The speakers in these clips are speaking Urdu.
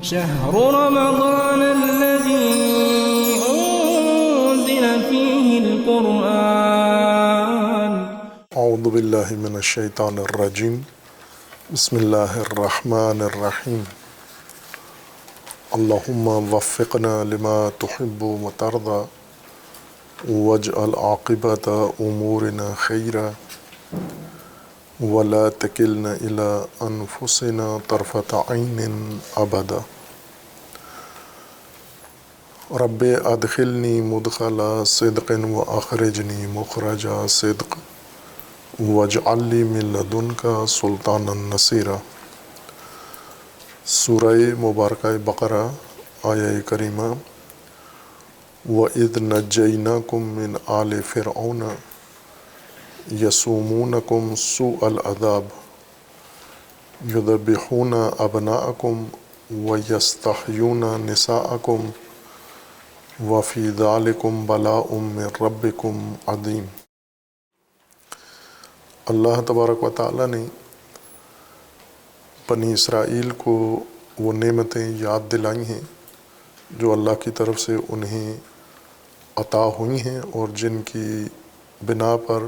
شهر رمضان الذي أنزل فيه القرآن. اعوذ باللہ من الشیطان الرجیم. بسم اللہ الرحمن الرحیم. اللہم وفقنا لما تحب وترضى واجعل عاقبۃ امورنا خیرا ولا تکلنا الی انفسنا طرفۃ عین ابدا. رب ادخلنی مدخل صدق واخرجنی مخرج صدق واجعل لی من لدنک سلطانا نصیرا. سورہ مبارکہ بقرہ آیہ کریمہ. وَإِذْ نَجَّيْنَاكُم مِّنْ آلِ فِرْعَوْنَ يَسُومُونَكُمْ سُوءَ الْعَذَابِ يُذَبِّحُونَ أَبْنَاءَكُمْ وَيَسْتَحْيُونَ نِسَاءَكُمْ وَفِي ذَلِكُمْ بَلَاءٌ مِّن رَبِّكُمْ عَظِيمٌ. اللہ تبارک و تعالیٰ نے بنی اسرائیل کو وہ نعمتیں یاد دلائی ہیں جو اللہ کی طرف سے انہیں عطا ہوئی ہیں اور جن کی بنا پر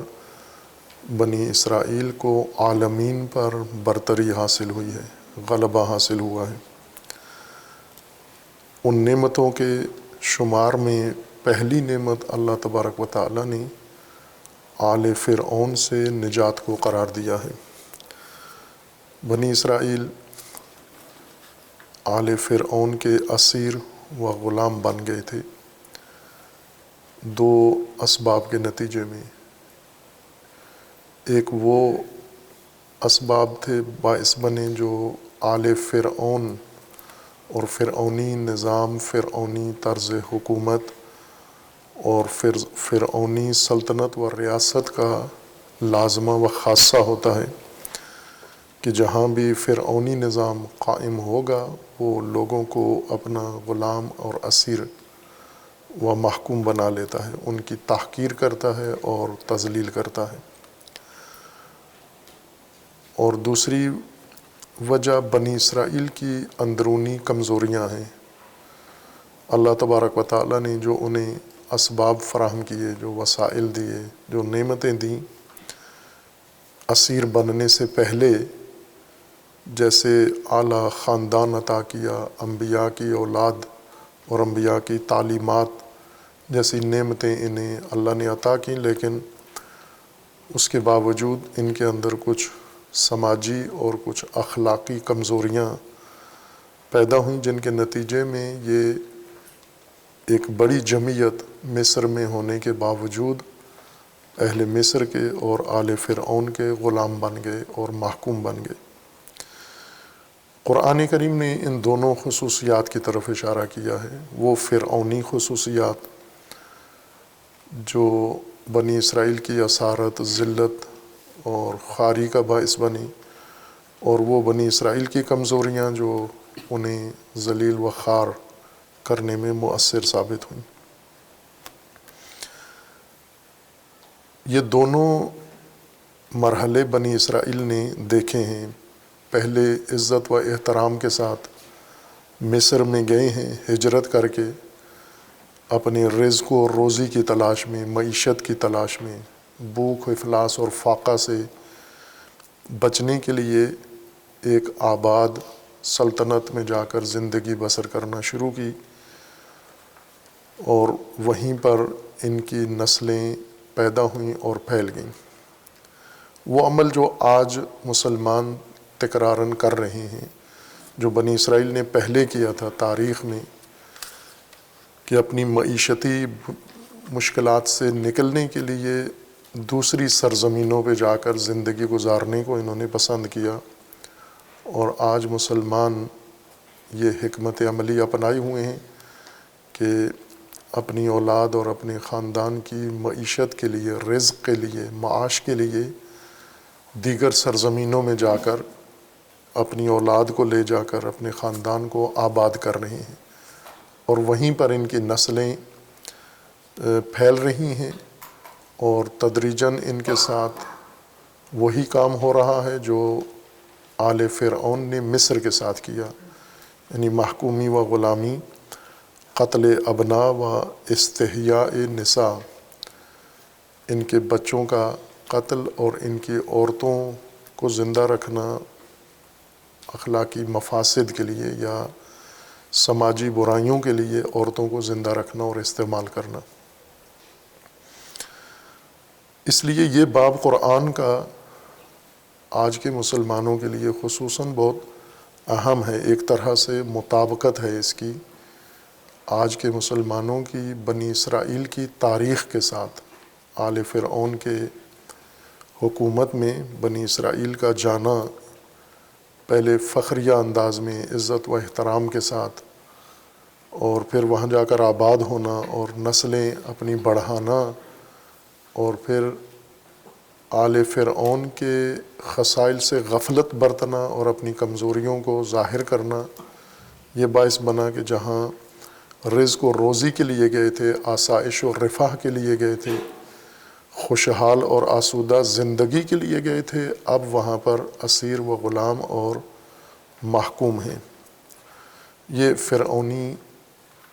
بنی اسرائیل کو عالمین پر برتری حاصل ہوئی ہے، غلبہ حاصل ہوا ہے. ان نعمتوں کے شمار میں پہلی نعمت اللہ تبارک و تعالیٰ نے آل فرعون سے نجات کو قرار دیا ہے. بنی اسرائیل آل فرعون کے اسیر و غلام بن گئے تھے دو اسباب کے نتیجے میں. ایک وہ اسباب تھے باعث بنے جو آل فرعون اور فرعونی نظام، فرعونی طرز حکومت اور فرعونی سلطنت و ریاست کا لازمہ و خاصہ ہوتا ہے کہ جہاں بھی فرعونی نظام قائم ہوگا وہ لوگوں کو اپنا غلام اور اسیر و محکوم بنا لیتا ہے، ان کی تحقیر کرتا ہے اور تذلیل کرتا ہے. اور دوسری وجہ بنی اسرائیل کی اندرونی کمزوریاں ہیں. اللہ تبارک و تعالیٰ نے جو انہیں اسباب فراہم کیے، جو وسائل دیے، جو نعمتیں دیں اسیر بننے سے پہلے، جیسے اعلیٰ خاندان عطا کیا، انبیاء کی اولاد اور انبیاء کی تعلیمات جیسی نعمتیں انہیں اللہ نے عطا کیں، لیکن اس کے باوجود ان کے اندر کچھ سماجی اور کچھ اخلاقی کمزوریاں پیدا ہوئیں جن کے نتیجے میں یہ ایک بڑی جمعیت مصر میں ہونے کے باوجود اہل مصر کے اور آل فرعون کے غلام بن گئے اور محکوم بن گئے. قرآن کریم نے ان دونوں خصوصیات کی طرف اشارہ کیا ہے. وہ فرعونی خصوصیات جو بنی اسرائیل کی اسارت، ذلت اور خواری کا باعث بنی، اور وہ بنی اسرائیل کی کمزوریاں جو انہیں ذلیل و خوار کرنے میں مؤثر ثابت ہوئیں. یہ دونوں مرحلے بنی اسرائیل نے دیکھے ہیں. پہلے عزت و احترام کے ساتھ مصر میں گئے ہیں ہجرت کر کے، اپنے رزق و روزی کی تلاش میں، معیشت کی تلاش میں، بھوک، افلاس اور فاقہ سے بچنے کے لیے ایک آباد سلطنت میں جا کر زندگی بسر کرنا شروع کی، اور وہیں پر ان کی نسلیں پیدا ہوئیں اور پھیل گئیں. وہ عمل جو آج مسلمان تکراراً کر رہے ہیں، جو بنی اسرائیل نے پہلے کیا تھا تاریخ میں، کہ اپنی معیشتی مشکلات سے نکلنے کے لیے دوسری سرزمینوں پہ جا کر زندگی گزارنے کو انہوں نے پسند کیا. اور آج مسلمان یہ حکمت عملی اپنائے ہوئے ہیں کہ اپنی اولاد اور اپنے خاندان کی معیشت کے لیے، رزق کے لیے، معاش کے لیے دیگر سرزمینوں میں جا کر اپنی اولاد کو لے جا کر اپنے خاندان کو آباد کر رہے ہیں، اور وہیں پر ان کی نسلیں پھیل رہی ہیں. اور تدریجاً ان کے ساتھ وہی کام ہو رہا ہے جو آل فرعون نے مصر کے ساتھ کیا. یعنی محکومی و غلامی، قتل ابنا و استحیاء نساء، ان کے بچوں کا قتل اور ان کی عورتوں کو زندہ رکھنا اخلاقی مفاسد کے لیے یا سماجی برائیوں کے لیے عورتوں کو زندہ رکھنا اور استعمال کرنا۔ اس لیے یہ باب قرآن کا آج کے مسلمانوں کے لیے خصوصاً بہت اہم ہے، ایک طرح سے مطابقت ہے اس کی آج کے مسلمانوں کی بنی اسرائیل کی تاریخ کے ساتھ۔ آل فرعون کے حکومت میں بنی اسرائیل کا جانا پہلے فخریہ انداز میں عزت و احترام کے ساتھ، اور پھر وہاں جا کر آباد ہونا اور نسلیں اپنی بڑھانا، اور پھر آل فرعون کے خصائل سے غفلت برتنا اور اپنی کمزوریوں کو ظاہر کرنا، یہ باعث بنا کہ جہاں رزق و روزی کے لیے گئے تھے، آسائش و رفاہ کے لیے گئے تھے، خوشحال اور آسودہ زندگی کے لیے گئے تھے، اب وہاں پر اسیر و غلام اور محکوم ہیں۔ یہ فرعونی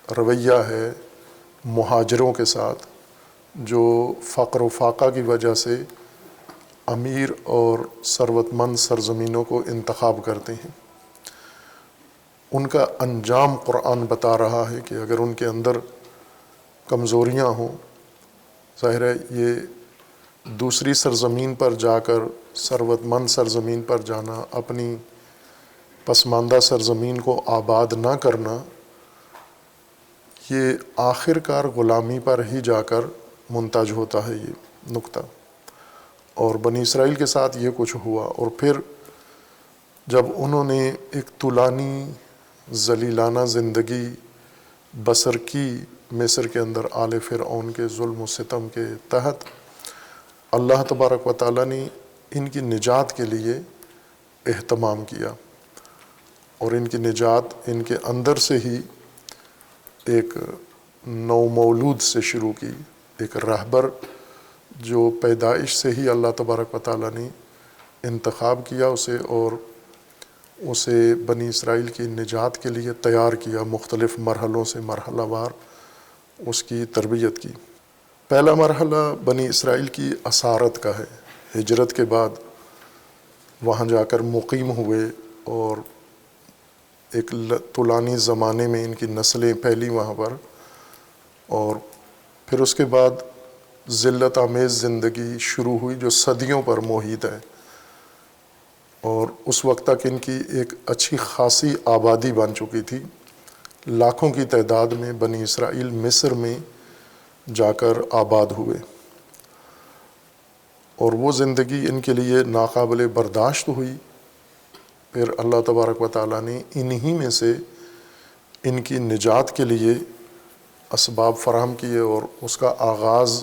رویہ ہے مہاجروں کے ساتھ، جو فقر و فاقہ کی وجہ سے امیر اور ثروت مند سرزمینوں کو انتخاب کرتے ہیں۔ ان کا انجام قرآن بتا رہا ہے کہ اگر ان کے اندر کمزوریاں ہوں، ظاہر ہے یہ دوسری سرزمین پر جا کر، ثروت مند سرزمین پر جانا، اپنی پسماندہ سرزمین کو آباد نہ کرنا، یہ آخر کار غلامی پر ہی جا کر منتج ہوتا ہے یہ نقطہ۔ اور بنی اسرائیل کے ساتھ یہ کچھ ہوا، اور پھر جب انہوں نے ایک طولانی ذلیلانہ زندگی بسر کی مصر کے اندر آل فرعون کے ظلم و ستم کے تحت، اللہ تبارک و تعالیٰ نے ان کی نجات کے لیے اہتمام کیا، اور ان کی نجات ان کے اندر سے ہی ایک نو مولود سے شروع کی، ایک رہبر جو پیدائش سے ہی اللہ تبارک و تعالیٰ نے انتخاب کیا اسے، اور اسے بنی اسرائیل کی نجات کے لیے تیار کیا، مختلف مرحلوں سے مرحلہ وار اس کی تربیت کی۔ پہلا مرحلہ بنی اسرائیل کی اسارت کا ہے، ہجرت کے بعد وہاں جا کر مقیم ہوئے، اور ایک طولانی زمانے میں ان کی نسلیں پھیلی وہاں پر، اور پھر اس کے بعد ذلت آمیز زندگی شروع ہوئی جو صدیوں پر محیط ہے، اور اس وقت تک ان کی ایک اچھی خاصی آبادی بن چکی تھی، لاکھوں کی تعداد میں بنی اسرائیل مصر میں جا کر آباد ہوئے، اور وہ زندگی ان کے لیے ناقابل برداشت ہوئی۔ پھر اللہ تبارک و تعالیٰ نے انہی میں سے ان کی نجات کے لیے اسباب فراہم کیے، اور اس کا آغاز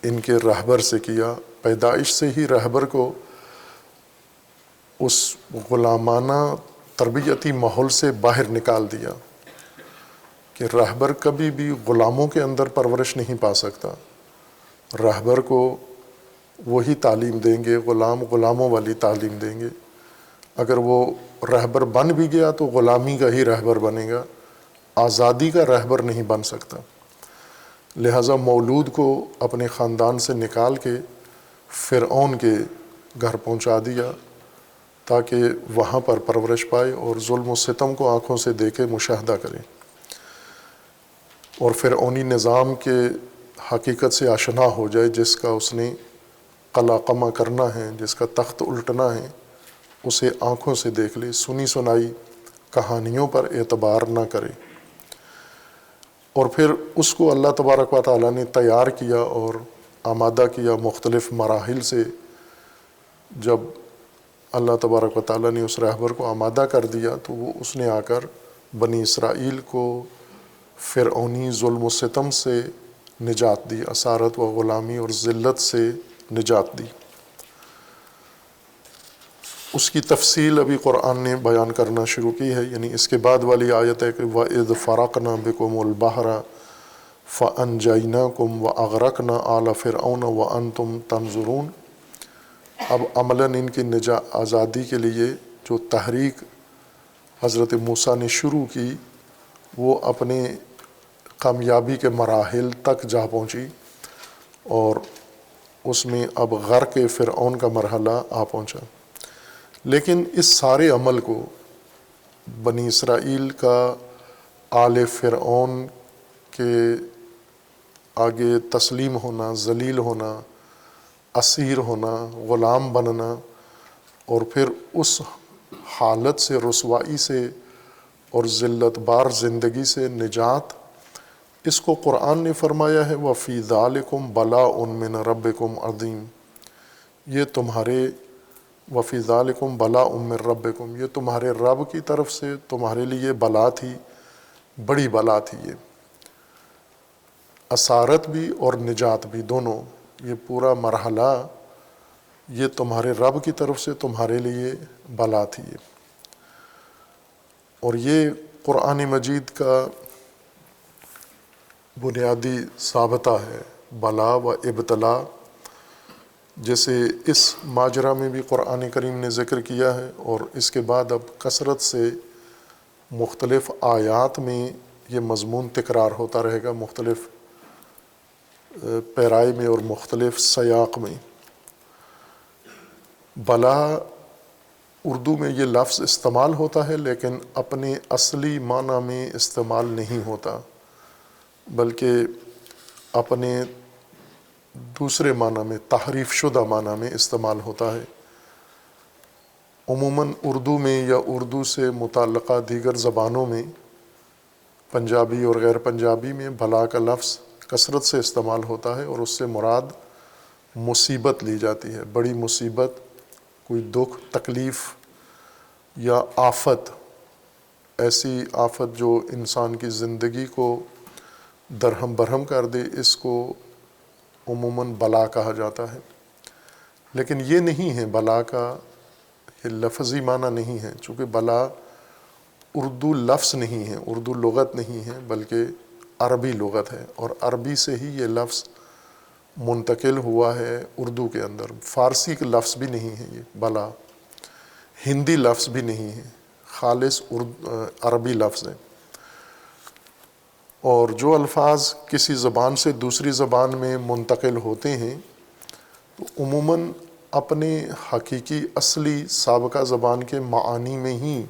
ان کے رہبر سے کیا۔ پیدائش سے ہی رہبر کو اس غلامانہ تربیتی ماحول سے باہر نکال دیا کہ رہبر کبھی بھی غلاموں کے اندر پرورش نہیں پا سکتا، رہبر کو وہی تعلیم دیں گے، غلام غلاموں والی تعلیم دیں گے۔ اگر وہ رہبر بن بھی گیا تو غلامی کا ہی رہبر بنے گا، آزادی کا رہبر نہیں بن سکتا۔ لہٰذا مولود کو اپنے خاندان سے نکال کے فرعون کے گھر پہنچا دیا تاکہ وہاں پر پرورش پائے اور ظلم و ستم کو آنکھوں سے دیکھے، مشاہدہ کرے، اور فرعونی نظام کے حقیقت سے آشنا ہو جائے، جس کا اس نے قلع قمع کرنا ہے، جس کا تخت الٹنا ہے، اسے آنکھوں سے دیکھ لے، سنی سنائی کہانیوں پر اعتبار نہ کرے۔ اور پھر اس کو اللہ تبارک و تعالیٰ نے تیار کیا اور آمادہ کیا مختلف مراحل سے۔ جب اللہ تبارک و تعالیٰ نے اس رہبر کو آمادہ کر دیا تو اس نے آ کر بنی اسرائیل کو فرعونی ظلم و ستم سے نجات دی، اسارت و غلامی اور ذلت سے نجات دی۔ اس کی تفصیل ابھی قرآن نے بیان کرنا شروع کی ہے، یعنی اس کے بعد والی آیت ہے کہ وَإِذْ فَرَقْنَا بِكُمُ الْبَحْرَ فَأَنْجَيْنَاكُمْ وَأَغْرَقْنَا آلَ فِرْعَوْنَ وَأَنْتُمْ تَنظُرُونَ۔ اب عملاً ان کی آزادی کے لیے جو تحریک حضرت موسیٰ نے شروع کی وہ اپنے کامیابی کے مراحل تک جا پہنچی، اور اس میں اب غرق فرعون کا مرحلہ آ پہنچا۔ لیکن اس سارے عمل کو بنی اسرائیل کا آل فرعون کے آگے تسلیم ہونا، ذلیل ہونا، اسیر ہونا، غلام بننا، اور پھر اس حالت سے، رسوائی سے اور ذلت بار زندگی سے نجات، اس کو قرآن نے فرمایا ہے وَفِي ذَلِكُمْ بَلَاءٌ مِّن رَبِّكُمْ عَظِيمٌ، یہ تمہارے وَفِي ذَلِكُمْ بَلَاءٌ مِّن رَبِّكُمْ، یہ تمہارے رب کی طرف سے تمہارے لیے بلا تھی، بڑی بلا تھی، یہ اسارت بھی اور نجات بھی دونوں، یہ پورا مرحلہ یہ تمہارے رب کی طرف سے تمہارے لیے بلا تھی یہ۔ اور یہ قرآن مجید کا بنیادی ضابطہ ہے، بلا و ابتلا، جیسے اس ماجرا میں بھی قرآن کریم نے ذکر کیا ہے، اور اس کے بعد اب کثرت سے مختلف آیات میں یہ مضمون تکرار ہوتا رہے گا، مختلف پیرائے میں اور مختلف سیاق میں۔ بلا اردو میں یہ لفظ استعمال ہوتا ہے، لیکن اپنے اصلی معنی میں استعمال نہیں ہوتا، بلکہ اپنے دوسرے معنی میں، تحریف شدہ معنی میں استعمال ہوتا ہے۔ عموماً اردو میں یا اردو سے متعلقہ دیگر زبانوں میں، پنجابی اور غیر پنجابی میں بلا کا لفظ کثرت سے استعمال ہوتا ہے، اور اس سے مراد مصیبت لی جاتی ہے، بڑی مصیبت، کوئی دکھ، تکلیف یا آفت، ایسی آفت جو انسان کی زندگی کو درہم برہم کر دے، اس کو عموماً بلا کہا جاتا ہے۔ لیکن یہ نہیں ہے بلا کا، یہ لفظی معنی نہیں ہے، چونکہ بلا اردو لفظ نہیں ہے، اردو لغت نہیں ہے، بلکہ عربی لغت ہے، اور عربی سے ہی یہ لفظ منتقل ہوا ہے اردو کے اندر۔ فارسی کا لفظ بھی نہیں ہے یہ بلا، ہندی لفظ بھی نہیں ہے، خالص عربی لفظ ہے۔ اور جو الفاظ کسی زبان سے دوسری زبان میں منتقل ہوتے ہیں تو عموماً اپنے حقیقی اصلی سابقہ زبان کے معانی میں ہی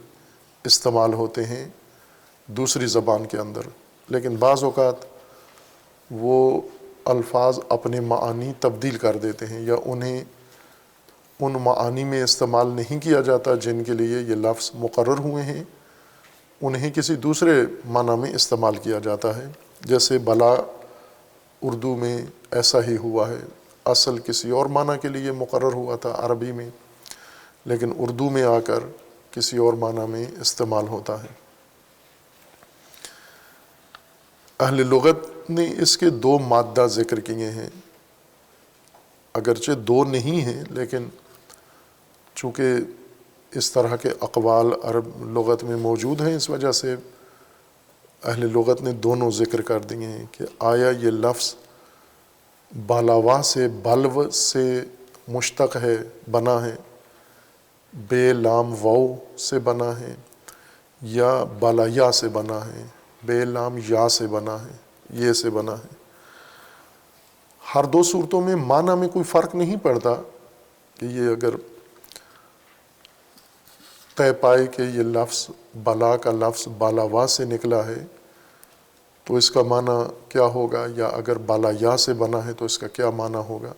استعمال ہوتے ہیں دوسری زبان کے اندر، لیکن بعض اوقات وہ الفاظ اپنے معانی تبدیل کر دیتے ہیں، یا انہیں ان معانی میں استعمال نہیں کیا جاتا جن کے لیے یہ لفظ مقرر ہوئے ہیں، انہیں کسی دوسرے معنی میں استعمال کیا جاتا ہے۔ جیسے بلا اردو میں ایسا ہی ہوا ہے، اصل کسی اور معنی کے لیے مقرر ہوا تھا عربی میں، لیکن اردو میں آ کر کسی اور معنی میں استعمال ہوتا ہے۔ اہل لغت نے اس کے دو مادہ ذکر کیے ہیں، اگرچہ دو نہیں ہیں، لیکن چونکہ اس طرح کے اقوال عرب لغت میں موجود ہیں، اس وجہ سے اہل لغت نے دونوں ذکر کر دیے ہیں کہ آیا یہ لفظ بالاوا سے، بلو سے مشتق ہے، بنا ہے، بے لام واو سے بنا ہے، یا بالایا سے بنا ہے، بے لام یا سے بنا ہے، یہ سے بنا ہے۔ ہر دو صورتوں میں معنی میں کوئی فرق نہیں پڑتا کہ یہ اگر طے پائے کہ یہ لفظ بلا کا لفظ بالاوا سے نکلا ہے تو اس کا معنی کیا ہوگا، یا اگر بالایا سے بنا ہے تو اس کا کیا معنی ہوگا۔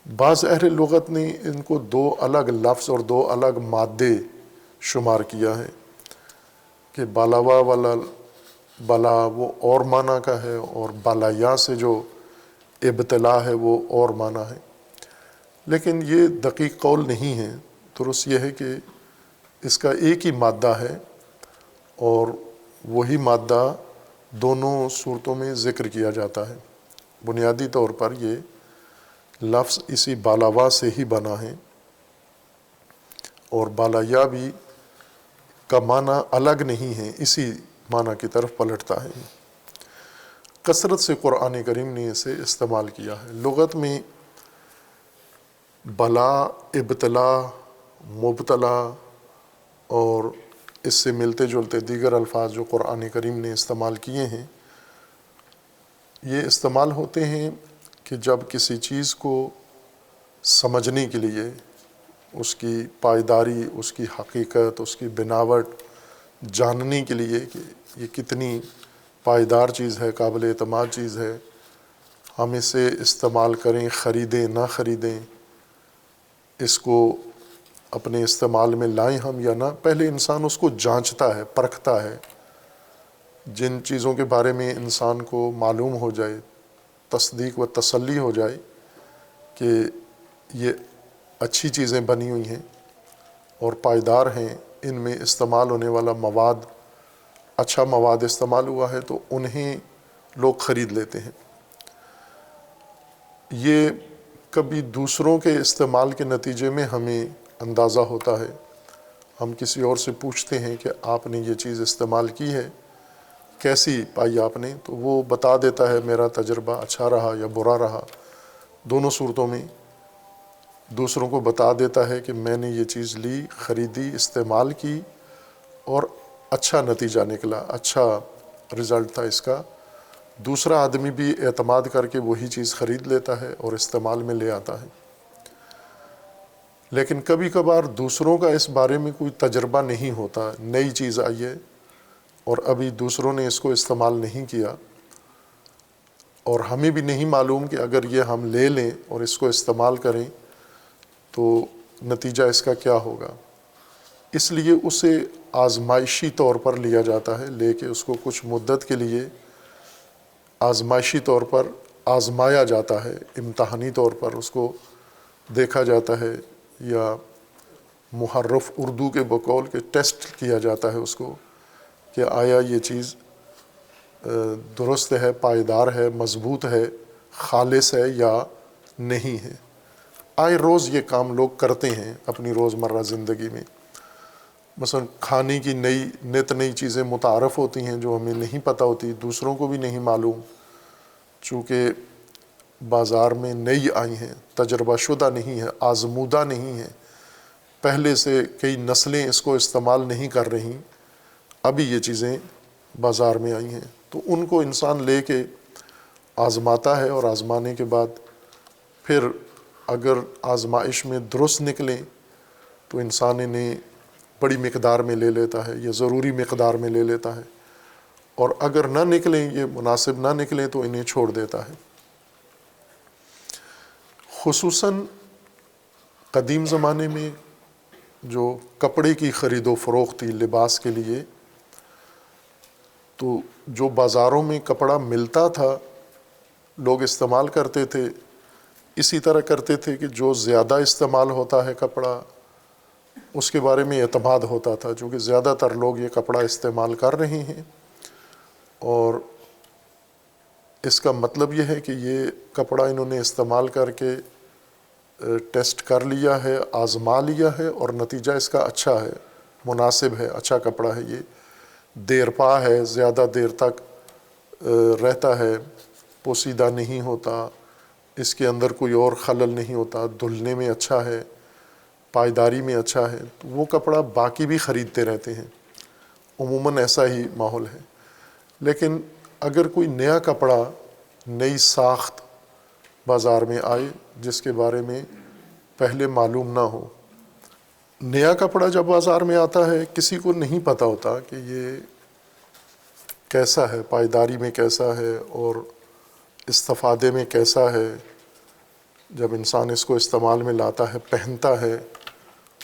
بعض اہل لغت نے ان کو دو الگ لفظ اور دو الگ مادے شمار کیا ہے کہ بالاوا والا بلا وہ اور معنی کا ہے، اور بالایا سے جو ابتلا ہے وہ اور معنی ہے، لیکن یہ دقیق قول نہیں ہے۔ درست یہ ہے کہ اس کا ایک ہی مادہ ہے، اور وہی مادہ دونوں صورتوں میں ذکر کیا جاتا ہے۔ بنیادی طور پر یہ لفظ اسی بالاوا سے ہی بنا ہے، اور بالایا بھی کا معنی الگ نہیں ہے، اسی معنی کی طرف پلٹتا ہے۔ کثرت سے قرآن کریم نے اسے استعمال کیا ہے۔ لغت میں بلا، ابتلا، مبتلا اور اس سے ملتے جلتے دیگر الفاظ جو قرآن کریم نے استعمال کیے ہیں، یہ استعمال ہوتے ہیں کہ جب کسی چیز کو سمجھنے کے لیے، اس کی پائیداری، اس کی حقیقت، اس کی بناوٹ جاننے کے لیے کہ یہ کتنی پائیدار چیز ہے، قابل اعتماد چیز ہے، ہم اسے استعمال کریں، خریدیں نہ خریدیں، اس کو اپنے استعمال میں لائیں ہم یا نہ، پہلے انسان اس کو جانچتا ہے، پرکھتا ہے۔ جن چیزوں کے بارے میں انسان کو معلوم ہو جائے، تصدیق و تسلی ہو جائے کہ یہ اچھی چیزیں بنی ہوئی ہیں اور پائیدار ہیں، ان میں استعمال ہونے والا مواد اچھا مواد استعمال ہوا ہے، تو انہیں لوگ خرید لیتے ہیں۔ یہ کبھی دوسروں کے استعمال کے نتیجے میں ہمیں اندازہ ہوتا ہے، ہم کسی اور سے پوچھتے ہیں کہ آپ نے یہ چیز استعمال کی ہے، کیسی پائی آپ نے، تو وہ بتا دیتا ہے میرا تجربہ اچھا رہا یا برا رہا۔ دونوں صورتوں میں دوسروں کو بتا دیتا ہے کہ میں نے یہ چیز لی، خریدی، استعمال کی اور اچھا نتیجہ نکلا، اچھا رزلٹ تھا اس کا۔ دوسرا آدمی بھی اعتماد کر کے وہی چیز خرید لیتا ہے اور استعمال میں لے آتا ہے۔ لیکن کبھی کبھار دوسروں کا اس بارے میں کوئی تجربہ نہیں ہوتا، نئی چیز آئی ہے اور ابھی دوسروں نے اس کو استعمال نہیں کیا، اور ہمیں بھی نہیں معلوم کہ اگر یہ ہم لے لیں اور اس کو استعمال کریں تو نتیجہ اس کا کیا ہوگا۔ اس لیے اسے آزمائشی طور پر لیا جاتا ہے، لے کے اس کو کچھ مدت کے لیے آزمائشی طور پر آزمایا جاتا ہے، امتحانی طور پر اس کو دیکھا جاتا ہے، یا محرف اردو کے بقول کے ٹیسٹ کیا جاتا ہے اس کو کہ آیا یہ چیز درست ہے، پائیدار ہے، مضبوط ہے، خالص ہے یا نہیں ہے۔ آئے روز یہ کام لوگ کرتے ہیں اپنی روزمرہ زندگی میں۔ مثلا کھانے کی نت نئی چیزیں متعارف ہوتی ہیں جو ہمیں نہیں پتہ ہوتی، دوسروں کو بھی نہیں معلوم، چونکہ بازار میں نئی آئی ہیں، تجربہ شدہ نہیں ہے، آزمودہ نہیں ہے، پہلے سے کئی نسلیں اس کو استعمال نہیں کر رہی، ابھی یہ چیزیں بازار میں آئی ہیں، تو ان کو انسان لے کے آزماتا ہے، اور آزمانے کے بعد پھر اگر آزمائش میں درست نکلیں تو انسان انہیں بڑی مقدار میں لے لیتا ہے یا ضروری مقدار میں لے لیتا ہے، اور اگر نہ نکلیں، یہ مناسب نہ نکلیں تو انہیں چھوڑ دیتا ہے۔ خصوصاً قدیم زمانے میں جو کپڑے کی خرید و فروخت تھی لباس کے لیے، تو جو بازاروں میں کپڑا ملتا تھا لوگ استعمال کرتے تھے، اسی طرح کرتے تھے کہ جو زیادہ استعمال ہوتا ہے کپڑا اس کے بارے میں اعتماد ہوتا تھا، چونکہ زیادہ تر لوگ یہ کپڑا استعمال کر رہے ہیں، اور اس کا مطلب یہ ہے کہ یہ کپڑا انہوں نے استعمال کر کے ٹیسٹ کر لیا ہے، آزما لیا ہے، اور نتیجہ اس کا اچھا ہے، مناسب ہے، اچھا کپڑا ہے، یہ دیر پا ہے، زیادہ دیر تک رہتا ہے، پوسیدہ نہیں ہوتا، اس کے اندر کوئی اور خلل نہیں ہوتا، دھلنے میں اچھا ہے، پائیداری میں اچھا ہے، تو وہ کپڑا باقی بھی خریدتے رہتے ہیں۔ عموماً ایسا ہی ماحول ہے۔ لیکن اگر کوئی نیا کپڑا، نئی ساخت بازار میں آئے جس کے بارے میں پہلے معلوم نہ ہو، نیا کپڑا جب بازار میں آتا ہے کسی کو نہیں پتہ ہوتا کہ یہ کیسا ہے، پائیداری میں کیسا ہے اور استفادے میں کیسا ہے۔ جب انسان اس کو استعمال میں لاتا ہے، پہنتا ہے،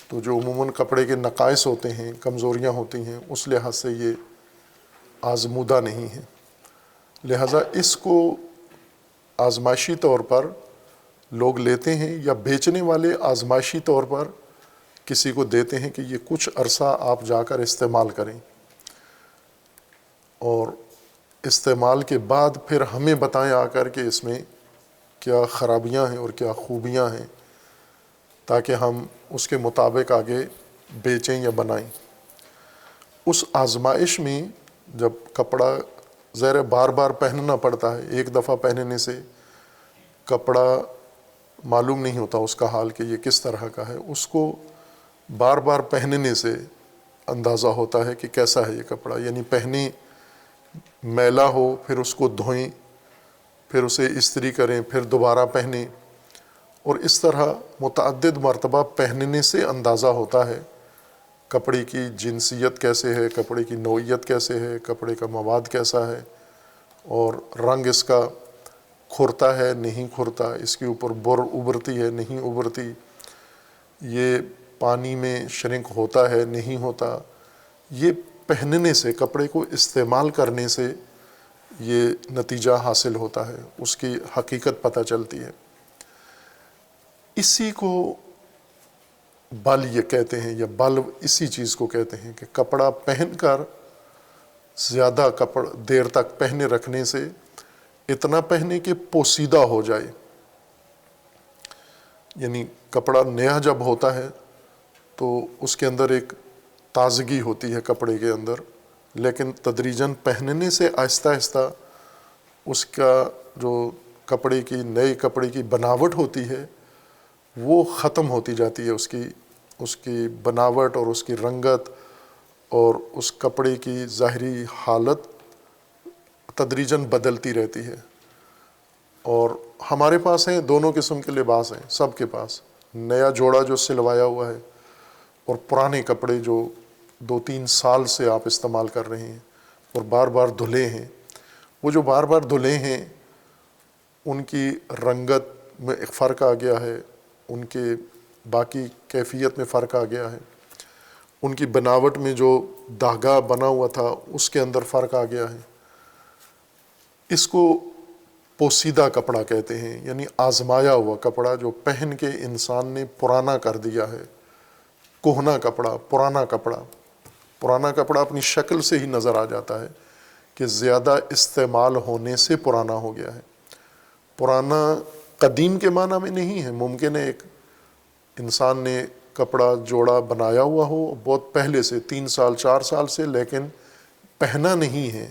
تو جو عموماً کپڑے کے نقائص ہوتے ہیں، کمزوریاں ہوتی ہیں، اس لحاظ سے یہ آزمودہ نہیں ہے، لہٰذا اس کو آزمائشی طور پر لوگ لیتے ہیں، یا بیچنے والے آزمائشی طور پر کسی کو دیتے ہیں کہ یہ کچھ عرصہ آپ جا کر استعمال کریں، اور استعمال کے بعد پھر ہمیں بتائیں آ کر کہ اس میں کیا خرابیاں ہیں اور کیا خوبیاں ہیں، تاکہ ہم اس کے مطابق آگے بیچیں یا بنائیں۔ اس آزمائش میں جب کپڑا ظاہر بار بار پہننا پڑتا ہے، ایک دفعہ پہننے سے کپڑا معلوم نہیں ہوتا اس کا حال کہ یہ کس طرح کا ہے، اس کو بار بار پہننے سے اندازہ ہوتا ہے کہ کیسا ہے یہ کپڑا، یعنی پہنے میلا ہو پھر اس کو دھوئیں، پھر اسے استری کریں، پھر دوبارہ پہنیں، اور اس طرح متعدد مرتبہ پہننے سے اندازہ ہوتا ہے کپڑے کی جنسیت کیسے ہے، کپڑے کی نوعیت کیسے ہے، کپڑے کا مواد کیسا ہے، اور رنگ اس کا کھرتا ہے نہیں کھرتا، اس کے اوپر بر ابھرتی ہے نہیں ابھرتی، یہ پانی میں شرنک ہوتا ہے نہیں ہوتا. یہ پہننے سے، کپڑے کو استعمال کرنے سے یہ نتیجہ حاصل ہوتا ہے، اس کی حقیقت پتہ چلتی ہے. اسی کو بل یہ کہتے ہیں، یا بل اسی چیز کو کہتے ہیں کہ کپڑا پہن کر زیادہ دیر تک پہنے رکھنے سے اتنا پہنے کہ پوسیدہ ہو جائے. یعنی کپڑا نیا جب ہوتا ہے تو اس کے اندر ایک تازگی ہوتی ہے کپڑے کے اندر، لیکن تدریجاً پہننے سے آہستہ آہستہ اس کا جو نئے کپڑے کی بناوٹ ہوتی ہے وہ ختم ہوتی جاتی ہے، اس کی بناوٹ اور اس کی رنگت اور اس کپڑے کی ظاہری حالت تدریجاً بدلتی رہتی ہے. اور ہمارے پاس ہیں دونوں قسم کے لباس ہیں، سب کے پاس نیا جوڑا جو سلوایا ہوا ہے، اور پرانے کپڑے جو 2-3 سال سے آپ استعمال کر رہے ہیں اور بار بار دھلے ہیں. وہ جو بار بار دھلے ہیں ان کی رنگت میں ایک فرق آ گیا ہے، ان کے باقی کیفیت میں فرق آ گیا ہے، ان کی بناوٹ میں جو دھاگا بنا ہوا تھا اس کے اندر فرق آ گیا ہے. اس کو پوسیدہ کپڑا کہتے ہیں، یعنی آزمایا ہوا کپڑا جو پہن کے انسان نے پرانا کر دیا ہے. کہنا کپڑا، پرانا کپڑا اپنی شکل سے ہی نظر آ جاتا ہے کہ زیادہ استعمال ہونے سے پرانا ہو گیا ہے. پرانا قدیم کے معنی میں نہیں ہے. ممکن ہے ایک انسان نے کپڑا جوڑا بنایا ہوا ہو بہت پہلے سے، 3 سال 4 سال سے، لیکن پہنا نہیں ہے.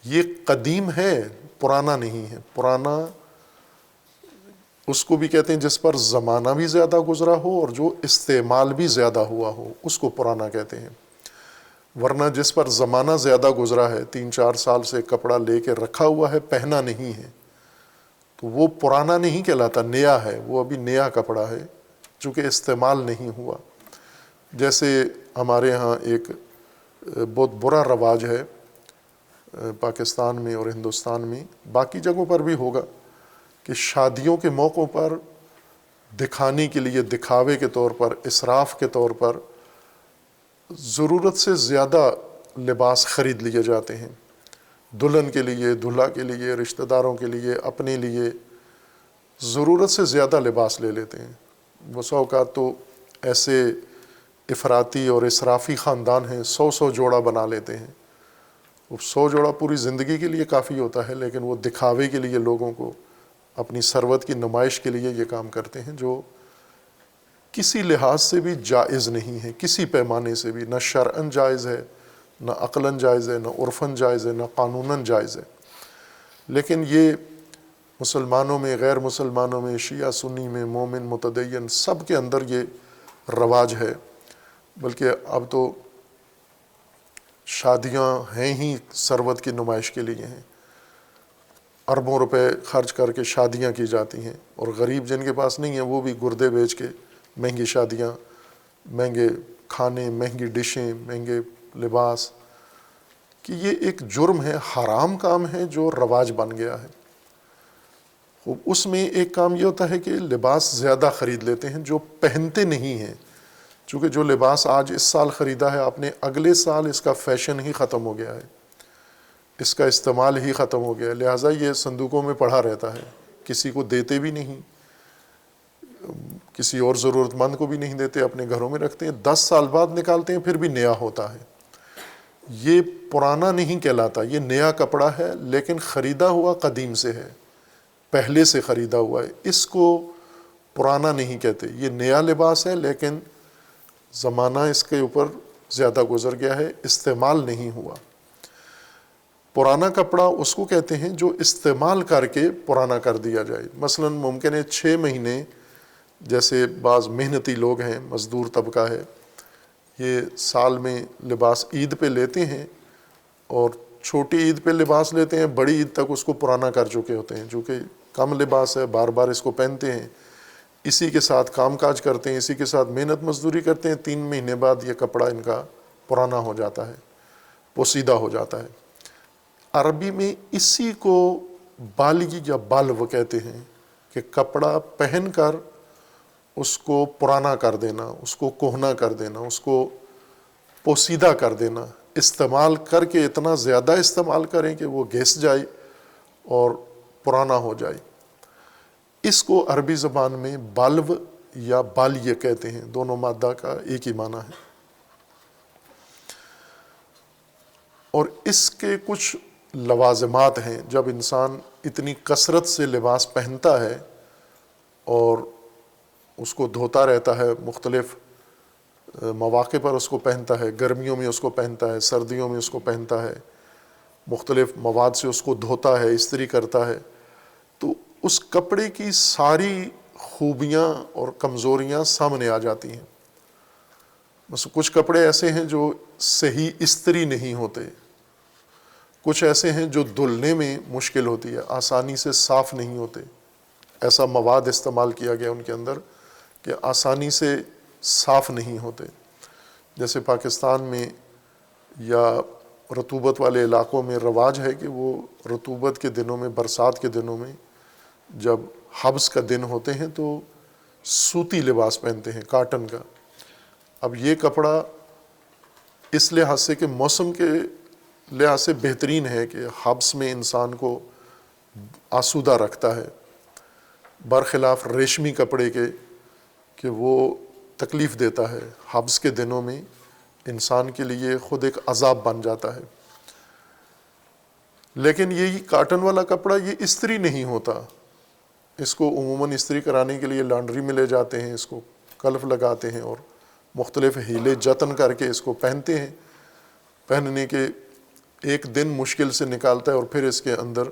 یہ قدیم ہے، پرانا نہیں ہے. پرانا اس کو بھی کہتے ہیں جس پر زمانہ بھی زیادہ گزرا ہو اور جو استعمال بھی زیادہ ہوا ہو، اس کو پرانا کہتے ہیں. ورنہ جس پر زمانہ زیادہ گزرا ہے، 3-4 سال سے کپڑا لے کے رکھا ہوا ہے، پہنا نہیں ہے، تو وہ پرانا نہیں کہلاتا، نیا ہے. وہ ابھی نیا کپڑا ہے چونکہ استعمال نہیں ہوا. جیسے ہمارے ہاں ایک بہت برا رواج ہے پاکستان میں اور ہندوستان میں، باقی جگہوں پر بھی ہوگا، کہ شادیوں کے موقعوں پر دکھانے کے لیے، دکھاوے کے طور پر، اسراف کے طور پر ضرورت سے زیادہ لباس خرید لیے جاتے ہیں. دلہن کے لیے، دولہا کے لیے، رشتہ داروں کے لیے، اپنے لیے ضرورت سے زیادہ لباس لے لیتے ہیں. بسا اوقات تو ایسے افراطی اور اسرافی خاندان ہیں 100 جوڑا بنا لیتے ہیں. وہ 100 جوڑا پوری زندگی کے لیے کافی ہوتا ہے، لیکن وہ دکھاوے کے لیے، لوگوں کو اپنی ثروت کی نمائش کے لیے یہ کام کرتے ہیں، جو کسی لحاظ سے بھی جائز نہیں ہے، کسی پیمانے سے بھی. نہ شرعاً جائز ہے، نہ عقلاً جائز ہے، نہ عرفاً جائز ہے، نہ قانوناً جائز ہے. لیکن یہ مسلمانوں میں، غیر مسلمانوں میں، شیعہ سنی میں، مومن متدین، سب کے اندر یہ رواج ہے. بلکہ اب تو شادیاں ہیں ہی ثروت کی نمائش کے لیے ہیں. اربوں روپے خرچ کر کے شادیاں کی جاتی ہیں، اور غریب جن کے پاس نہیں ہیں وہ بھی گردے بیچ کے مہنگی شادیاں، مہنگے کھانے، مہنگی ڈشیں، مہنگے لباس. کہ یہ ایک جرم ہے، حرام کام ہے جو رواج بن گیا ہے. اس میں ایک کام یہ ہوتا ہے کہ لباس زیادہ خرید لیتے ہیں جو پہنتے نہیں ہیں. چونکہ جو لباس آج اس سال خریدا ہے آپ نے، اگلے سال اس کا فیشن ہی ختم ہو گیا ہے، اس کا استعمال ہی ختم ہو گیا ہے. لہٰذا یہ صندوقوں میں پڑا رہتا ہے، کسی کو دیتے بھی نہیں، کسی اور ضرورت مند کو بھی نہیں دیتے، اپنے گھروں میں رکھتے ہیں. 10 سال بعد نکالتے ہیں، پھر بھی نیا ہوتا ہے. یہ پرانا نہیں کہلاتا، یہ نیا کپڑا ہے، لیکن خریدا ہوا قدیم سے ہے، پہلے سے خریدا ہوا ہے. اس کو پرانا نہیں کہتے. یہ نیا لباس ہے، لیکن زمانہ اس کے اوپر زیادہ گزر گیا ہے، استعمال نہیں ہوا. پرانا کپڑا اس کو کہتے ہیں جو استعمال کر کے پرانا کر دیا جائے. مثلا ممکن ہے 6 مہینے، جیسے بعض محنتی لوگ ہیں، مزدور طبقہ ہے، یہ سال میں لباس عید پہ لیتے ہیں، اور چھوٹی عید پہ لباس لیتے ہیں، بڑی عید تک اس کو پرانا کر چکے ہوتے ہیں، چونکہ کم لباس ہے، بار بار اس کو پہنتے ہیں، اسی کے ساتھ کام کاج کرتے ہیں، اسی کے ساتھ محنت مزدوری کرتے ہیں، 3 مہینے بعد یہ کپڑا ان کا پرانا ہو جاتا ہے، پوسیدہ ہو جاتا ہے۔ عربی میں اسی کو بالغی یا بالو کہتے ہیں، کہ کپڑا پہن کر اس کو پرانا کر دینا، اس کو کہنا کر دینا، اس کو پوسیدہ کر دینا، استعمال کر کے اتنا زیادہ استعمال کریں کہ وہ گھس جائے اور پرانا ہو جائے۔ اس کو عربی زبان میں بالو یا بالیہ کہتے ہیں، دونوں مادہ کا ایک ہی معنی ہے۔ اور اس کے کچھ لوازمات ہیں، جب انسان اتنی کثرت سے لباس پہنتا ہے اور اس کو دھوتا رہتا ہے، مختلف مواقع پر اس کو پہنتا ہے، گرمیوں میں اس کو پہنتا ہے، سردیوں میں اس کو پہنتا ہے، مختلف مواد سے اس کو دھوتا ہے، استری کرتا ہے، تو اس کپڑے کی ساری خوبیاں اور کمزوریاں سامنے آ جاتی ہیں۔ بس کچھ کپڑے ایسے ہیں جو صحیح استری نہیں ہوتے، کچھ ایسے ہیں جو دھلنے میں مشکل ہوتی ہے، آسانی سے صاف نہیں ہوتے، ایسا مواد استعمال کیا گیا ان کے اندر کہ آسانی سے صاف نہیں ہوتے۔ جیسے پاکستان میں یا رطوبت والے علاقوں میں رواج ہے کہ وہ رطوبت کے دنوں میں، برسات کے دنوں میں جب حبس کا دن ہوتے ہیں تو سوتی لباس پہنتے ہیں، کاٹن کا۔ اب یہ کپڑا اس لحاظ سے کہ موسم کے لحاظ سے بہترین ہے کہ حبس میں انسان کو آسودہ رکھتا ہے، برخلاف ریشمی کپڑے کے کہ وہ تکلیف دیتا ہے، حبس کے دنوں میں انسان کے لیے خود ایک عذاب بن جاتا ہے۔ لیکن یہی کاٹن والا کپڑا یہ استری نہیں ہوتا، اس کو عموماً استری کرانے کے لیے لانڈری میں لے جاتے ہیں، اس کو کلف لگاتے ہیں اور مختلف ہیلے جتن کر کے اس کو پہنتے ہیں۔ پہننے کے ایک دن مشکل سے نکالتا ہے اور پھر اس کے اندر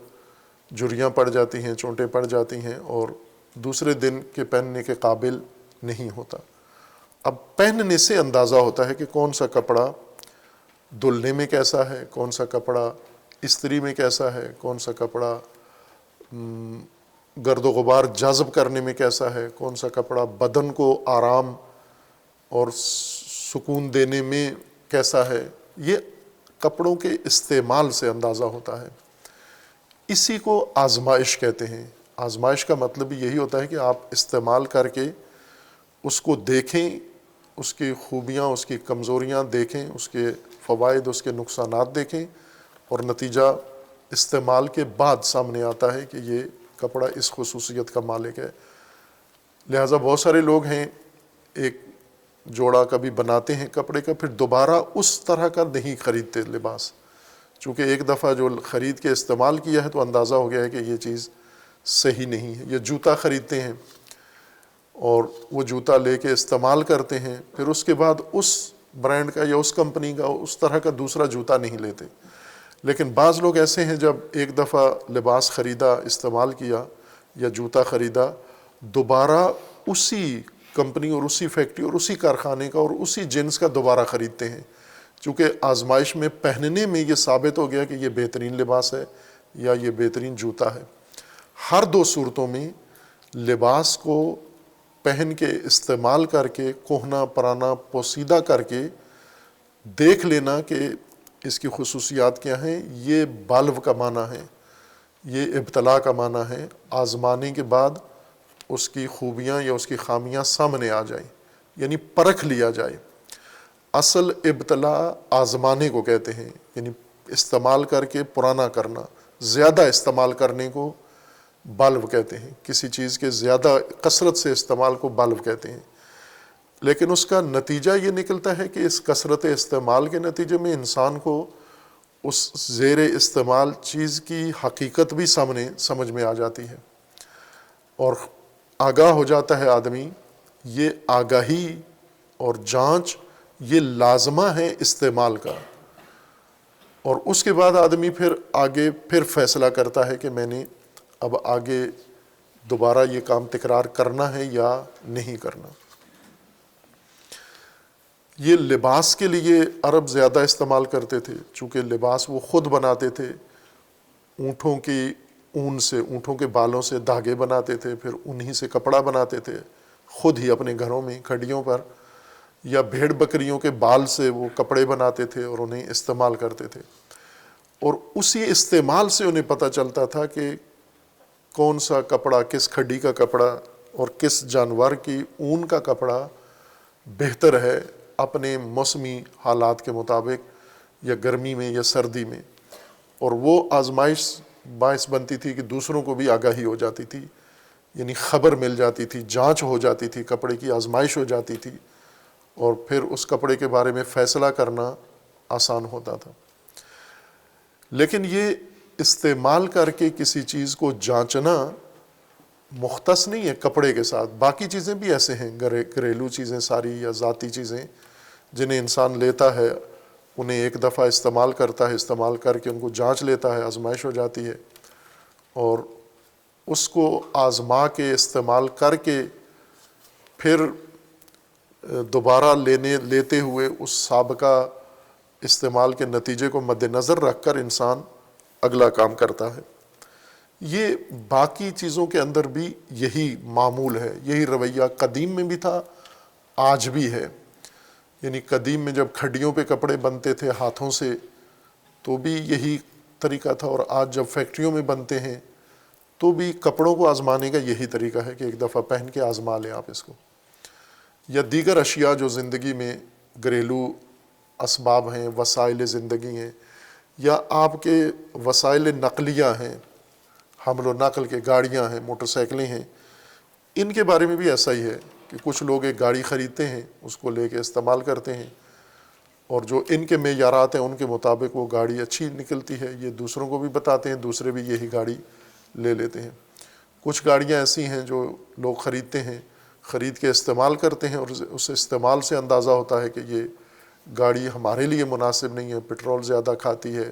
جھریاں پڑ جاتی ہیں، چونٹیں پڑ جاتی ہیں اور دوسرے دن کے پہننے کے قابل نہیں ہوتا۔ اب پہننے سے اندازہ ہوتا ہے کہ کون سا کپڑا دھلنے میں کیسا ہے، کون سا کپڑا استری میں کیسا ہے، کون سا کپڑا گرد و غبار جذب کرنے میں کیسا ہے، کون سا کپڑا بدن کو آرام اور سکون دینے میں کیسا ہے۔ یہ کپڑوں کے استعمال سے اندازہ ہوتا ہے۔ اسی کو آزمائش کہتے ہیں۔ آزمائش کا مطلب یہی ہوتا ہے کہ آپ استعمال کر کے اس کو دیکھیں، اس کی خوبیاں، اس کی کمزوریاں دیکھیں، اس کے فوائد، اس کے نقصانات دیکھیں، اور نتیجہ استعمال کے بعد سامنے آتا ہے کہ یہ کپڑا اس خصوصیت کا مالک ہے۔ لہٰذا بہت سارے لوگ ہیں، ایک جوڑا کبھی بناتے ہیں کپڑے کا، پھر دوبارہ اس طرح کا نہیں خریدتے لباس، چونکہ ایک دفعہ جو خرید کے استعمال کیا ہے تو اندازہ ہو گیا ہے کہ یہ چیز صحیح نہیں ہے۔ یہ جوتا خریدتے ہیں اور وہ جوتا لے کے استعمال کرتے ہیں، پھر اس کے بعد اس برانڈ کا یا اس کمپنی کا اس طرح کا دوسرا جوتا نہیں لیتے۔ لیکن بعض لوگ ایسے ہیں، جب ایک دفعہ لباس خریدا، استعمال کیا یا جوتا خریدا، دوبارہ اسی کمپنی اور اسی فیکٹری اور اسی کارخانے کا اور اسی جنس کا دوبارہ خریدتے ہیں، چونکہ آزمائش میں پہننے میں یہ ثابت ہو گیا کہ یہ بہترین لباس ہے یا یہ بہترین جوتا ہے۔ ہر دو صورتوں میں لباس کو پہن کے استعمال کر کے کوہنا پرانا پوسیدہ کر کے دیکھ لینا کہ اس کی خصوصیات کیا ہیں، یہ بالو کا معنی ہے، یہ ابتلا کا معنی ہے۔ آزمانے کے بعد اس کی خوبیاں یا اس کی خامیاں سامنے آ جائیں، یعنی پرکھ لیا جائے۔ اصل ابتلا آزمانے کو کہتے ہیں، یعنی استعمال کر کے پرانا کرنا، زیادہ استعمال کرنے کو بالو کہتے ہیں، کسی چیز کے زیادہ کثرت سے استعمال کو بالو کہتے ہیں۔ لیکن اس کا نتیجہ یہ نکلتا ہے کہ اس کثرت استعمال کے نتیجے میں انسان کو اس زیر استعمال چیز کی حقیقت بھی سامنے سمجھ میں آ جاتی ہے اور آگاہ ہو جاتا ہے آدمی۔ یہ آگاہی اور جانچ یہ لازمہ ہے استعمال کا، اور اس کے بعد آدمی پھر آگے پھر فیصلہ کرتا ہے کہ میں نے اب آگے دوبارہ یہ کام تکرار کرنا ہے یا نہیں کرنا۔ یہ لباس کے لیے عرب زیادہ استعمال کرتے تھے، چونکہ لباس وہ خود بناتے تھے، اونٹوں کی اون سے، اونٹوں کے بالوں سے دھاگے بناتے تھے، پھر انہی سے کپڑا بناتے تھے خود ہی اپنے گھروں میں کھڑیوں پر، یا بھیڑ بکریوں کے بال سے وہ کپڑے بناتے تھے اور انہیں استعمال کرتے تھے، اور اسی استعمال سے انہیں پتہ چلتا تھا کہ کون سا کپڑا، کس کھڈی کا کپڑا اور کس جانور کی اون کا کپڑا بہتر ہے اپنے موسمی حالات کے مطابق، یا گرمی میں یا سردی میں، اور وہ آزمائش باعث بنتی تھی کہ دوسروں کو بھی آگاہی ہو جاتی تھی، یعنی خبر مل جاتی تھی، جانچ ہو جاتی تھی، کپڑے کی آزمائش ہو جاتی تھی، اور پھر اس کپڑے کے بارے میں فیصلہ کرنا آسان ہوتا تھا۔ لیکن یہ استعمال کر کے کسی چیز کو جانچنا مختص نہیں ہے کپڑے کے ساتھ، باقی چیزیں بھی ایسے ہیں، گھریلو چیزیں ساری یا ذاتی چیزیں جنہیں انسان لیتا ہے، انہیں ایک دفعہ استعمال کرتا ہے، استعمال کر کے ان کو جانچ لیتا ہے، آزمائش ہو جاتی ہے، اور اس کو آزما کے استعمال کر کے پھر دوبارہ لیتے ہوئے اس سابقہ استعمال کے نتیجے کو مد نظر رکھ کر انسان اگلا کام کرتا ہے۔ یہ باقی چیزوں کے اندر بھی یہی معمول ہے، یہی رویہ قدیم میں بھی تھا، آج بھی ہے۔ یعنی قدیم میں جب کھڈیوں پہ کپڑے بنتے تھے ہاتھوں سے تو بھی یہی طریقہ تھا، اور آج جب فیکٹریوں میں بنتے ہیں تو بھی کپڑوں کو آزمانے کا یہی طریقہ ہے کہ ایک دفعہ پہن کے آزما لیں آپ اس کو۔ یا دیگر اشیاء جو زندگی میں گھریلو اسباب ہیں، وسائل زندگی ہیں، یا آپ کے وسائل نقلیہ ہیں، حمل و نقل کے گاڑیاں ہیں، موٹر سائیکلیں ہیں، ان کے بارے میں بھی ایسا ہی ہے کہ کچھ لوگ ایک گاڑی خریدتے ہیں، اس کو لے کے استعمال کرتے ہیں، اور جو ان کے معیارات ہیں ان کے مطابق وہ گاڑی اچھی نکلتی ہے، یہ دوسروں کو بھی بتاتے ہیں، دوسرے بھی یہی گاڑی لے لیتے ہیں۔ کچھ گاڑیاں ایسی ہیں جو لوگ خریدتے ہیں، خرید کے استعمال کرتے ہیں، اور اس استعمال سے اندازہ ہوتا ہے کہ یہ گاڑی ہمارے لیے مناسب نہیں ہے، پٹرول زیادہ کھاتی ہے،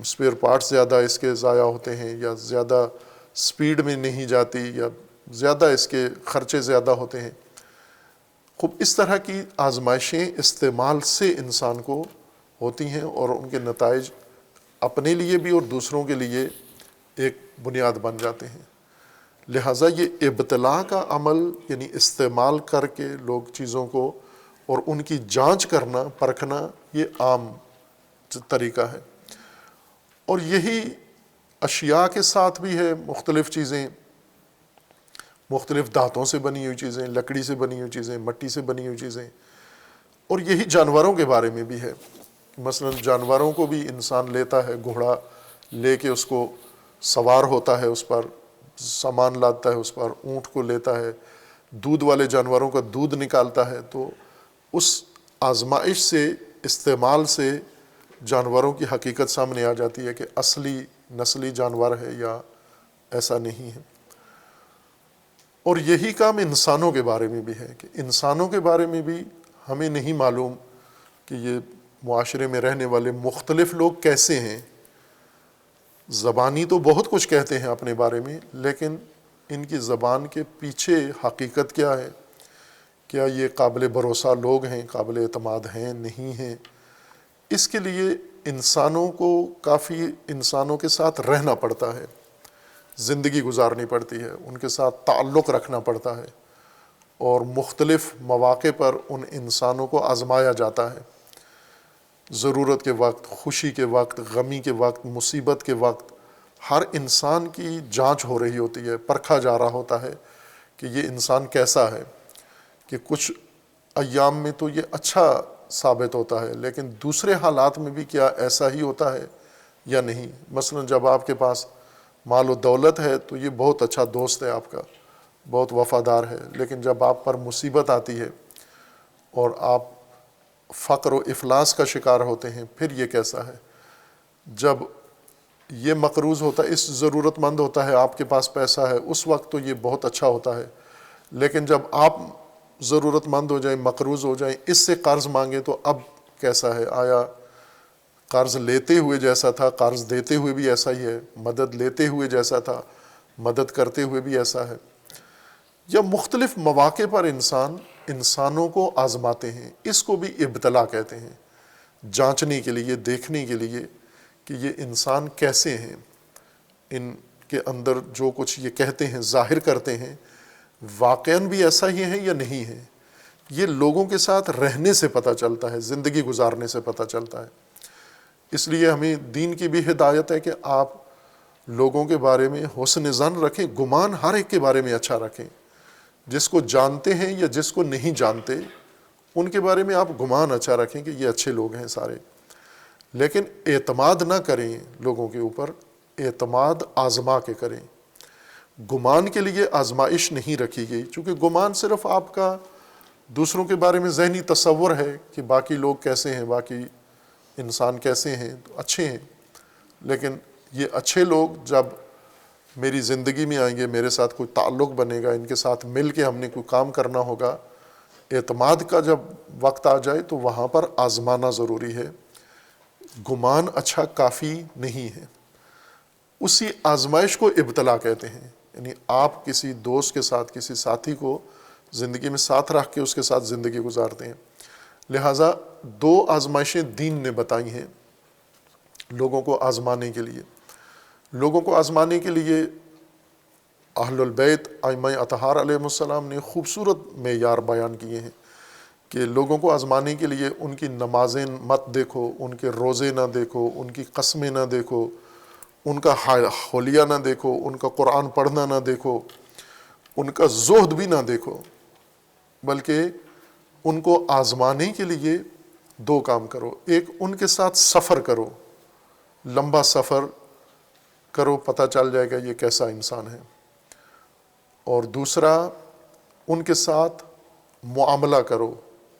اسپیئر پارٹس زیادہ اس کے ضائع ہوتے ہیں، یا زیادہ سپیڈ میں نہیں جاتی، یا زیادہ اس کے خرچے زیادہ ہوتے ہیں۔ خوب اس طرح کی آزمائشیں استعمال سے انسان کو ہوتی ہیں، اور ان کے نتائج اپنے لیے بھی اور دوسروں کے لیے ایک بنیاد بن جاتے ہیں۔ لہٰذا یہ ابتلاء کا عمل، یعنی استعمال کر کے لوگ چیزوں کو اور ان کی جانچ کرنا، پرکھنا، یہ عام طریقہ ہے۔ اور یہی اشیاء کے ساتھ بھی ہے، مختلف چیزیں، مختلف دھاتوں سے بنی ہوئی چیزیں، لکڑی سے بنی ہوئی چیزیں، مٹی سے بنی ہوئی چیزیں، اور یہی جانوروں کے بارے میں بھی ہے۔ مثلا جانوروں کو بھی انسان لیتا ہے، گھوڑا لے کے اس کو سوار ہوتا ہے، اس پر سامان لاتا ہے، اس پر اونٹ کو لیتا ہے، دودھ والے جانوروں کا دودھ نکالتا ہے، تو اس آزمائش سے، استعمال سے جانوروں کی حقیقت سامنے آ جاتی ہے کہ اصلی نسلی جانور ہے یا ایسا نہیں ہے۔ اور یہی کام انسانوں کے بارے میں بھی ہے کہ انسانوں کے بارے میں بھی ہمیں نہیں معلوم کہ یہ معاشرے میں رہنے والے مختلف لوگ کیسے ہیں۔ زبانی تو بہت کچھ کہتے ہیں اپنے بارے میں، لیکن ان کی زبان کے پیچھے حقیقت کیا ہے؟ کیا یہ قابل بھروسہ لوگ ہیں، قابل اعتماد ہیں، نہیں ہیں؟ اس کے لیے انسانوں کو کافی انسانوں کے ساتھ رہنا پڑتا ہے، زندگی گزارنی پڑتی ہے، ان کے ساتھ تعلق رکھنا پڑتا ہے، اور مختلف مواقع پر ان انسانوں کو آزمایا جاتا ہے۔ ضرورت کے وقت، خوشی کے وقت، غمی کے وقت، مصیبت کے وقت ہر انسان کی جانچ ہو رہی ہوتی ہے، پرکھا جا رہا ہوتا ہے کہ یہ انسان کیسا ہے۔ کہ کچھ ایام میں تو یہ اچھا ثابت ہوتا ہے، لیکن دوسرے حالات میں بھی کیا ایسا ہی ہوتا ہے یا نہیں۔ مثلا جب آپ کے پاس مال و دولت ہے تو یہ بہت اچھا دوست ہے آپ کا، بہت وفادار ہے، لیکن جب آپ پر مصیبت آتی ہے اور آپ فقر و افلاس کا شکار ہوتے ہیں، پھر یہ کیسا ہے؟ جب یہ مقروض ہوتا ہے، اس ضرورت مند ہوتا ہے، آپ کے پاس پیسہ ہے، اس وقت تو یہ بہت اچھا ہوتا ہے، لیکن جب آپ ضرورت مند ہو جائیں، مقروض ہو جائیں، اس سے قرض مانگیں تو اب کیسا ہے؟ آیا قرض لیتے ہوئے جیسا تھا، قرض دیتے ہوئے بھی ایسا ہی ہے؟ مدد لیتے ہوئے جیسا تھا، مدد کرتے ہوئے بھی ایسا ہے؟ یا مختلف مواقع پر انسان انسانوں کو آزماتے ہیں، اس کو بھی ابتلا کہتے ہیں، جانچنے کے لیے، دیکھنے کے لیے کہ یہ انسان کیسے ہیں، ان کے اندر جو کچھ یہ کہتے ہیں، ظاہر کرتے ہیں، واقعاً بھی ایسا ہی ہے یا نہیں ہے۔ یہ لوگوں کے ساتھ رہنے سے پتہ چلتا ہے، زندگی گزارنے سے پتہ چلتا ہے۔ اس لیے ہمیں دین کی بھی ہدایت ہے کہ آپ لوگوں کے بارے میں حسن ظن رکھیں، گمان ہر ایک کے بارے میں اچھا رکھیں، جس کو جانتے ہیں یا جس کو نہیں جانتے ان کے بارے میں آپ گمان اچھا رکھیں کہ یہ اچھے لوگ ہیں سارے، لیکن اعتماد نہ کریں لوگوں کے اوپر، اعتماد آزما کے کریں۔ گمان کے لیے آزمائش نہیں رکھی گئی، چونکہ گمان صرف آپ کا دوسروں کے بارے میں ذہنی تصور ہے کہ باقی لوگ کیسے ہیں، باقی انسان کیسے ہیں، تو اچھے ہیں، لیکن یہ اچھے لوگ جب میری زندگی میں آئیں گے، میرے ساتھ کوئی تعلق بنے گا، ان کے ساتھ مل کے ہم نے کوئی کام کرنا ہوگا، اعتماد کا جب وقت آ جائے تو وہاں پر آزمانا ضروری ہے، گمان اچھا کافی نہیں ہے۔ اسی آزمائش کو ابتلا کہتے ہیں، یعنی آپ کسی دوست کے ساتھ، کسی ساتھی کو زندگی میں ساتھ رکھ کے اس کے ساتھ زندگی گزارتے ہیں۔ لہٰذا دو آزمائشیں دین نے بتائی ہیں لوگوں کو آزمانے کے لیے۔ لوگوں کو آزمانے کے لیے اہل البیت ائمہ اطہار علیہ السلام نے خوبصورت معیار بیان کیے ہیں کہ لوگوں کو آزمانے کے لیے ان کی نمازیں مت دیکھو، ان کے روزے نہ دیکھو، ان کی قسمیں نہ دیکھو، ان کا حلیہ نہ دیکھو، ان کا قرآن پڑھنا نہ دیکھو، ان کا زہد بھی نہ دیکھو، بلکہ ان کو آزمانے کے لیے دو کام کرو۔ ایک، ان کے ساتھ سفر کرو، لمبا سفر کرو، پتہ چل جائے گا یہ کیسا انسان ہے۔ اور دوسرا، ان کے ساتھ معاملہ کرو،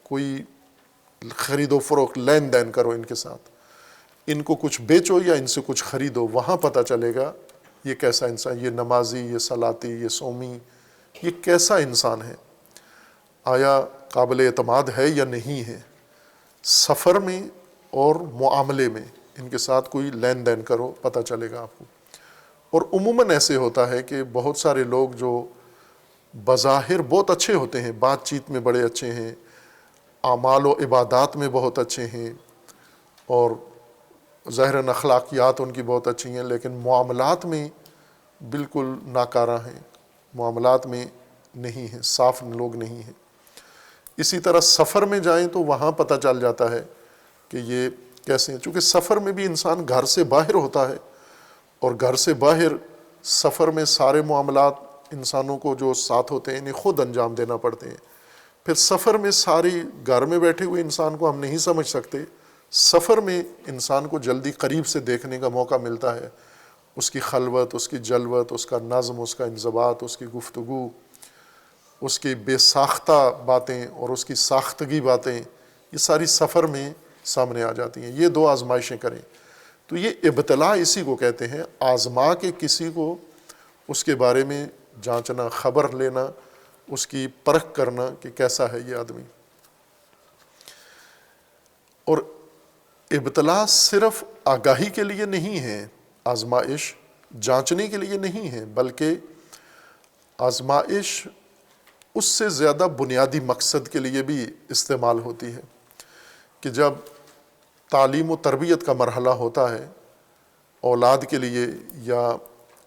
کوئی خرید و فروخت، لین دین کرو ان کے ساتھ، ان کو کچھ بیچو یا ان سے کچھ خریدو، وہاں پتہ چلے گا یہ کیسا انسان، یہ نمازی، یہ صلاتی، یہ صومی، یہ کیسا انسان ہے، آیا قابل اعتماد ہے یا نہیں ہے۔ سفر میں اور معاملے میں ان کے ساتھ کوئی لین دین کرو، پتہ چلے گا آپ کو۔ اور عموماً ایسے ہوتا ہے کہ بہت سارے لوگ جو بظاہر بہت اچھے ہوتے ہیں، بات چیت میں بڑے اچھے ہیں، اعمال و عبادات میں بہت اچھے ہیں، اور ظاہراً اخلاقیات ان کی بہت اچھی ہیں، لیکن معاملات میں بالکل ناکارہ ہیں، معاملات میں نہیں ہیں، صاف لوگ نہیں ہیں۔ اسی طرح سفر میں جائیں تو وہاں پتہ چل جاتا ہے کہ یہ کیسے ہیں، چونکہ سفر میں بھی انسان گھر سے باہر ہوتا ہے، اور گھر سے باہر سفر میں سارے معاملات انسانوں کو جو ساتھ ہوتے ہیں انہیں خود انجام دینا پڑتے ہیں۔ پھر سفر میں ساری گھر میں بیٹھے ہوئے انسان کو ہم نہیں سمجھ سکتے، سفر میں انسان کو جلدی قریب سے دیکھنے کا موقع ملتا ہے، اس کی خلوت، اس کی جلوت، اس کا نظم، اس کا انضباط، اس کی گفتگو، اس کی بے ساختہ باتیں اور اس کی ساختگی باتیں، یہ ساری سفر میں سامنے آ جاتی ہیں۔ یہ دو آزمائشیں کریں تو یہ ابتلا اسی کو کہتے ہیں، آزما کے کسی کو اس کے بارے میں جانچنا، خبر لینا، اس کی پرکھ کرنا کہ کیسا ہے یہ آدمی۔ اور ابتلا صرف آگاہی کے لیے نہیں ہے، آزمائش جانچنے کے لیے نہیں ہے، بلکہ آزمائش اس سے زیادہ بنیادی مقصد کے لیے بھی استعمال ہوتی ہے کہ جب تعلیم و تربیت کا مرحلہ ہوتا ہے اولاد کے لیے یا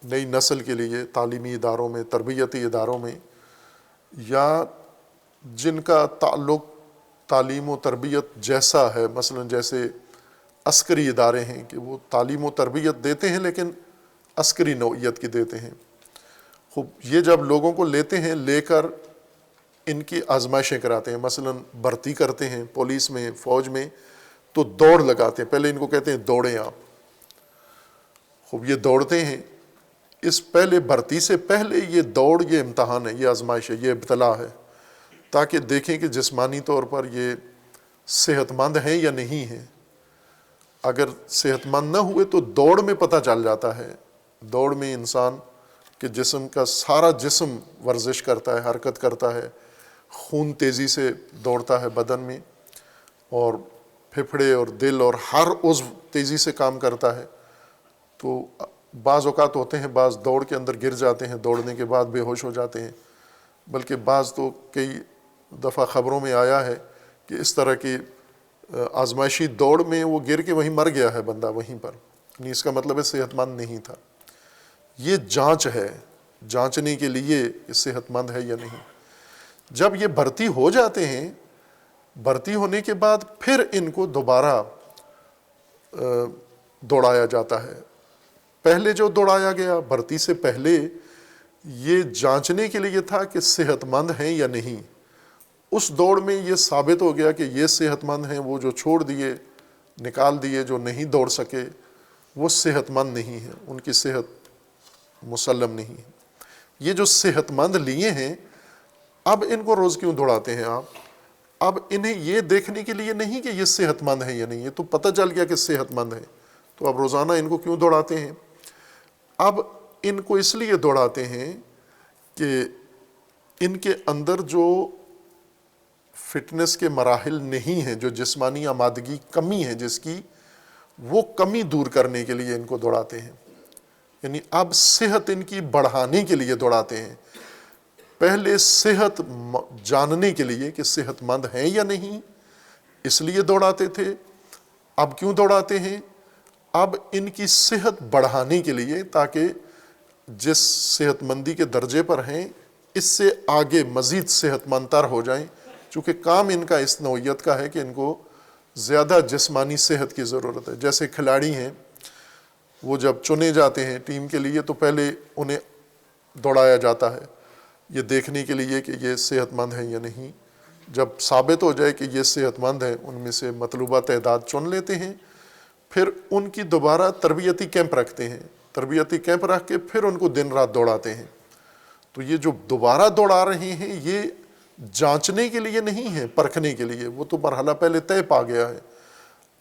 نئی نسل کے لیے، تعلیمی اداروں میں، تربیتی اداروں میں، یا جن کا تعلق تعلیم و تربیت جیسا ہے، مثلا جیسے عسکری ادارے ہیں کہ وہ تعلیم و تربیت دیتے ہیں لیکن عسکری نوعیت کی دیتے ہیں۔ خوب، یہ جب لوگوں کو لیتے ہیں، لے کر ان کی آزمائشیں کراتے ہیں، مثلا بھرتی کرتے ہیں پولیس میں، فوج میں، تو دوڑ لگاتے ہیں، پہلے ان کو کہتے ہیں دوڑیں آپ۔ خوب، یہ دوڑتے ہیں، اس پہلے بھرتی سے پہلے یہ دوڑ، یہ امتحان ہے، یہ آزمائش ہے، یہ ابتلا ہے، تاکہ دیکھیں کہ جسمانی طور پر یہ صحت مند ہیں یا نہیں ہیں۔ اگر صحت مند نہ ہوئے تو دوڑ میں پتہ چل جاتا ہے، دوڑ میں انسان کے جسم کا سارا جسم ورزش کرتا ہے، حرکت کرتا ہے، خون تیزی سے دوڑتا ہے بدن میں، اور پھپھڑے اور دل اور ہر عضو تیزی سے کام کرتا ہے۔ تو بعض اوقات ہوتے ہیں بعض دوڑ کے اندر گر جاتے ہیں، دوڑنے کے بعد بے ہوش ہو جاتے ہیں، بلکہ بعض تو کئی دفعہ خبروں میں آیا ہے کہ اس طرح کی آزمائشی دوڑ میں وہ گر کے وہیں مر گیا ہے بندہ وہیں پر، یعنی اس کا مطلب ہے صحت مند نہیں تھا۔ یہ جانچ ہے، جانچنے کے لیے یہ صحت مند ہے یا نہیں۔ جب یہ بھرتی ہو جاتے ہیں، بھرتی ہونے کے بعد پھر ان کو دوبارہ دوڑایا جاتا ہے۔ پہلے جو دوڑایا گیا بھرتی سے پہلے، یہ جانچنے کے لیے تھا کہ صحت مند ہیں یا نہیں۔ اس دوڑ میں یہ ثابت ہو گیا کہ یہ صحت مند ہیں، وہ جو چھوڑ دیے، نکال دیے، جو نہیں دوڑ سکے، وہ صحت مند نہیں ہیں، ان کی صحت مسلم نہیں ہے۔ یہ جو صحت مند لیے ہیں، اب ان کو روز کیوں دوڑاتے ہیں آپ؟ اب انہیں یہ دیکھنے کے لیے نہیں کہ یہ صحت مند ہے یا نہیں، یہ تو پتہ چل گیا کہ صحت مند ہے، تو اب روزانہ ان کو کیوں دوڑاتے ہیں؟ اب ان کو اس لیے دوڑاتے ہیں کہ ان کے اندر جو فٹنس کے مراحل نہیں ہیں، جو جسمانی آمادگی کمی ہے جس کی، وہ کمی دور کرنے کے لیے ان کو دوڑاتے ہیں۔ یعنی اب صحت ان کی بڑھانے کے لیے دوڑاتے ہیں۔ پہلے صحت جاننے کے لیے کہ صحت مند ہیں یا نہیں، اس لیے دوڑاتے تھے۔ اب کیوں دوڑاتے ہیں؟ اب ان کی صحت بڑھانے کے لیے، تاکہ جس صحت مندی کے درجے پر ہیں اس سے آگے مزید صحت مند تر ہو جائیں، چونکہ کام ان کا اس نوعیت کا ہے کہ ان کو زیادہ جسمانی صحت کی ضرورت ہے۔ جیسے کھلاڑی ہیں، وہ جب چنے جاتے ہیں ٹیم کے لیے تو پہلے انہیں دوڑایا جاتا ہے یہ دیکھنے کے لیے کہ یہ صحت مند ہیں یا نہیں۔ جب ثابت ہو جائے کہ یہ صحت مند ہیں، ان میں سے مطلوبہ تعداد چن لیتے ہیں، پھر ان کی دوبارہ تربیتی کیمپ رکھتے ہیں، تربیتی کیمپ رکھ کے پھر ان کو دن رات دوڑاتے ہیں۔ تو یہ جو دوبارہ دوڑا رہے ہیں، یہ جانچنے کے لیے نہیں ہے، پرکھنے کے لیے، وہ تو مرحلہ پہلے طے پا گیا ہے۔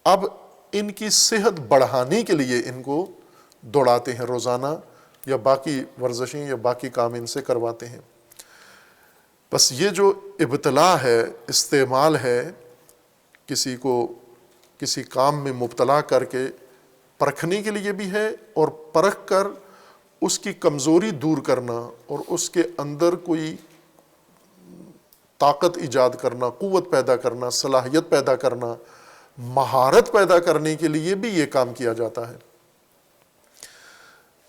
اب ان کی صحت بڑھانے کے لیے ان کو دوڑاتے ہیں روزانہ، یا باقی ورزشیں یا باقی کام ان سے کرواتے ہیں۔ بس یہ جو ابتلا ہے، استعمال ہے، کسی کو کسی کام میں مبتلا کر کے پرکھنے کے لیے بھی ہے، اور پرکھ کر اس کی کمزوری دور کرنا اور اس کے اندر کوئی طاقت ایجاد کرنا، قوت پیدا کرنا، صلاحیت پیدا کرنا، مہارت پیدا کرنے کے لیے بھی یہ کام کیا جاتا ہے۔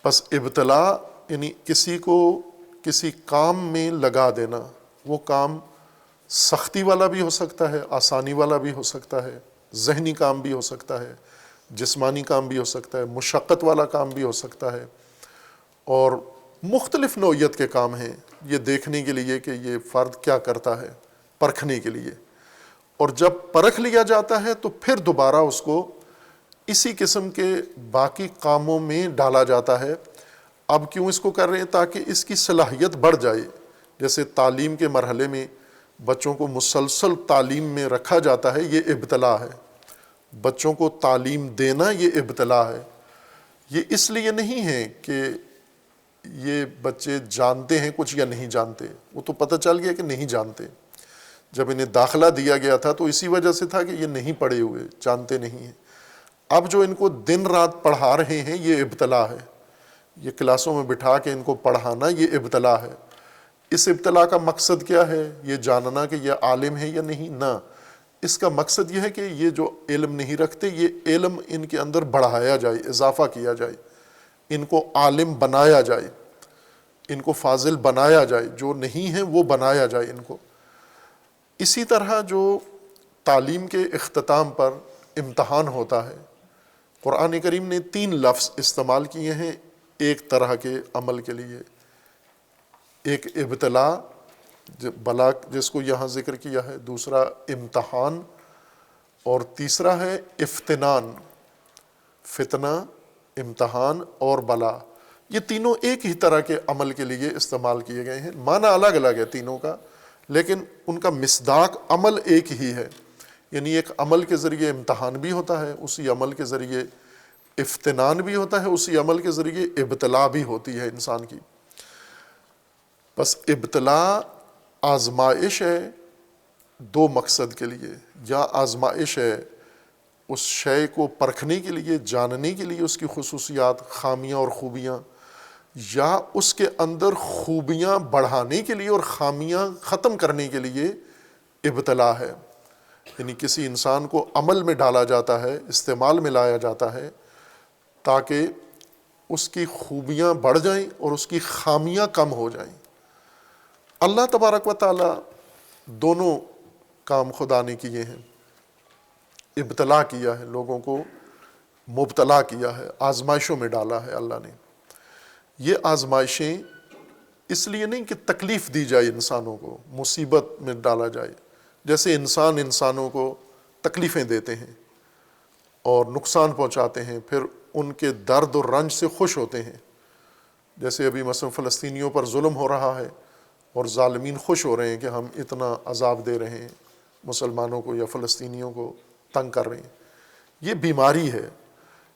بس ابتلا یعنی کسی کو کسی کام میں لگا دینا، وہ کام سختی والا بھی ہو سکتا ہے، آسانی والا بھی ہو سکتا ہے، ذہنی کام بھی ہو سکتا ہے، جسمانی کام بھی ہو سکتا ہے، مشقت والا کام بھی ہو سکتا ہے، اور مختلف نوعیت کے کام ہیں یہ دیکھنے کے لیے کہ یہ فرد کیا کرتا ہے، پرکھنے کے لیے۔ اور جب پرکھ لیا جاتا ہے تو پھر دوبارہ اس کو اسی قسم کے باقی کاموں میں ڈالا جاتا ہے۔ اب کیوں اس کو کر رہے ہیں؟ تاکہ اس کی صلاحیت بڑھ جائے۔ جیسے تعلیم کے مرحلے میں بچوں کو مسلسل تعلیم میں رکھا جاتا ہے، یہ ابتلا ہے۔ بچوں کو تعلیم دینا یہ ابتلا ہے۔ یہ اس لیے نہیں ہے کہ یہ بچے جانتے ہیں کچھ یا نہیں جانتے، وہ تو پتہ چل گیا کہ نہیں جانتے۔ جب انہیں داخلہ دیا گیا تھا تو اسی وجہ سے تھا کہ یہ نہیں پڑھے ہوئے، جانتے نہیں ہیں۔ اب جو ان کو دن رات پڑھا رہے ہیں یہ ابتلا ہے۔ یہ کلاسوں میں بٹھا کے ان کو پڑھانا یہ ابتلا ہے۔ اس ابتلا کا مقصد کیا ہے؟ یہ جاننا کہ یہ عالم ہے یا نہیں؟ نہ، اس کا مقصد یہ ہے کہ یہ جو علم نہیں رکھتے، یہ علم ان کے اندر بڑھایا جائے، اضافہ کیا جائے، ان کو عالم بنایا جائے، ان کو فاضل بنایا جائے، جو نہیں ہیں وہ بنایا جائے ان کو۔ اسی طرح جو تعلیم کے اختتام پر امتحان ہوتا ہے، قرآن کریم نے 3 لفظ استعمال کیے ہیں ایک طرح کے عمل کے لیے۔ ایک ابتلا، بلا جس کو یہاں ذکر کیا ہے، دوسرا امتحان، اور تیسرا ہے افتنان، فتنہ، امتحان اور بلا۔ یہ تینوں ایک ہی طرح کے عمل کے لیے استعمال کیے گئے ہیں، معنی الگ الگ ہے تینوں کا، لیکن ان کا مصداق عمل ایک ہی ہے۔ یعنی ایک عمل کے ذریعے امتحان بھی ہوتا ہے، اسی عمل کے ذریعے افتنان بھی ہوتا ہے، اسی عمل کے ذریعے ابتلا بھی ہوتی ہے انسان کی۔ بس ابتلا آزمائش ہے 2 مقصد کے لیے، یا آزمائش ہے اس شے کو پرکھنے کے لیے، جاننے کے لیے اس کی خصوصیات، خامیاں اور خوبیاں، یا اس کے اندر خوبیاں بڑھانے کے لیے اور خامیاں ختم کرنے کے لیے ابتلا ہے، یعنی کسی انسان کو عمل میں ڈالا جاتا ہے، استعمال میں لایا جاتا ہے تاکہ اس کی خوبیاں بڑھ جائیں اور اس کی خامیاں کم ہو جائیں۔ اللہ تبارک و تعالیٰ دونوں کام خدا نے کیے ہیں، ابتلا کیا ہے، لوگوں کو مبتلا کیا ہے، آزمائشوں میں ڈالا ہے اللہ نے۔ یہ آزمائشیں اس لیے نہیں کہ تکلیف دی جائے انسانوں کو، مصیبت میں ڈالا جائے، جیسے انسانوں کو تکلیفیں دیتے ہیں اور نقصان پہنچاتے ہیں، پھر ان کے درد اور رنج سے خوش ہوتے ہیں، جیسے ابھی مثلا فلسطینیوں پر ظلم ہو رہا ہے اور ظالمین خوش ہو رہے ہیں کہ ہم اتنا عذاب دے رہے ہیں مسلمانوں کو یا فلسطینیوں کو تنگ کر رہے ہیں۔ یہ بیماری ہے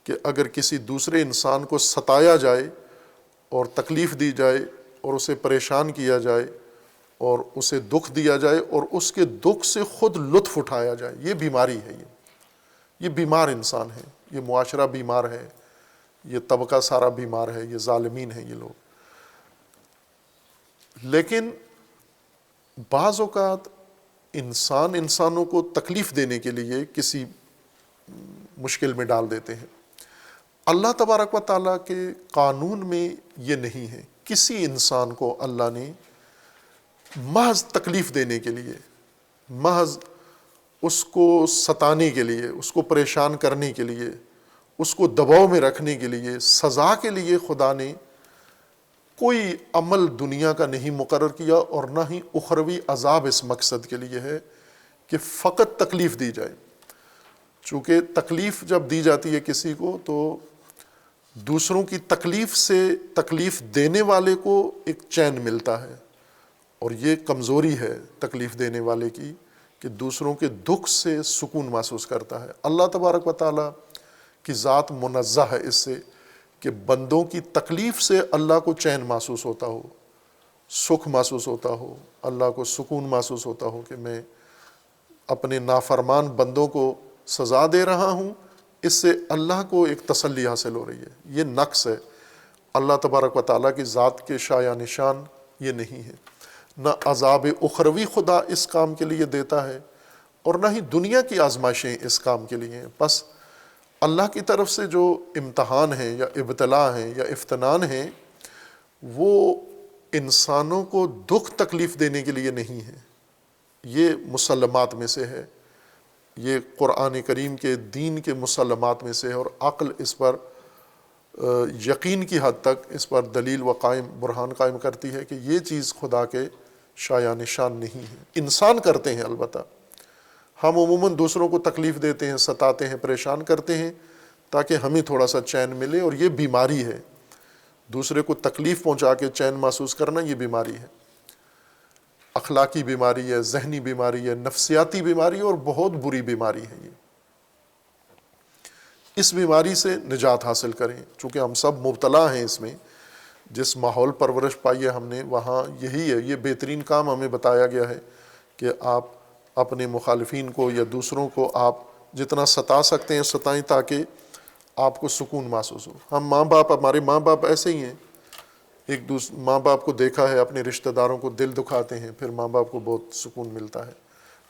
کہ اگر کسی دوسرے انسان کو ستایا جائے اور تکلیف دی جائے اور اسے پریشان کیا جائے اور اسے دکھ دیا جائے اور اس کے دکھ سے خود لطف اٹھایا جائے، یہ بیماری ہے۔ یہ بیمار انسان ہے، یہ معاشرہ بیمار ہے، یہ طبقہ سارا بیمار ہے، یہ ظالمین ہیں یہ لوگ۔ لیکن بعض اوقات انسانوں کو تکلیف دینے کے لیے کسی مشکل میں ڈال دیتے ہیں۔ اللہ تبارک و تعالیٰ کے قانون میں یہ نہیں ہے، کسی انسان کو اللہ نے محض تکلیف دینے کے لیے، محض اس کو ستانے کے لیے، اس کو پریشان کرنے کے لیے، اس کو دباؤ میں رکھنے کے لیے، سزا کے لیے خدا نے کوئی عمل دنیا کا نہیں مقرر کیا، اور نہ ہی اخروی عذاب اس مقصد کے لیے ہے کہ فقط تکلیف دی جائے۔ چونکہ تکلیف جب دی جاتی ہے کسی کو تو دوسروں کی تکلیف سے تکلیف دینے والے کو ایک چین ملتا ہے، اور یہ کمزوری ہے تکلیف دینے والے کی کہ دوسروں کے دکھ سے سکون محسوس کرتا ہے۔ اللہ تبارک و تعالیٰ کی ذات منزہ ہے اس سے کہ بندوں کی تکلیف سے اللہ کو چین محسوس ہوتا ہو، سکھ محسوس ہوتا ہو، اللہ کو سکون محسوس ہوتا ہو کہ میں اپنے نافرمان بندوں کو سزا دے رہا ہوں، اس سے اللہ کو ایک تسلی حاصل ہو رہی ہے۔ یہ نقص ہے، اللہ تبارک و تعالیٰ کی ذات کے شایع نشان یہ نہیں ہے۔ نہ عذاب اخروی خدا اس کام کے لیے دیتا ہے، اور نہ ہی دنیا کی آزمائشیں اس کام کے لیے ہیں۔ بس اللہ کی طرف سے جو امتحان ہیں یا ابتلا ہیں یا افتنان ہیں، وہ انسانوں کو دکھ تکلیف دینے کے لیے نہیں ہے، یہ مسلمات میں سے ہے، یہ قرآن کریم کے دین کے مسلمات میں سے ہے، اور عقل اس پر یقین کی حد تک اس پر دلیل و برہان قائم کرتی ہے کہ یہ چیز خدا کے شایع نشان نہیں ہے۔ انسان کرتے ہیں، البتہ ہم عموماً دوسروں کو تکلیف دیتے ہیں، ستاتے ہیں، پریشان کرتے ہیں تاکہ ہمیں تھوڑا سا چین ملے، اور یہ بیماری ہے۔ دوسرے کو تکلیف پہنچا کے چین محسوس کرنا یہ بیماری ہے، اخلاقی بیماری ہے، ذہنی بیماری ہے، نفسیاتی بیماری ہے، اور بہت بری بیماری ہے یہ۔ اس بیماری سے نجات حاصل کریں، چونکہ ہم سب مبتلا ہیں اس میں۔ جس ماحول پرورش پائی ہے ہم نے، وہاں یہی ہے، یہ بہترین کام ہمیں بتایا گیا ہے کہ آپ اپنے مخالفین کو یا دوسروں کو آپ جتنا ستا سکتے ہیں ستائیں، تاکہ آپ کو سکون محسوس ہو۔ ہمارے ماں باپ ایسے ہی ہیں، ماں باپ کو دیکھا ہے اپنے رشتہ داروں کو دل دکھاتے ہیں، پھر ماں باپ کو بہت سکون ملتا ہے،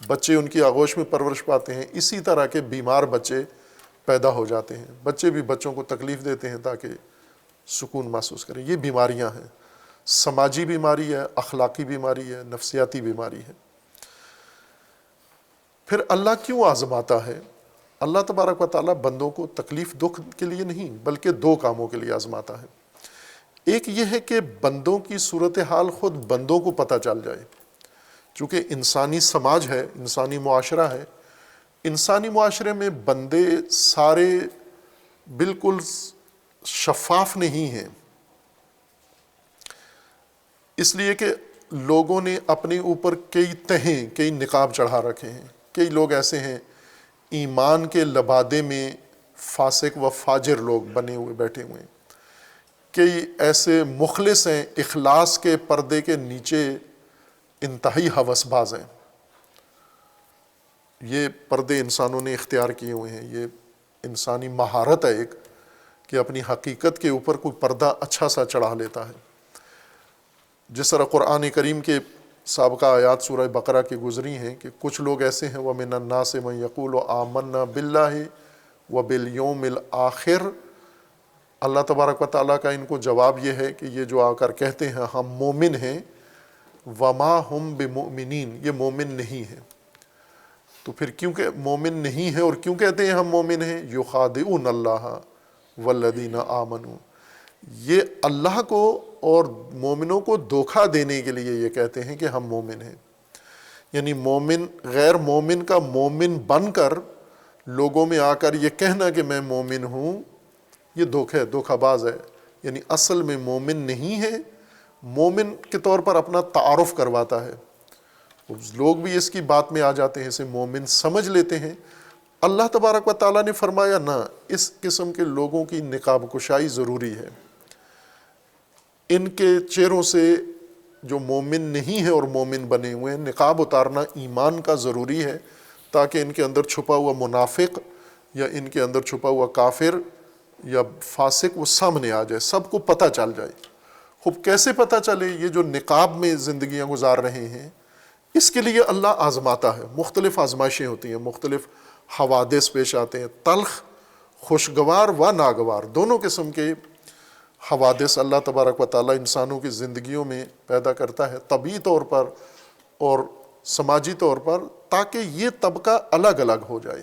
بچے ان کی آغوش میں پرورش پاتے ہیں۔ اسی طرح کے بیمار بچے پیدا ہو جاتے ہیں، بچے بھی بچوں کو تکلیف دیتے ہیں تاکہ سکون محسوس کریں۔ یہ بیماریاں ہیں، سماجی بیماری ہے، اخلاقی بیماری ہے، نفسیاتی بیماری ہے۔ پھر اللہ کیوں آزماتا ہے؟ اللہ تبارک و تعالیٰ بندوں کو تکلیف دکھ کے لیے نہیں بلکہ دو کاموں کے لیے آزماتا ہے۔ ایک یہ ہے کہ بندوں کی صورتحال خود بندوں کو پتہ چل جائے، چونکہ انسانی سماج ہے، انسانی معاشرہ ہے، انسانی معاشرے میں بندے سارے بالکل شفاف نہیں ہیں، اس لیے کہ لوگوں نے اپنے اوپر کئی تہیں، کئی نقاب چڑھا رکھے ہیں۔ کئی لوگ ایسے ہیں ایمان کے لبادے میں فاسق و فاجر لوگ بنے ہوئے بیٹھے ہوئے ہیں، کئی ایسے مخلص ہیں اخلاص کے پردے کے نیچے انتہائی ہوس باز ہیں۔ یہ پردے انسانوں نے اختیار کیے ہوئے ہیں، یہ انسانی مہارت ہے ایک کہ اپنی حقیقت کے اوپر کوئی پردہ اچھا سا چڑھا لیتا ہے۔ جس طرح قرآن کریم کے سابقہ آیات سورہ بقرہ کی گزری ہیں کہ کچھ لوگ ایسے ہیں وَمِنَ النَّاسِ مَن يَقُولُ آمَنَّا بِاللَّهِ وَبِالْيَوْمِ الْآخِرِ۔ اللہ تبارک و تعالیٰ کا ان کو جواب یہ ہے کہ یہ جو آ کر کہتے ہیں ہم مومن ہیں، وَمَا هُمْ بِمُؤْمِنِينَ، یہ مومن نہیں ہیں۔ تو پھر کیونکہ مومن نہیں ہے اور کیوں کہتے ہیں ہم مومن ہیں؟ یخادعون اللہ والذین آمنوا، یہ اللہ کو اور مومنوں کو دھوکہ دینے کے لیے یہ کہتے ہیں کہ ہم مومن ہیں۔ یعنی مومن غیر مومن کا مومن بن کر لوگوں میں آ کر یہ کہنا کہ میں مومن ہوں، یہ دھوکہ باز ہے۔ یعنی اصل میں مومن نہیں ہے، مومن کے طور پر اپنا تعارف کرواتا ہے۔ لوگ بھی اس کی بات میں آ جاتے ہیں، اسے مومن سمجھ لیتے ہیں۔ اللہ تبارک و تعالیٰ نے فرمایا نہ، اس قسم کے لوگوں کی نقاب کشائی ضروری ہے۔ ان کے چہروں سے جو مومن نہیں ہے اور مومن بنے ہوئے ہیں، نقاب اتارنا ایمان کا ضروری ہے، تاکہ ان کے اندر چھپا ہوا منافق یا ان کے اندر چھپا ہوا کافر یا فاسق وہ سامنے آ جائے، سب کو پتہ چل جائے۔ خوب کیسے پتہ چلے؟ یہ جو نقاب میں زندگیاں گزار رہے ہیں، اس کے لیے اللہ آزماتا ہے، مختلف آزمائشیں ہوتی ہیں، مختلف حوادث پیش آتے ہیں، تلخ، خوشگوار و ناگوار، دونوں قسم کے حوادث اللہ تبارک و تعالیٰ انسانوں کی زندگیوں میں پیدا کرتا ہے، طبعی طور پر اور سماجی طور پر، تاکہ یہ طبقہ الگ الگ ہو جائے۔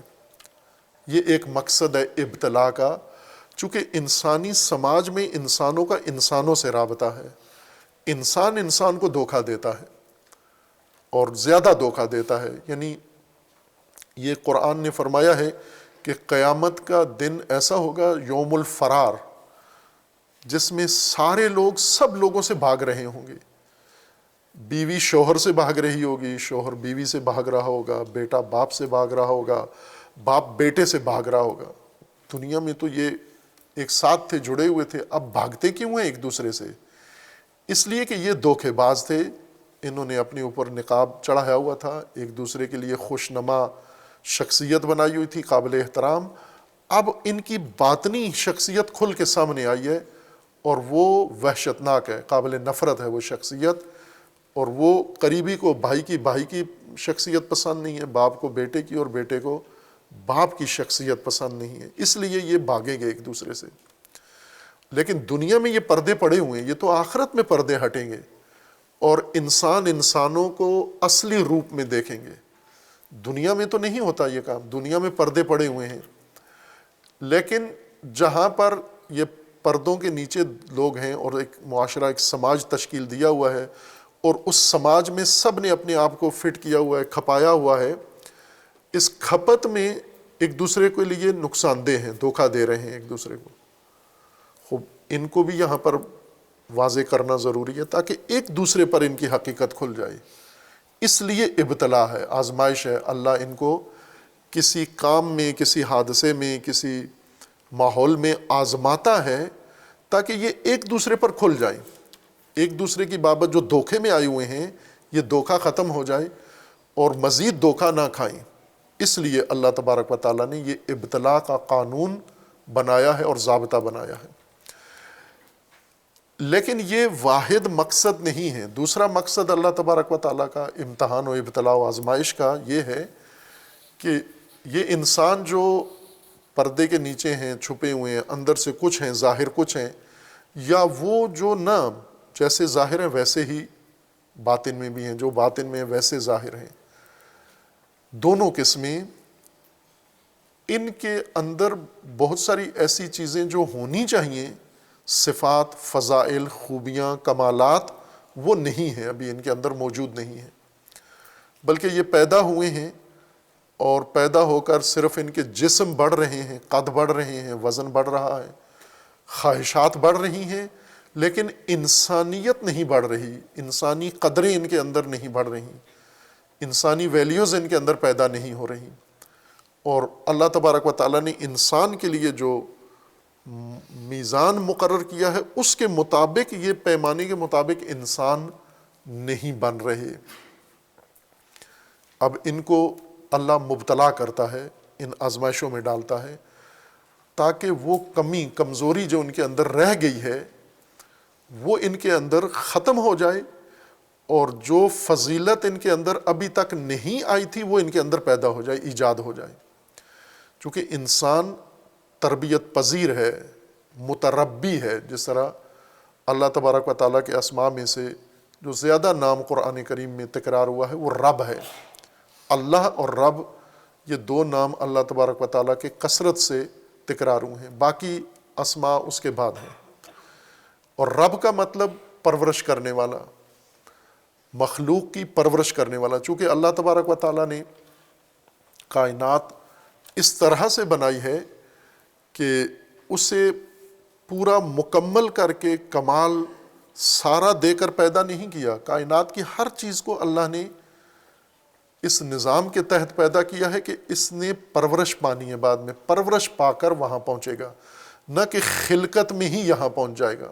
یہ ایک مقصد ہے ابتلا کا، چونکہ انسانی سماج میں انسانوں کا انسانوں سے رابطہ ہے، انسان انسان کو دھوکہ دیتا ہے اور زیادہ دھوکہ دیتا ہے۔ یعنی یہ قرآن نے فرمایا ہے کہ قیامت کا دن ایسا ہوگا یوم الفرار، جس میں سارے لوگ سب لوگوں سے بھاگ رہے ہوں گے۔ بیوی شوہر سے بھاگ رہی ہوگی، شوہر بیوی سے بھاگ رہا ہوگا، بیٹا باپ سے بھاگ رہا ہوگا، باپ بیٹے سے بھاگ رہا ہوگا۔ دنیا میں تو یہ ایک ساتھ تھے، جڑے ہوئے تھے، اب بھاگتے کیوں ہیں ایک دوسرے سے؟ اس لیے کہ یہ دھوکے باز تھے، انہوں نے اپنے اوپر نقاب چڑھایا ہوا تھا، ایک دوسرے کے لیے خوش نما شخصیت بنائی ہوئی تھی، قابل احترام۔ اب ان کی باطنی شخصیت کھل کے سامنے آئی ہے اور وہ وحشتناک ہے، قابل نفرت ہے وہ شخصیت۔ اور وہ قریبی کو بھائی کی شخصیت پسند نہیں ہے، باپ کو بیٹے کی اور بیٹے کو باپ کی شخصیت پسند نہیں ہے، اس لیے یہ بھاگیں گے ایک دوسرے سے۔ لیکن دنیا میں یہ پردے پڑے ہوئے ہیں، یہ تو آخرت میں پردے ہٹیں گے اور انسان انسانوں کو اصلی روپ میں دیکھیں گے۔ دنیا میں تو نہیں ہوتا یہ کام، دنیا میں پردے پڑے ہوئے ہیں، لیکن جہاں پر یہ پردوں کے نیچے لوگ ہیں اور ایک معاشرہ، ایک سماج تشکیل دیا ہوا ہے، اور اس سماج میں سب نے اپنے آپ کو فٹ کیا ہوا ہے، کھپایا ہوا ہے، اس کھپت میں ایک دوسرے کے لیے نقصان دہ ہیں، دھوکہ دے رہے ہیں ایک دوسرے کو۔ خوب ان کو بھی یہاں پر واضح کرنا ضروری ہے تاکہ ایک دوسرے پر ان کی حقیقت کھل جائے۔ اس لیے ابتلا ہے، آزمائش ہے، اللہ ان کو کسی کام میں، کسی حادثے میں، کسی ماحول میں آزماتا ہے تاکہ یہ ایک دوسرے پر کھل جائیں، ایک دوسرے کی بابت جو دھوکے میں آئے ہوئے ہیں یہ دھوکہ ختم ہو جائے اور مزید دھوکہ نہ کھائیں۔ اس لیے اللہ تبارک و تعالیٰ نے یہ ابتلا کا قانون بنایا ہے اور ضابطہ بنایا ہے۔ لیکن یہ واحد مقصد نہیں ہے۔ دوسرا مقصد اللہ تبارک و تعالیٰ کا امتحان و ابتلا و آزمائش کا یہ ہے کہ یہ انسان جو پردے کے نیچے ہیں، چھپے ہوئے ہیں، اندر سے کچھ ہیں، ظاہر کچھ ہیں، یا وہ جو نہ جیسے ظاہر ہیں ویسے ہی باطن میں بھی ہیں، جو باطن میں ہیں ویسے ظاہر ہیں، دونوں قسمیں، ان کے اندر بہت ساری ایسی چیزیں جو ہونی چاہیے، صفات، فضائل، خوبیاں، کمالات، وہ نہیں ہیں، ابھی ان کے اندر موجود نہیں ہیں، بلکہ یہ پیدا ہوئے ہیں اور پیدا ہو کر صرف ان کے جسم بڑھ رہے ہیں، قد بڑھ رہے ہیں، وزن بڑھ رہا ہے، خواہشات بڑھ رہی ہیں، لیکن انسانیت نہیں بڑھ رہی، انسانی قدریں ان کے اندر نہیں بڑھ رہی، انسانی ویلیوز ان کے اندر پیدا نہیں ہو رہی۔ اور اللہ تبارک و تعالیٰ نے انسان کے لیے جو میزان مقرر کیا ہے اس کے مطابق، یہ پیمانے کے مطابق انسان نہیں بن رہے۔ اب ان کو اللہ مبتلا کرتا ہے، ان آزمائشوں میں ڈالتا ہے تاکہ وہ کمی، کمزوری جو ان کے اندر رہ گئی ہے وہ ان کے اندر ختم ہو جائے اور جو فضیلت ان کے اندر ابھی تک نہیں آئی تھی وہ ان کے اندر پیدا ہو جائے، ایجاد ہو جائے. چونکہ انسان تربیت پذیر ہے، متربی ہے. جس طرح اللہ تبارک و تعالیٰ کے اسماء میں سے جو زیادہ نام قرآن کریم میں تکرار ہوا ہے وہ رب ہے. اللہ اور رب یہ دو نام اللہ تبارک و تعالیٰ کے کثرت سے تکرار ہوئے ہیں، باقی اسماء اس کے بعد ہیں. اور رب کا مطلب پرورش کرنے والا، مخلوق کی پرورش کرنے والا. چونکہ اللہ تبارک و تعالیٰ نے کائنات اس طرح سے بنائی ہے کہ اسے پورا مکمل کر کے کمال سارا دے کر پیدا نہیں کیا. کائنات کی ہر چیز کو اللہ نے اس نظام کے تحت پیدا کیا ہے کہ اس نے پرورش پانی ہے، بعد میں پرورش پا کر وہاں پہنچے گا، نہ کہ خلقت میں ہی یہاں پہنچ جائے گا.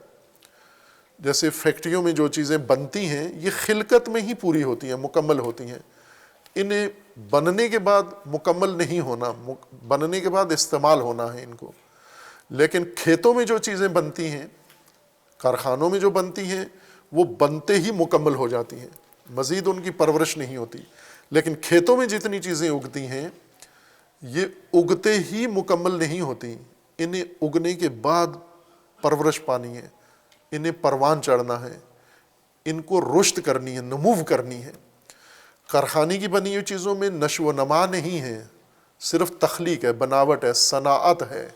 جیسے فیکٹریوں میں جو چیزیں بنتی ہیں یہ خلقت میں ہی پوری ہوتی ہیں، مکمل ہوتی ہیں. انہیں بننے کے بعد مکمل نہیں ہونا، بننے کے بعد استعمال ہونا ہے ان کو. لیکن کھیتوں میں جو چیزیں بنتی ہیں، کارخانوں میں جو بنتی ہیں، وہ بنتے ہی مکمل ہو جاتی ہیں، مزید ان کی پرورش نہیں ہوتی. لیکن کھیتوں میں جتنی چیزیں اگتی ہیں یہ اگتے ہی مکمل نہیں ہوتی، انہیں اگنے کے بعد پرورش پانی ہے، انہیں پروان چڑھنا ہے، ان کو رشد کرنی ہے، نمو کرنی ہے. کارخانے کی بنی ہوئی چیزوں میں نشو و نما نہیں ہے، صرف تخلیق ہے، بناوٹ ہے، صناعت ہے.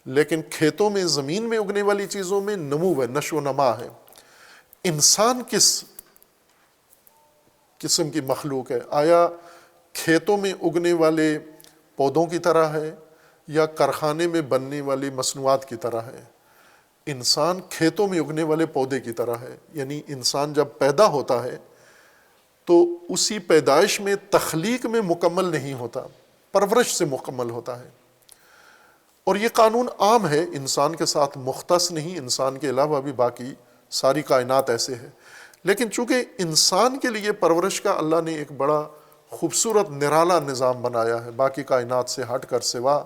لیکن کھیتوں میں، زمین میں اگنے والی چیزوں میں نمو ہے، نشو و نما ہے. انسان کس قسم کی مخلوق ہے؟ آیا کھیتوں میں اگنے والے پودوں کی طرح ہے یا کارخانے میں بننے والی مصنوعات کی طرح ہے؟ انسان کھیتوں میں اگنے والے پودے کی طرح ہے. یعنی انسان جب پیدا ہوتا ہے تو اسی پیدائش میں تخلیق میں مکمل نہیں ہوتا، پرورش سے مکمل ہوتا ہے. اور یہ قانون عام ہے، انسان کے ساتھ مختص نہیں، انسان کے علاوہ بھی باقی ساری کائنات ایسے ہے. لیکن چونکہ انسان کے لیے پرورش کا اللہ نے ایک بڑا خوبصورت نرالا نظام بنایا ہے باقی کائنات سے ہٹ کر سوا،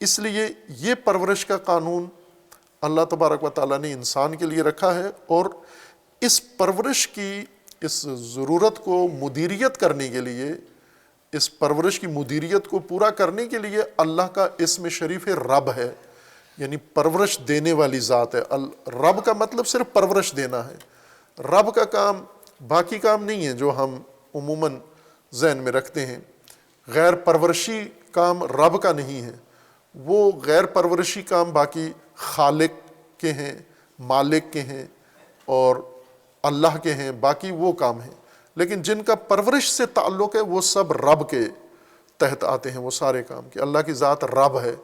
اس لیے یہ پرورش کا قانون اللہ تبارک و تعالیٰ نے انسان کے لیے رکھا ہے. اور اس پرورش کی اس ضرورت کو مدیریت کرنے کے لیے، اس پرورش کی مدیریت کو پورا کرنے کے لیے اللہ کا اسم شریف رب ہے، یعنی پرورش دینے والی ذات ہے. رب کا مطلب صرف پرورش دینا ہے. رب کا کام باقی کام نہیں ہے جو ہم عموماً ذہن میں رکھتے ہیں. غیر پرورشی کام رب کا نہیں ہے، وہ غیر پرورشی کام باقی خالق کے ہیں، مالک کے ہیں اور اللہ کے ہیں، باقی وہ کام ہیں. لیکن جن کا پرورش سے تعلق ہے وہ سب رب کے تحت آتے ہیں، وہ سارے کام کہ اللہ کی ذات رب ہے.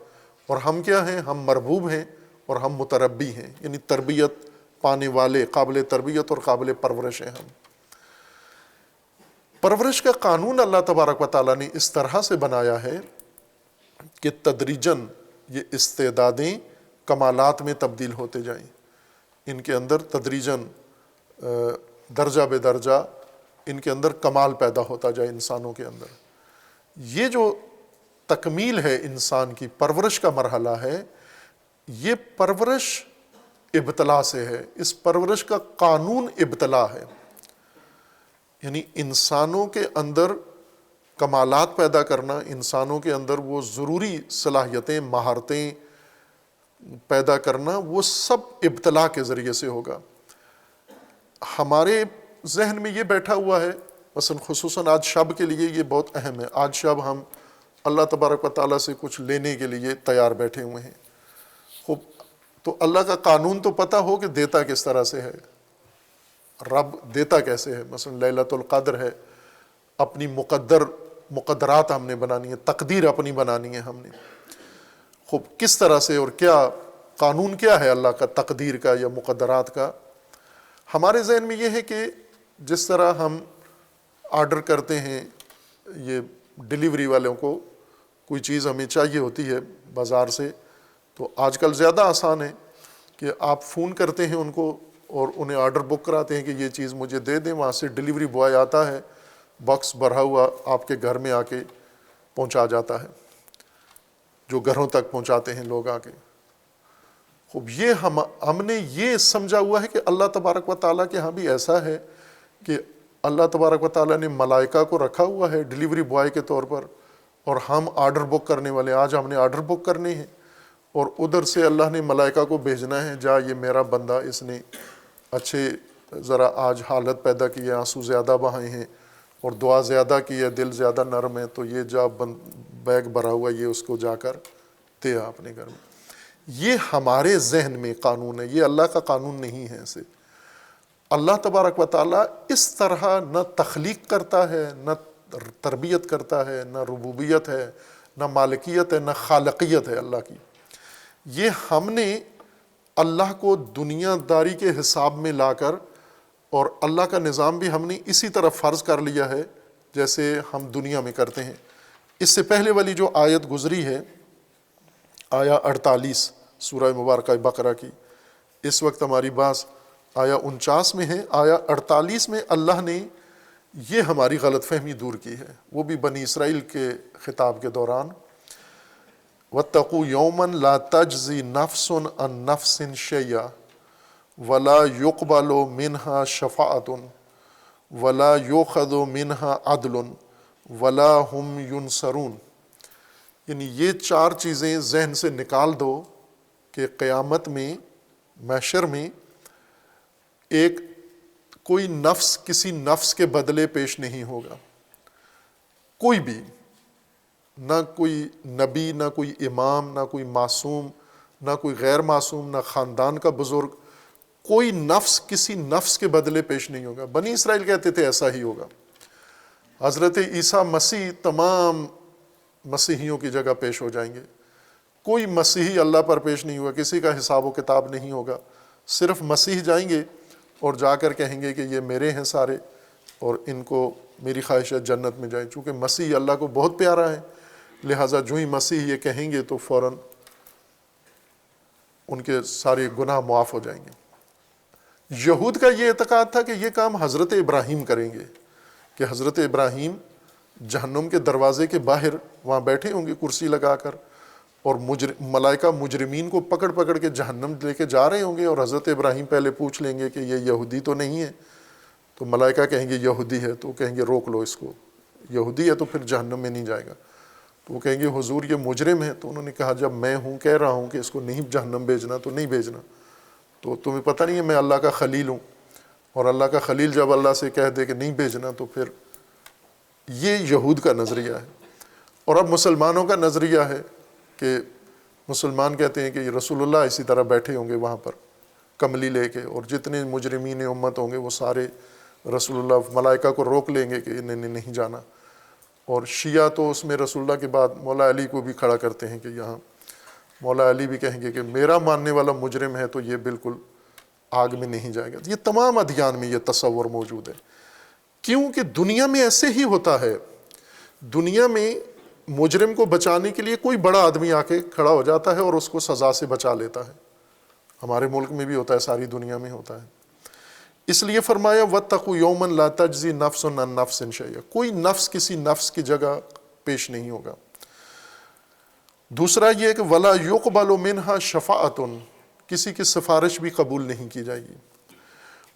اور ہم کیا ہیں؟ ہم مربوب ہیں اور ہم متربی ہیں، یعنی تربیت پانے والے، قابل تربیت اور قابل پرورش ہیں ہم. پرورش کا قانون اللہ تبارک و تعالیٰ نے اس طرح سے بنایا ہے کہ تدریجاً یہ استعدادیں کمالات میں تبدیل ہوتے جائیں، ان کے اندر تدریجاً درجہ بے درجہ ان کے اندر کمال پیدا ہوتا جائے انسانوں کے اندر. یہ جو تکمیل ہے انسان کی، پرورش کا مرحلہ ہے، یہ پرورش ابتلا سے ہے. اس پرورش کا قانون ابتلا ہے، یعنی انسانوں کے اندر کمالات پیدا کرنا، انسانوں کے اندر وہ ضروری صلاحیتیں، مہارتیں پیدا کرنا، وہ سب ابتلا کے ذریعے سے ہوگا. ہمارے ذہن میں یہ بیٹھا ہوا ہے، مثلا خصوصاً آج شب کے لیے یہ بہت اہم ہے. آج شب ہم اللہ تبارک و تعالیٰ سے کچھ لینے کے لیے تیار بیٹھے ہوئے ہیں. خوب، تو اللہ کا قانون تو پتہ ہو کہ دیتا کس طرح سے ہے، رب دیتا کیسے ہے. مثلا لیلۃ القدر ہے، اپنی مقدرات ہم نے بنانی ہے، تقدیر اپنی بنانی ہے ہم نے. خوب کس طرح سے اور کیا قانون کیا ہے اللہ کا تقدیر کا یا مقدرات کا؟ ہمارے ذہن میں یہ ہے کہ جس طرح ہم آرڈر کرتے ہیں، یہ ڈیلیوری والوں کو کوئی چیز ہمیں چاہیے ہوتی ہے بازار سے، تو آج کل زیادہ آسان ہے کہ آپ فون کرتے ہیں ان کو اور انہیں آرڈر بک کراتے ہیں کہ یہ چیز مجھے دے دیں. وہاں سے ڈیلیوری بوائے آتا ہے، باکس بھرا ہوا آپ کے گھر میں آ کے پہنچا جاتا ہے، جو گھروں تک پہنچاتے ہیں لوگ آ کے. خوب یہ ہم نے یہ سمجھا ہوا ہے کہ اللہ تبارک و تعالیٰ کے ہاں بھی ایسا ہے کہ اللہ تبارک و تعالیٰ نے ملائکہ کو رکھا ہوا ہے ڈیلیوری بوائے کے طور پر، اور ہم آرڈر بک کرنے والے، آج ہم نے آرڈر بک کرنے ہیں، اور ادھر سے اللہ نے ملائکہ کو بھیجنا ہے، جا یہ میرا بندہ، اس نے اچھے ذرا آج حالت پیدا کی ہے، آنسو زیادہ بہائے ہیں اور دعا زیادہ کی ہے، دل زیادہ نرم ہے، تو یہ جا بیگ بھرا ہوا، یہ اس کو جا کر دے اپنے گھر میں۔ یہ ہمارے ذہن میں قانون ہے، یہ اللہ کا قانون نہیں ہے۔ اسے اللہ تبارک و تعالیٰ اس طرح نہ تخلیق کرتا ہے، نہ تربیت کرتا ہے، نہ ربوبیت ہے، نہ مالکیت ہے، نہ خالقیت ہے اللہ کی۔ یہ ہم نے اللہ کو دنیا داری کے حساب میں لا کر، اور اللہ کا نظام بھی ہم نے اسی طرح فرض کر لیا ہے جیسے ہم دنیا میں کرتے ہیں۔ اس سے پہلے والی جو آیت گزری ہے، آیا 48 سورہ مبارکہ بقرہ کی، اس وقت ہماری بات آیا 49 میں ہے۔ آیا 48 میں اللہ نے یہ ہماری غلط فہمی دور کی ہے، وہ بھی بنی اسرائیل کے خطاب کے دوران، وَاتَّقُوا يَوْمًا لَا تَجْزِي نَفْسٌ عَن نَفْسٍ شَيْئًا وَلَا يُقْبَلُ مِنْهَا شَفَاعَةٌ وَلَا يُؤْخَذُ مِنْهَا عَدْلٌ وَلَا هُمْ يُنصَرُونَ۔ یعنی یہ چار چیزیں ذہن سے نکال دو کہ قیامت میں، محشر میں، ایک کوئی نفس کسی نفس کے بدلے پیش نہیں ہوگا، کوئی بھی، نہ کوئی نبی، نہ کوئی امام، نہ کوئی معصوم، نہ کوئی غیر معصوم، نہ خاندان کا بزرگ، کوئی نفس کسی نفس کے بدلے پیش نہیں ہوگا۔ بنی اسرائیل کہتے تھے ایسا ہی ہوگا۔ حضرت عیسیٰ مسیح تمام مسیحیوں کی جگہ پیش ہو جائیں گے، کوئی مسیحی اللہ پر پیش نہیں ہوگا، کسی کا حساب و کتاب نہیں ہوگا، صرف مسیح جائیں گے اور جا کر کہیں گے کہ یہ میرے ہیں سارے، اور ان کو میری خواہش ہے جنت میں جائیں۔ چونکہ مسیح اللہ کو بہت پیارا ہے، لہٰذا جو ہی مسیح یہ کہیں گے تو فوراً ان کے سارے گناہ معاف ہو جائیں گے۔ یہود کا یہ اعتقاد تھا کہ یہ کام حضرت ابراہیم کریں گے، کہ حضرت ابراہیم جہنم کے دروازے کے باہر وہاں بیٹھے ہوں گے کرسی لگا کر، اور ملائکہ مجرمین کو پکڑ پکڑ کے جہنم لے کے جا رہے ہوں گے، اور حضرت ابراہیم پہلے پوچھ لیں گے کہ یہ یہودی تو نہیں ہے، تو ملائکہ کہیں گے یہودی ہے، تو کہیں گے روک لو اس کو، یہودی ہے تو پھر جہنم میں نہیں جائے گا۔ تو وہ کہیں گے حضور یہ مجرم ہے، تو انہوں نے کہا جب میں کہہ رہا ہوں کہ اس کو نہیں جہنم بھیجنا تو نہیں بھیجنا، تو تمہیں پتہ نہیں ہے میں اللہ کا خلیل ہوں، اور اللہ کا خلیل جب اللہ سے کہہ دے کہ نہیں بھیجنا تو پھر یہ یہود کا نظریہ ہے۔ اور اب مسلمانوں کا نظریہ ہے کہ مسلمان کہتے ہیں کہ یہ رسول اللہ اسی طرح بیٹھے ہوں گے وہاں پر کملی لے کے، اور جتنے مجرمین امت ہوں گے وہ سارے رسول اللہ، ملائکہ کو روک لیں گے کہ انہیں نہیں جانا۔ اور شیعہ تو اس میں رسول اللہ کے بعد مولا علی کو بھی کھڑا کرتے ہیں کہ یہاں مولا علی بھی کہیں گے کہ میرا ماننے والا مجرم ہے تو یہ بالکل آگ میں نہیں جائے گا۔ یہ تمام ادیان میں یہ تصور موجود ہے، کیونکہ دنیا میں ایسے ہی ہوتا ہے۔ دنیا میں مجرم کو بچانے کے لیے کوئی بڑا آدمی آ کے کھڑا ہو جاتا ہے اور اس کو سزا سے بچا لیتا ہے۔ ہمارے ملک میں بھی ہوتا ہے، ساری دنیا میں ہوتا ہے۔ اس لیے فرمایا وَاتَّقُوا يَوْمًا لَا تَجْزِي نَفْسٌ عَن نَفْسٍ شَيْئًا، کوئی نفس کسی نفس کی جگہ پیش نہیں ہوگا۔ دوسرا یہ کہ وَلَا يُقْبَلُ مِنْهَا شَفَاعَةٌ، کسی کی سفارش بھی قبول نہیں کی جائے گی۔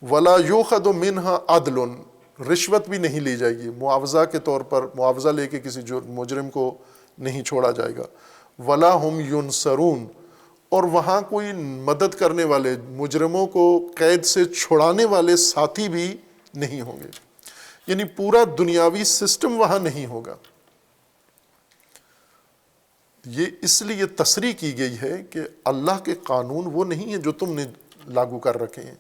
وَلَا يُؤْخَذُ مِنْهَا عَدْلٌ، رشوت بھی نہیں لی جائے گی، معاوضہ کے طور پر معاوضہ لے کے کسی مجرم کو نہیں چھوڑا جائے گا۔ وَلَا هُمْ يُنصَرُونَ، اور وہاں کوئی مدد کرنے والے، مجرموں کو قید سے چھڑانے والے ساتھی بھی نہیں ہوں گے، یعنی پورا دنیاوی سسٹم وہاں نہیں ہوگا۔ یہ اس لیے تصریح کی گئی ہے کہ اللہ کے قانون وہ نہیں ہیں جو تم نے لاگو کر رکھے ہیں،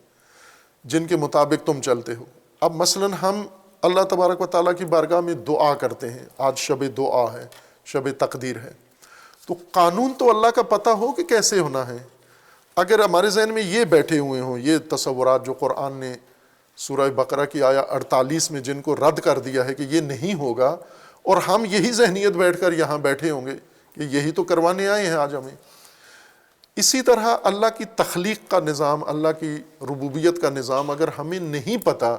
جن کے مطابق تم چلتے ہو۔ اب مثلا ہم اللہ تبارک و تعالیٰ کی بارگاہ میں دعا کرتے ہیں، آج شب دعا ہے، شب تقدیر ہے، تو قانون تو اللہ کا پتہ ہو کہ کیسے ہونا ہے۔ اگر ہمارے ذہن میں یہ بیٹھے ہوئے ہوں، یہ تصورات جو قرآن نے سورہ بقرہ کی آیا 48 میں جن کو رد کر دیا ہے کہ یہ نہیں ہوگا، اور ہم یہی ذہنیت بیٹھ کر یہاں بیٹھے ہوں گے کہ یہی تو کروانے آئے ہیں آج ہمیں۔ اسی طرح اللہ کی تخلیق کا نظام، اللہ کی ربوبیت کا نظام اگر ہمیں نہیں پتہ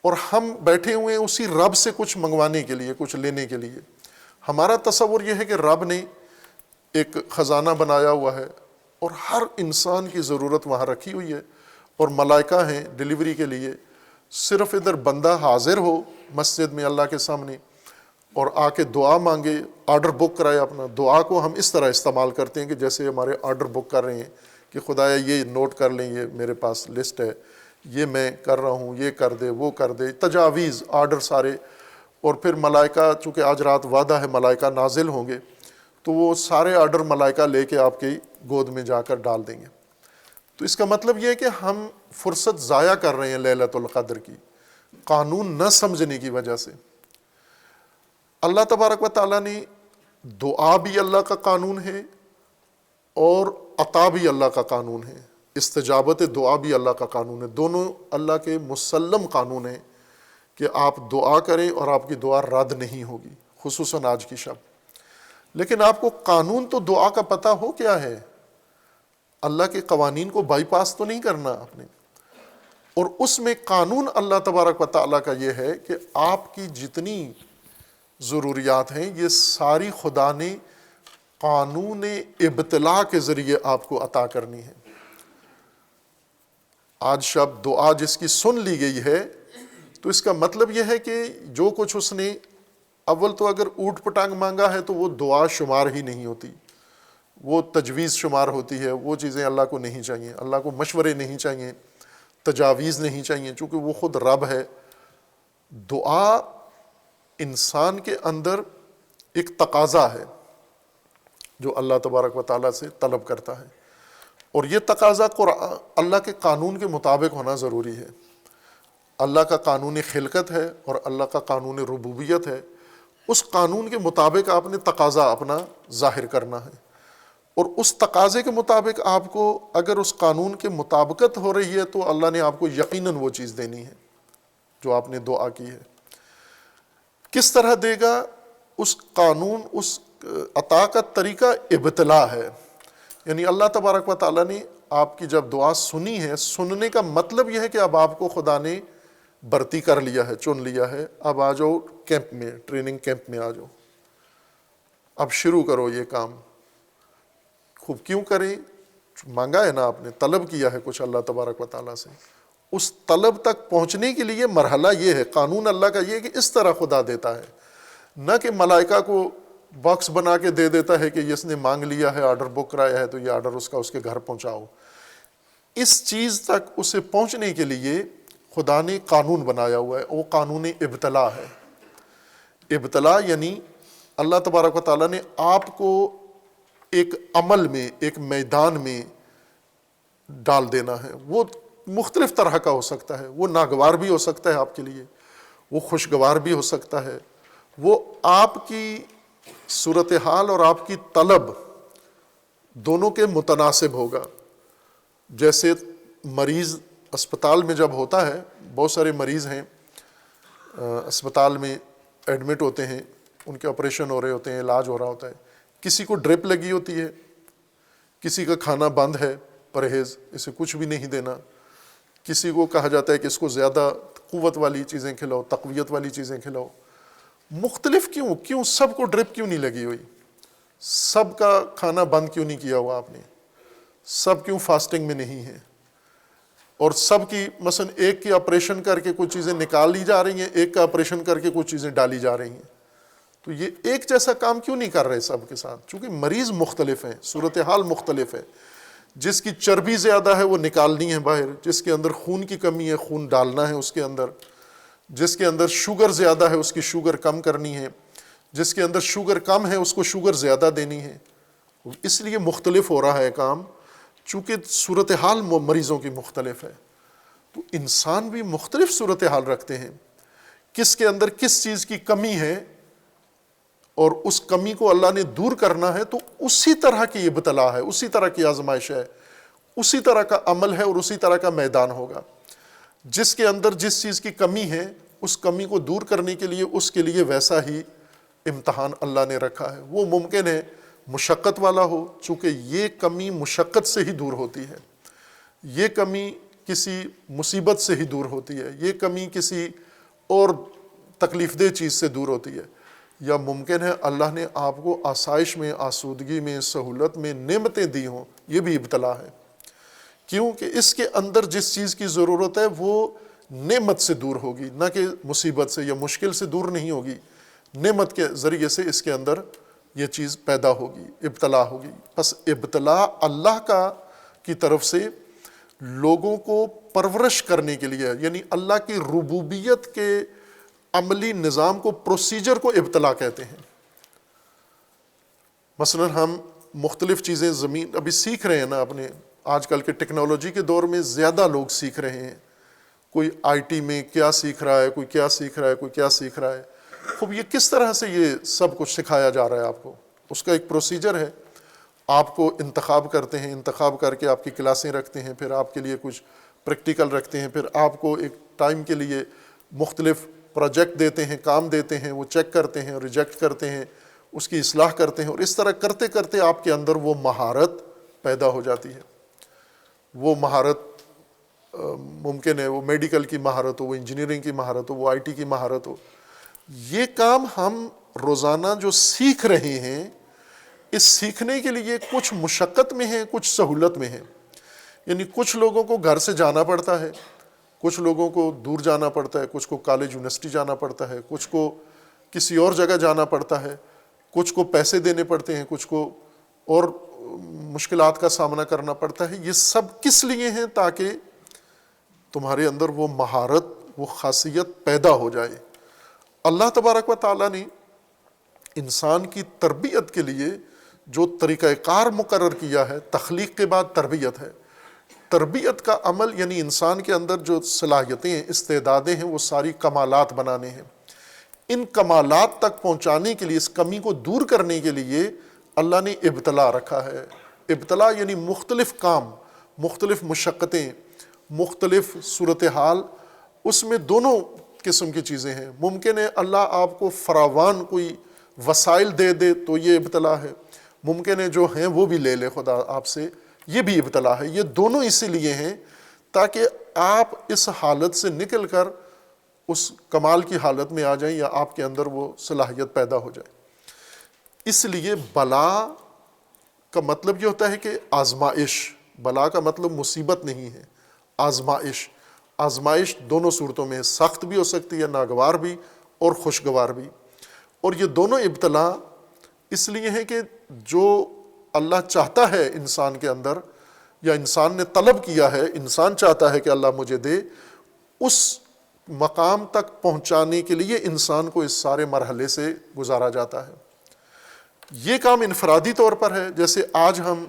اور ہم بیٹھے ہوئے ہیں اسی رب سے کچھ منگوانے کے لیے، کچھ لینے کے لیے، ہمارا تصور یہ ہے کہ رب نے ایک خزانہ بنایا ہوا ہے اور ہر انسان کی ضرورت وہاں رکھی ہوئی ہے، اور ملائکہ ہیں ڈیلیوری کے لیے، صرف ادھر بندہ حاضر ہو مسجد میں اللہ کے سامنے اور آ کے دعا مانگے، آرڈر بک کرائے اپنا. دعا کو ہم اس طرح استعمال کرتے ہیں کہ جیسے ہمارے آرڈر بک کر رہے ہیں کہ خدایا یہ نوٹ کر لیں، یہ میرے پاس لسٹ ہے، یہ میں کر رہا ہوں، یہ کر دے، وہ کر دے، تجاویز، آرڈر سارے. اور پھر ملائکہ، چونکہ آج رات وعدہ ہے ملائکہ نازل ہوں گے، تو وہ سارے آرڈر ملائکہ لے کے آپ کی گود میں جا کر ڈال دیں گے. تو اس کا مطلب یہ ہے کہ ہم فرصت ضائع کر رہے ہیں لیلۃ القدر کی، قانون نہ سمجھنے کی وجہ سے. اللہ تبارک و تعالیٰ نے دعا بھی اللہ کا قانون ہے اور عطا بھی اللہ کا قانون ہے، استجابت دعا بھی اللہ کا قانون ہے. دونوں اللہ کے مسلم قانون ہیں کہ آپ دعا کریں اور آپ کی دعا رد نہیں ہوگی، خصوصاً آج کی شب. لیکن آپ کو قانون تو دعا کا پتہ ہو کیا ہے، اللہ کے قوانین کو بائی پاس تو نہیں کرنا آپ نے. اور اس میں قانون اللہ تبارک و تعالیٰ کا یہ ہے کہ آپ کی جتنی ضروریات ہیں یہ ساری خدا نے قانون ابتلاء کے ذریعے آپ کو عطا کرنی ہے. آج شب دعا جس کی سن لی گئی ہے تو اس کا مطلب یہ ہے کہ جو کچھ اس نے اول تو اگر اوٹ پٹانگ مانگا ہے تو وہ دعا شمار ہی نہیں ہوتی، وہ تجویز شمار ہوتی ہے. وہ چیزیں اللہ کو نہیں چاہیے، اللہ کو مشورے نہیں چاہیے، تجاویز نہیں چاہیے، چونکہ وہ خود رب ہے. دعا انسان کے اندر ایک تقاضا ہے جو اللہ تبارک و تعالیٰ سے طلب کرتا ہے، اور یہ تقاضا اللہ کے قانون کے مطابق ہونا ضروری ہے. اللہ کا قانون خلقت ہے اور اللہ کا قانون ربوبیت ہے. اس قانون کے مطابق آپ نے تقاضا اپنا ظاہر کرنا ہے، اور اس تقاضے کے مطابق آپ کو اگر اس قانون کے مطابقت ہو رہی ہے تو اللہ نے آپ کو یقیناً وہ چیز دینی ہے جو آپ نے دعا کی ہے. کس طرح دے گا؟ اس قانون، اس عطا کا طریقہ ابتلاء ہے. یعنی اللہ تبارک و تعالیٰ نے آپ کی جب دعا سنی ہے، سننے کا مطلب یہ ہے کہ اب آپ کو خدا نے بھرتی کر لیا ہے، چن لیا ہے. اب آ جاؤ کیمپ میں، ٹریننگ کیمپ میں آ جاؤ، اب شروع کرو یہ کام. خوب کیوں کریں؟ مانگا ہے نا آپ نے، طلب کیا ہے کچھ اللہ تبارک و تعالیٰ سے. اس طلب تک پہنچنے کے لیے مرحلہ یہ ہے، قانون اللہ کا یہ ہے کہ اس طرح خدا دیتا ہے، نہ کہ ملائکہ کو باکس بنا کے دے دیتا ہے کہ اس نے مانگ لیا ہے، آرڈر بک کرایا ہے تو یہ آرڈر اس کا اس کے گھر پہنچاؤ. اس چیز تک اسے پہنچنے کے لیے خدا نے قانون بنایا ہوا ہے، وہ قانون ابتلاء ہے. ابتلاء یعنی اللہ تبارک و تعالیٰ نے آپ کو ایک عمل میں، ایک میدان میں ڈال دینا ہے. وہ مختلف طرح کا ہو سکتا ہے، وہ ناگوار بھی ہو سکتا ہے آپ کے لیے، وہ خوشگوار بھی ہو سکتا ہے. وہ آپ کی صورتحال اور آپ کی طلب دونوں کے متناسب ہوگا. جیسے مریض اسپتال میں جب ہوتا ہے، بہت سارے مریض ہیں اسپتال میں ایڈمٹ ہوتے ہیں، ان کے آپریشن ہو رہے ہوتے ہیں، علاج ہو رہا ہوتا ہے. کسی کو ڈرپ لگی ہوتی ہے، کسی کا کھانا بند ہے، پرہیز، اسے کچھ بھی نہیں دینا. کسی کو کہا جاتا ہے کہ اس کو زیادہ قوت والی چیزیں کھلاؤ، تقویت والی چیزیں کھلاؤ. مختلف کیوں سب کو ڈرپ کیوں نہیں لگی ہوئی؟ سب کا کھانا بند کیوں نہیں کیا ہوا آپ نے؟ سب کیوں فاسٹنگ میں نہیں ہے؟ اور سب کی مثلا ایک کی آپریشن کر کے کچھ چیزیں نکال لی جا رہی ہیں، ایک کا آپریشن کر کے کچھ چیزیں ڈالی جا رہی ہیں. تو یہ ایک جیسا کام کیوں نہیں کر رہے سب کے ساتھ؟ چونکہ مریض مختلف ہیں، صورتحال مختلف ہے. جس کی چربی زیادہ ہے وہ نکالنی ہے باہر، جس کے اندر خون کی کمی ہے خون ڈالنا ہے اس کے اندر، جس کے اندر شوگر زیادہ ہے اس کی شوگر کم کرنی ہے، جس کے اندر شوگر کم ہے اس کو شوگر زیادہ دینی ہے. اس لیے مختلف ہو رہا ہے کام، چونکہ صورتحال مریضوں کی مختلف ہے. تو انسان بھی مختلف صورتحال رکھتے ہیں، کس کے اندر کس چیز کی کمی ہے اور اس کمی کو اللہ نے دور کرنا ہے، تو اسی طرح کی ابتلاء ہے، اسی طرح کی آزمائش ہے، اسی طرح کا عمل ہے اور اسی طرح کا میدان ہوگا. جس کے اندر جس چیز کی کمی ہے اس کمی کو دور کرنے کے لیے اس کے لیے ویسا ہی امتحان اللہ نے رکھا ہے. وہ ممکن ہے مشقت والا ہو، چونکہ یہ کمی مشقت سے ہی دور ہوتی ہے، یہ کمی کسی مصیبت سے ہی دور ہوتی ہے، یہ کمی کسی اور تکلیف دہ چیز سے دور ہوتی ہے. یا ممکن ہے اللہ نے آپ کو آسائش میں، آسودگی میں، سہولت میں نعمتیں دی ہوں، یہ بھی ابتلاء ہے. کیونکہ اس کے اندر جس چیز کی ضرورت ہے وہ نعمت سے دور ہوگی، نہ کہ مصیبت سے یا مشکل سے دور نہیں ہوگی، نعمت کے ذریعے سے اس کے اندر یہ چیز پیدا ہوگی، ابتلا ہوگی۔ پس ابتلا اللہ کی طرف سے لوگوں کو پرورش کرنے کے لیے، یعنی اللہ کی ربوبیت کے عملی نظام کو، پروسیجر کو ابتلا کہتے ہیں۔ مثلا ہم مختلف چیزیں ابھی سیکھ رہے ہیں نا، اپنے آج کل کے ٹیکنالوجی کے دور میں زیادہ لوگ سیکھ رہے ہیں، کوئی آئی ٹی میں کیا سیکھ رہا ہے، کوئی کیا سیکھ رہا ہے، کوئی کیا سیکھ رہا ہے۔ خوب یہ کس طرح سے یہ سب کچھ سکھایا جا رہا ہے آپ کو؟ اس کا ایک پروسیجر ہے۔ آپ کو انتخاب کرتے ہیں، انتخاب کر کے آپ کی کلاسیں رکھتے ہیں، پھر آپ کے لیے کچھ پریکٹیکل رکھتے ہیں، پھر آپ کو ایک ٹائم کے لیے مختلف پروجیکٹ دیتے ہیں، کام دیتے ہیں، وہ چیک کرتے ہیں، ریجیکٹ کرتے ہیں، اس کی اصلاح کرتے ہیں، اور اس طرح کرتے کرتے آپ کے اندر وہ مہارت پیدا ہو جاتی ہے۔ وہ مہارت ممکن ہے وہ میڈیکل کی مہارت ہو، وہ انجینئرنگ کی مہارت ہو، وہ آئی ٹی کی مہارت ہو۔ یہ کام ہم روزانہ جو سیکھ رہے ہیں، اس سیکھنے کے لیے کچھ مشقت میں ہے، کچھ سہولت میں ہے۔ یعنی کچھ لوگوں کو گھر سے جانا پڑتا ہے، کچھ لوگوں کو دور جانا پڑتا ہے، کچھ کو کالج یونیورسٹی جانا پڑتا ہے، کچھ کو کسی اور جگہ جانا پڑتا ہے، کچھ کو پیسے دینے پڑتے ہیں، کچھ کو اور مشکلات کا سامنا کرنا پڑتا ہے۔ یہ سب کس لیے ہیں؟ تاکہ تمہارے اندر وہ مہارت، وہ خاصیت پیدا ہو جائے۔ اللہ تبارک و تعالیٰ نے انسان کی تربیت کے لیے جو طریقہ کار مقرر کیا ہے، تخلیق کے بعد تربیت ہے۔ تربیت کا عمل یعنی انسان کے اندر جو صلاحیتیں ہیں، استعدادیں ہیں، وہ ساری کمالات بنانے ہیں۔ ان کمالات تک پہنچانے کے لیے، اس کمی کو دور کرنے کے لیے اللہ نے ابتلا رکھا ہے۔ ابتلا یعنی مختلف کام، مختلف مشقتیں، مختلف صورتحال، اس میں دونوں قسم کی چیزیں ہیں۔ ممکن ہے اللہ آپ کو فراوان کوئی وسائل دے دے تو یہ ابتلا ہے، ممکن ہے جو ہیں وہ بھی لے لے خدا آپ سے، یہ بھی ابتلا ہے۔ یہ دونوں اسی لیے ہیں تاکہ آپ اس حالت سے نکل کر اس کمال کی حالت میں آ جائیں، یا آپ کے اندر وہ صلاحیت پیدا ہو جائے۔ اس لیے بلا کا مطلب یہ ہوتا ہے کہ آزمائش، بلا کا مطلب مصیبت نہیں ہے، آزمائش۔ آزمائش دونوں صورتوں میں سخت بھی ہو سکتی ہے، ناگوار بھی اور خوشگوار بھی۔ اور یہ دونوں ابتلا اس لیے ہیں کہ جو اللہ چاہتا ہے انسان کے اندر، یا انسان نے طلب کیا ہے، انسان چاہتا ہے کہ اللہ مجھے دے، اس مقام تک پہنچانے کے لیے انسان کو اس سارے مرحلے سے گزارا جاتا ہے۔ یہ کام انفرادی طور پر ہے، جیسے آج ہم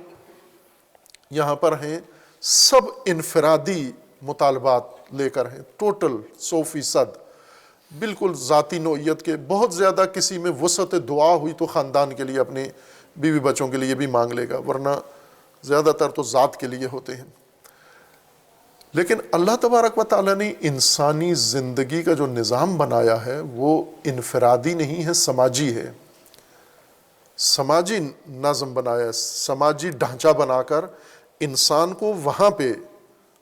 یہاں پر ہیں، سب انفرادی مطالبات لے کر ہیں، ٹوٹل 100%، بالکل ذاتی نوعیت کے۔ بہت زیادہ کسی میں وسعت دعا ہوئی تو خاندان کے لیے، اپنے بیوی بچوں کے لیے بھی مانگ لے گا، ورنہ زیادہ تر تو ذات کے لیے ہوتے ہیں۔ لیکن اللہ تبارک و تعالیٰ نے انسانی زندگی کا جو نظام بنایا ہے وہ انفرادی نہیں ہے، سماجی ہے۔ سماجی نظم بنایا ہے، سماجی ڈھانچہ بنا کر انسان کو وہاں پہ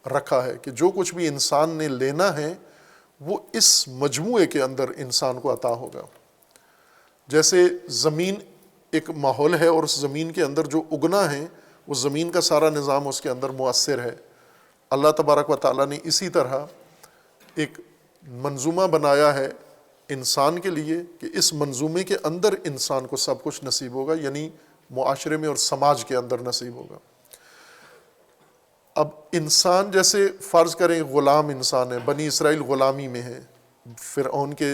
رکھا ہے کہ جو کچھ بھی انسان نے لینا ہے وہ اس مجموعے کے اندر انسان کو عطا ہوگا۔ جیسے زمین ایک ماحول ہے، اور اس زمین کے اندر جو اگنا ہے، وہ زمین کا سارا نظام اس کے اندر مؤثر ہے۔ اللہ تبارک و تعالیٰ نے اسی طرح ایک منظومہ بنایا ہے انسان کے لیے کہ اس منظومے کے اندر انسان کو سب کچھ نصیب ہوگا، یعنی معاشرے میں اور سماج کے اندر نصیب ہوگا۔ اب انسان جیسے فرض کریں غلام انسان ہے، بنی اسرائیل غلامی میں ہے، فرعون کے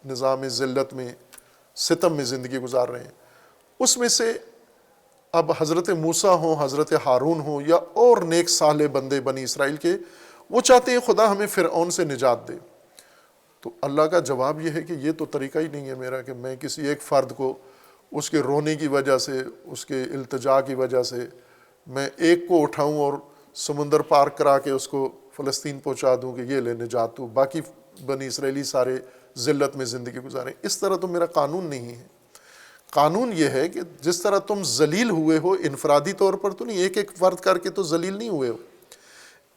نظام ذلت میں، ستم میں زندگی گزار رہے ہیں۔ اس میں سے اب حضرت موسیٰ ہوں، حضرت ہارون ہوں، یا اور نیک صالح بندے بنی اسرائیل کے، وہ چاہتے ہیں خدا ہمیں فرعون سے نجات دے۔ تو اللہ کا جواب یہ ہے کہ یہ تو طریقہ ہی نہیں ہے میرا کہ میں کسی ایک فرد کو اس کے رونے کی وجہ سے، اس کے التجا کی وجہ سے، میں ایک کو اٹھاؤں اور سمندر پار کرا کے اس کو فلسطین پہنچا دوں کہ یہ لے نجات تو، باقی بنی اسرائیلی سارے ذلت میں زندگی گزاریں۔ اس طرح تو میرا قانون نہیں ہے۔ قانون یہ ہے کہ جس طرح تم ذلیل ہوئے ہو انفرادی طور پر تو نہیں، ایک ایک فرد کر کے تو ذلیل نہیں ہوئے ہو،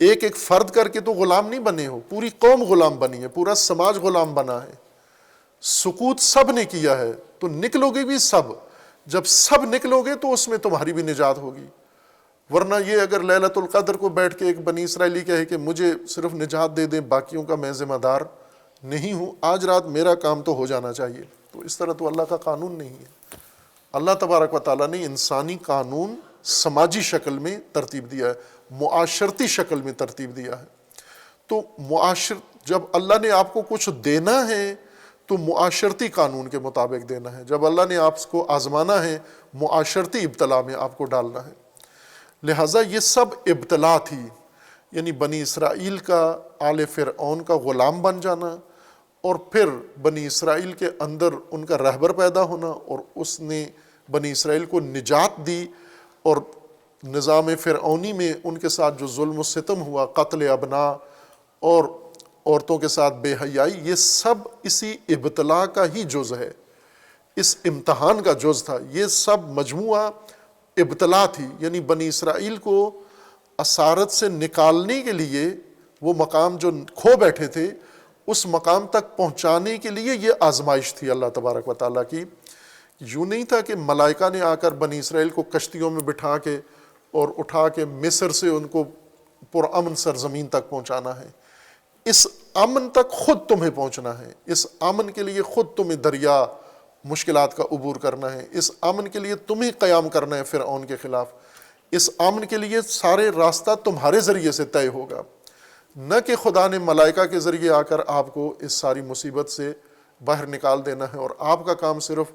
ایک ایک فرد کر کے تو غلام نہیں بنے ہو، پوری قوم غلام بنی ہے، پورا سماج غلام بنا ہے۔ سقوط سب نے کیا ہے، تو نکلو گے بھی سب۔ جب سب نکلو گے تو اس میں تمہاری بھی نجات ہوگی۔ ورنہ یہ اگر لیلۃ القدر کو بیٹھ کے ایک بنی اسرائیلی کہے کہ مجھے صرف نجات دے دیں، باقیوں کا میں ذمہ دار نہیں ہوں، آج رات میرا کام تو ہو جانا چاہیے، تو اس طرح تو اللہ کا قانون نہیں ہے۔ اللہ تبارک و تعالیٰ نے انسانی قانون سماجی شکل میں ترتیب دیا ہے، معاشرتی شکل میں ترتیب دیا ہے۔ تو جب اللہ نے آپ کو کچھ دینا ہے تو معاشرتی قانون کے مطابق دینا ہے، جب اللہ نے آپ کو آزمانا ہے معاشرتی ابتلا میں آپ کو ڈالنا ہے۔ لہٰذا یہ سب ابتلا تھی، یعنی بنی اسرائیل کا آل فرعون کا غلام بن جانا، اور پھر بنی اسرائیل کے اندر ان کا رہبر پیدا ہونا، اور اس نے بنی اسرائیل کو نجات دی، اور نظام فرعونی میں ان کے ساتھ جو ظلم و ستم ہوا، قتل ابناء اور عورتوں کے ساتھ بے حیائی، یہ سب اسی ابتلا کا ہی جز ہے، اس امتحان کا جز تھا۔ یہ سب مجموعہ ابتلا تھی، یعنی بنی اسرائیل کو اسارت سے نکالنے کے لیے، وہ مقام جو کھو بیٹھے تھے اس مقام تک پہنچانے کے لیے یہ آزمائش تھی اللہ تبارک و تعالیٰ کی۔ یوں نہیں تھا کہ ملائکہ نے آ کر بنی اسرائیل کو کشتیوں میں بٹھا کے اور اٹھا کے مصر سے ان کو پرامن سرزمین تک پہنچانا ہے۔ اس امن تک خود تمہیں پہنچنا ہے، اس امن کے لیے خود تمہیں دریا مشکلات کا عبور کرنا ہے، اس امن کے لیے تمہیں قیام کرنا ہے فرعون کے خلاف، اس امن کے لیے سارے راستہ تمہارے ذریعے سے طے ہوگا، نہ کہ خدا نے ملائکہ کے ذریعے آ کر آپ کو اس ساری مصیبت سے باہر نکال دینا ہے اور آپ کا کام صرف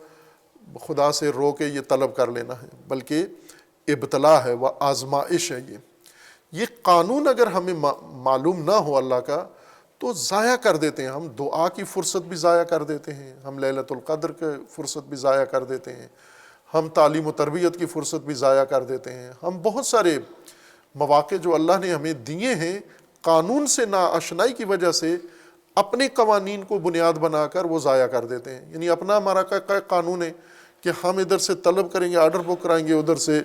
خدا سے رو کے یہ طلب کر لینا ہے، بلکہ ابتلا ہے، وہ آزمائش ہے۔ یہ قانون اگر ہمیں معلوم نہ ہو اللہ کا تو ضائع کر دیتے ہیں، ہم دعا کی فرصت بھی ضائع کر دیتے ہیں، ہم لیلۃ القدر کی فرصت بھی ضائع کر دیتے ہیں، ہم تعلیم و تربیت کی فرصت بھی ضائع کر دیتے ہیں، ہم بہت سارے مواقع جو اللہ نے ہمیں دیے ہیں قانون سے ناآشنائی کی وجہ سے اپنے قوانین کو بنیاد بنا کر وہ ضائع کر دیتے ہیں۔ یعنی اپنا ہمارا قانون ہے کہ ہم ادھر سے طلب کریں گے، آرڈر بک کرائیں گے، ادھر سے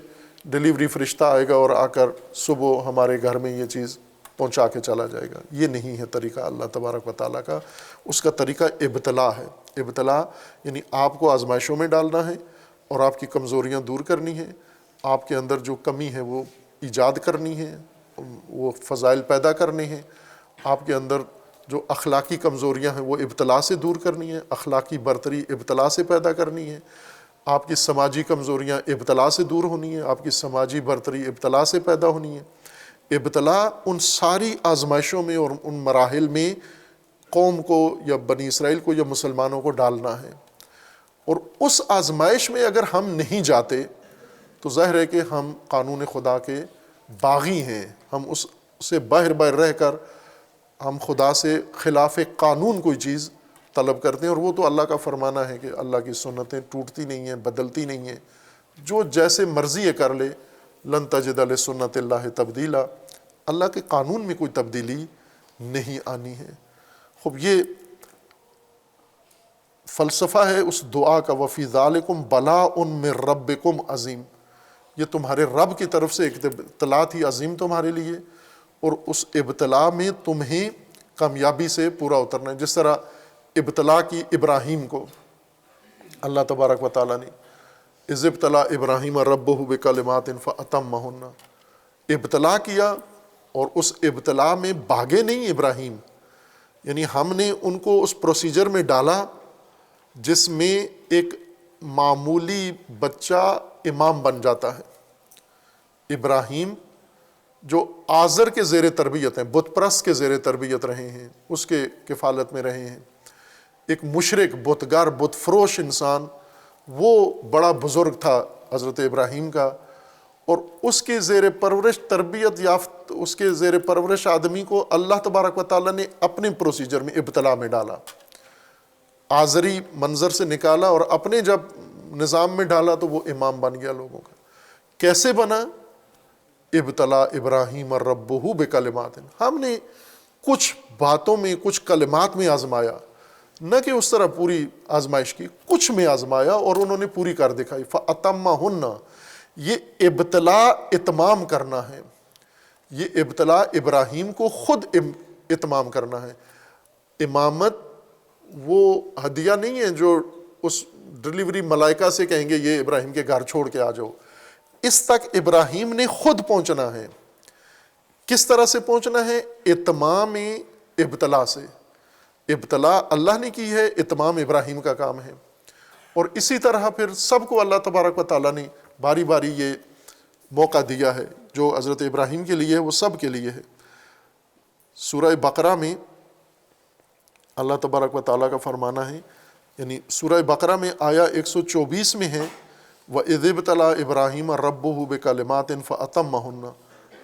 ڈیلیوری فرشتہ آئے گا اور آ کر صبح ہمارے گھر میں یہ چیز پہنچا کے چلا جائے گا۔ یہ نہیں ہے طریقہ اللہ تبارک و تعالیٰ کا، اس کا طریقہ ابتلا ہے۔ ابتلا یعنی آپ کو آزمائشوں میں ڈالنا ہے اور آپ کی کمزوریاں دور کرنی ہیں، آپ کے اندر جو کمی ہے وہ ایجاد کرنی ہے، وہ فضائل پیدا کرنے ہیں، آپ کے اندر جو اخلاقی کمزوریاں ہیں وہ ابتلا سے دور کرنی ہے، اخلاقی برتری ابتلا سے پیدا کرنی ہے، آپ کی سماجی کمزوریاں ابتلا سے دور ہونی ہیں، آپ کی سماجی برتری ابتلا سے پیدا ہونی ہے۔ ابتلا ان ساری آزمائشوں میں اور ان مراحل میں قوم کو یا بنی اسرائیل کو یا مسلمانوں کو ڈالنا ہے، اور اس آزمائش میں اگر ہم نہیں جاتے تو ظاہر ہے کہ ہم قانون خدا کے باغی ہیں، ہم اس سے باہر رہ کر ہم خدا سے خلاف قانون کوئی چیز طلب کرتے ہیں، اور وہ تو اللہ کا فرمانا ہے کہ اللہ کی سنتیں ٹوٹتی نہیں ہیں، بدلتی نہیں ہیں، جو جیسے مرضی ہے کر لے، لن تجد لسنت اللہ تبدیلا، اللہ کے قانون میں کوئی تبدیلی نہیں آنی ہے۔ خوب یہ فلسفہ ہے اس دعا کا، وفی ذالکم بلاء من ربکم عظیم، یہ تمہارے رب کی طرف سے ایک ابتلا تھی عظیم تمہارے لیے، اور اس ابتلا میں تمہیں کامیابی سے پورا اترنا ہے۔ جس طرح ابتلا کی ابراہیم کو اللہ تبارک و تعالیٰ نے، اذ ابتلا ابراہیم ربہ بکلمات فاتمہن، ابتلا کیا اور اس ابتلا میں بھاگے نہیں ابراہیم، یعنی ہم نے ان کو اس پروسیجر میں ڈالا جس میں ایک معمولی بچہ امام بن جاتا ہے۔ ابراہیم جو آزر کے زیر تربیت ہیں، بت پرست کے زیر تربیت رہے ہیں، اس کے کفالت میں رہے ہیں، ایک مشرک بتگر بت فروش انسان، وہ بڑا بزرگ تھا حضرت ابراہیم کا، اور اس کے زیر پرورش تربیت یافت اس کے زیر پرورش آدمی کو اللہ تبارک و تعالیٰ نے اپنے پروسیجر میں ابتلا میں ڈالا، آزری منظر سے نکالا اور اپنے جب نظام میں ڈالا تو وہ امام بن گیا لوگوں کا۔ کیسے بنا؟ ابتلا ابراہیم ربہ بکلمات، ہم نے کچھ باتوں میں کچھ کلمات میں آزمایا، نہ کہ اس طرح پوری آزمائش کی، کچھ میں آزمایا اور انہوں نے پوری کر دکھائی۔ فاتمہن، یہ ابتلا اتمام کرنا ہے، یہ ابتلا ابراہیم کو خود اتمام کرنا ہے۔ امامت وہ ہدیہ نہیں ہے جو اس ڈیلیوری ملائکہ سے کہیں گے یہ ابراہیم کے گھر چھوڑ کے آ جاؤ، اس تک ابراہیم نے خود پہنچنا ہے۔ کس طرح سے پہنچنا ہے؟ اتمام ابتلا سے۔ ابتلا اللہ نے کی ہے، اتمام ابراہیم کا کام ہے۔ اور اسی طرح پھر سب کو اللہ تبارک و تعالیٰ نے باری باری یہ موقع دیا ہے، جو حضرت ابراہیم کے لیے ہے وہ سب کے لیے ہے۔ سورہ بقرہ میں اللہ تبارک و تعالیٰ کا فرمانا ہے، یعنی سورہ بقرہ میں آیا 124 میں ہے، وَإِذِ ابْتَلَىٰ إِبْرَاهِيمَ رَبُّهُ بِكَلِمَاتٍ فَأَتَمَّهُنَّ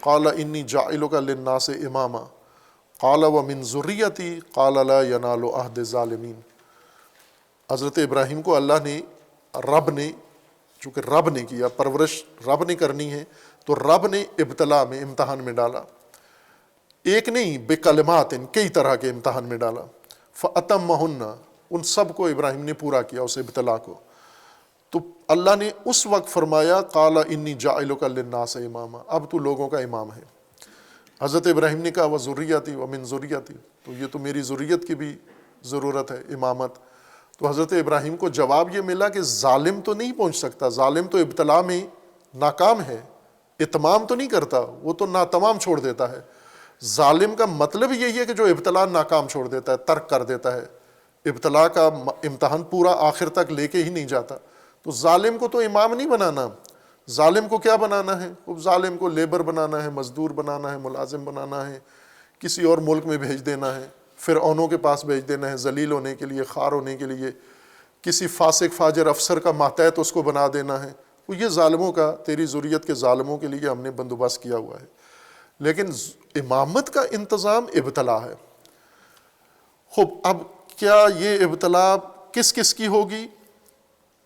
قَالَ إِنِّي جَاعِلُكَ لِلنَّاسِ إِمَامًا قَالَ وَمِن ذُرِّيَّتِي قَالَ لَا يَنَالُ عَهْدِ الظَّالِمِينَ۔ حضرت ابراہیم کو اللہ نے، رب نے، چونکہ رب نے کیا، پرورش رب نے کرنی ہے، تو رب نے ابتلا میں، امتحان میں ڈالا، ایک نہیں بکلمات، کئی طرح کے امتحان میں ڈالا۔ فَأَتَمَّهُنَّ، ان سب کو ابراہیم نے پورا کیا، اس ابتلا کو۔ تو اللہ نے اس وقت فرمایا قَالَ إِنِّي جَاعِلُكَ لِلنَّاسِ إِمَامًا، اب تو لوگوں کا امام ہے۔ حضرت ابراہیم نے کہا وَذُرِّيَّتِي وَمِن ذُرِّيَّتِي، تو یہ تو میری ذریت کی بھی ضرورت ہے امامت۔ تو حضرت ابراہیم کو جواب یہ ملا کہ ظالم تو نہیں پہنچ سکتا، ظالم تو ابتلا میں ناکام ہے، اتمام تو نہیں کرتا، وہ تو ناتمام چھوڑ دیتا ہے۔ ظالم کا مطلب یہی ہے کہ جو ابتلا ناکام چھوڑ دیتا ہے، ترک کر دیتا ہے، ابتلا کا امتحان پورا آخر تک لے کے ہی نہیں جاتا۔ تو ظالم کو تو امام نہیں بنانا، ظالم کو کیا بنانا ہے؟ ظالم کو لیبر بنانا ہے، مزدور بنانا ہے، ملازم بنانا ہے، کسی اور ملک میں بھیج دینا ہے، فرعونوں کے پاس بھیج دینا ہے ذلیل ہونے کے لیے، خوار ہونے کے لیے، کسی فاسق فاجر افسر کا ماتحت اس کو بنا دینا ہے۔ تو یہ ظالموں کا، تیری ذریت کے ظالموں کے لیے ہم نے بندوبست کیا ہوا ہے۔ لیکن امامت کا انتظام ابتلا ہے۔ خوب، اب کیا یہ ابتلا کس کس کی ہوگی؟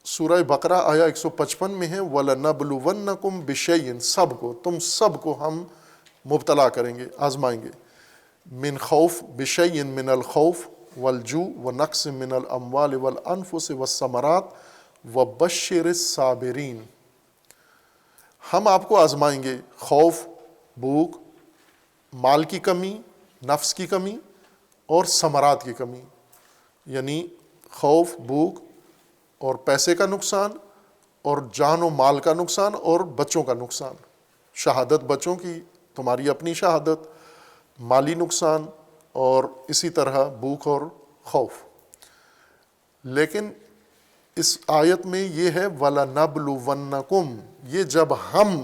سورہ بقرہ آیا 155 میں ہے وَلَنَبْلُوَنَّكُمْ بِشَيْءٍ، سب کو، تم سب کو ہم مبتلا کریں گے، آزمائیں گے۔ من خوف، بشیء من الخوف والجوع ونقص من الاموال والانفس والثمرات وبشر الصابرین، ہم آپ کو آزمائیں گے، خوف، بھوک، مال کی کمی، نفس کی کمی اور ثمرات کی کمی، یعنی خوف، بھوک اور پیسے کا نقصان اور جان و مال کا نقصان اور بچوں کا نقصان، شہادت بچوں کی، تمہاری اپنی شہادت، مالی نقصان اور اسی طرح بھوک اور خوف۔ لیکن اس آیت میں یہ ہے وَلَنَبْلُوَنَّكُمْ، یہ جب ہم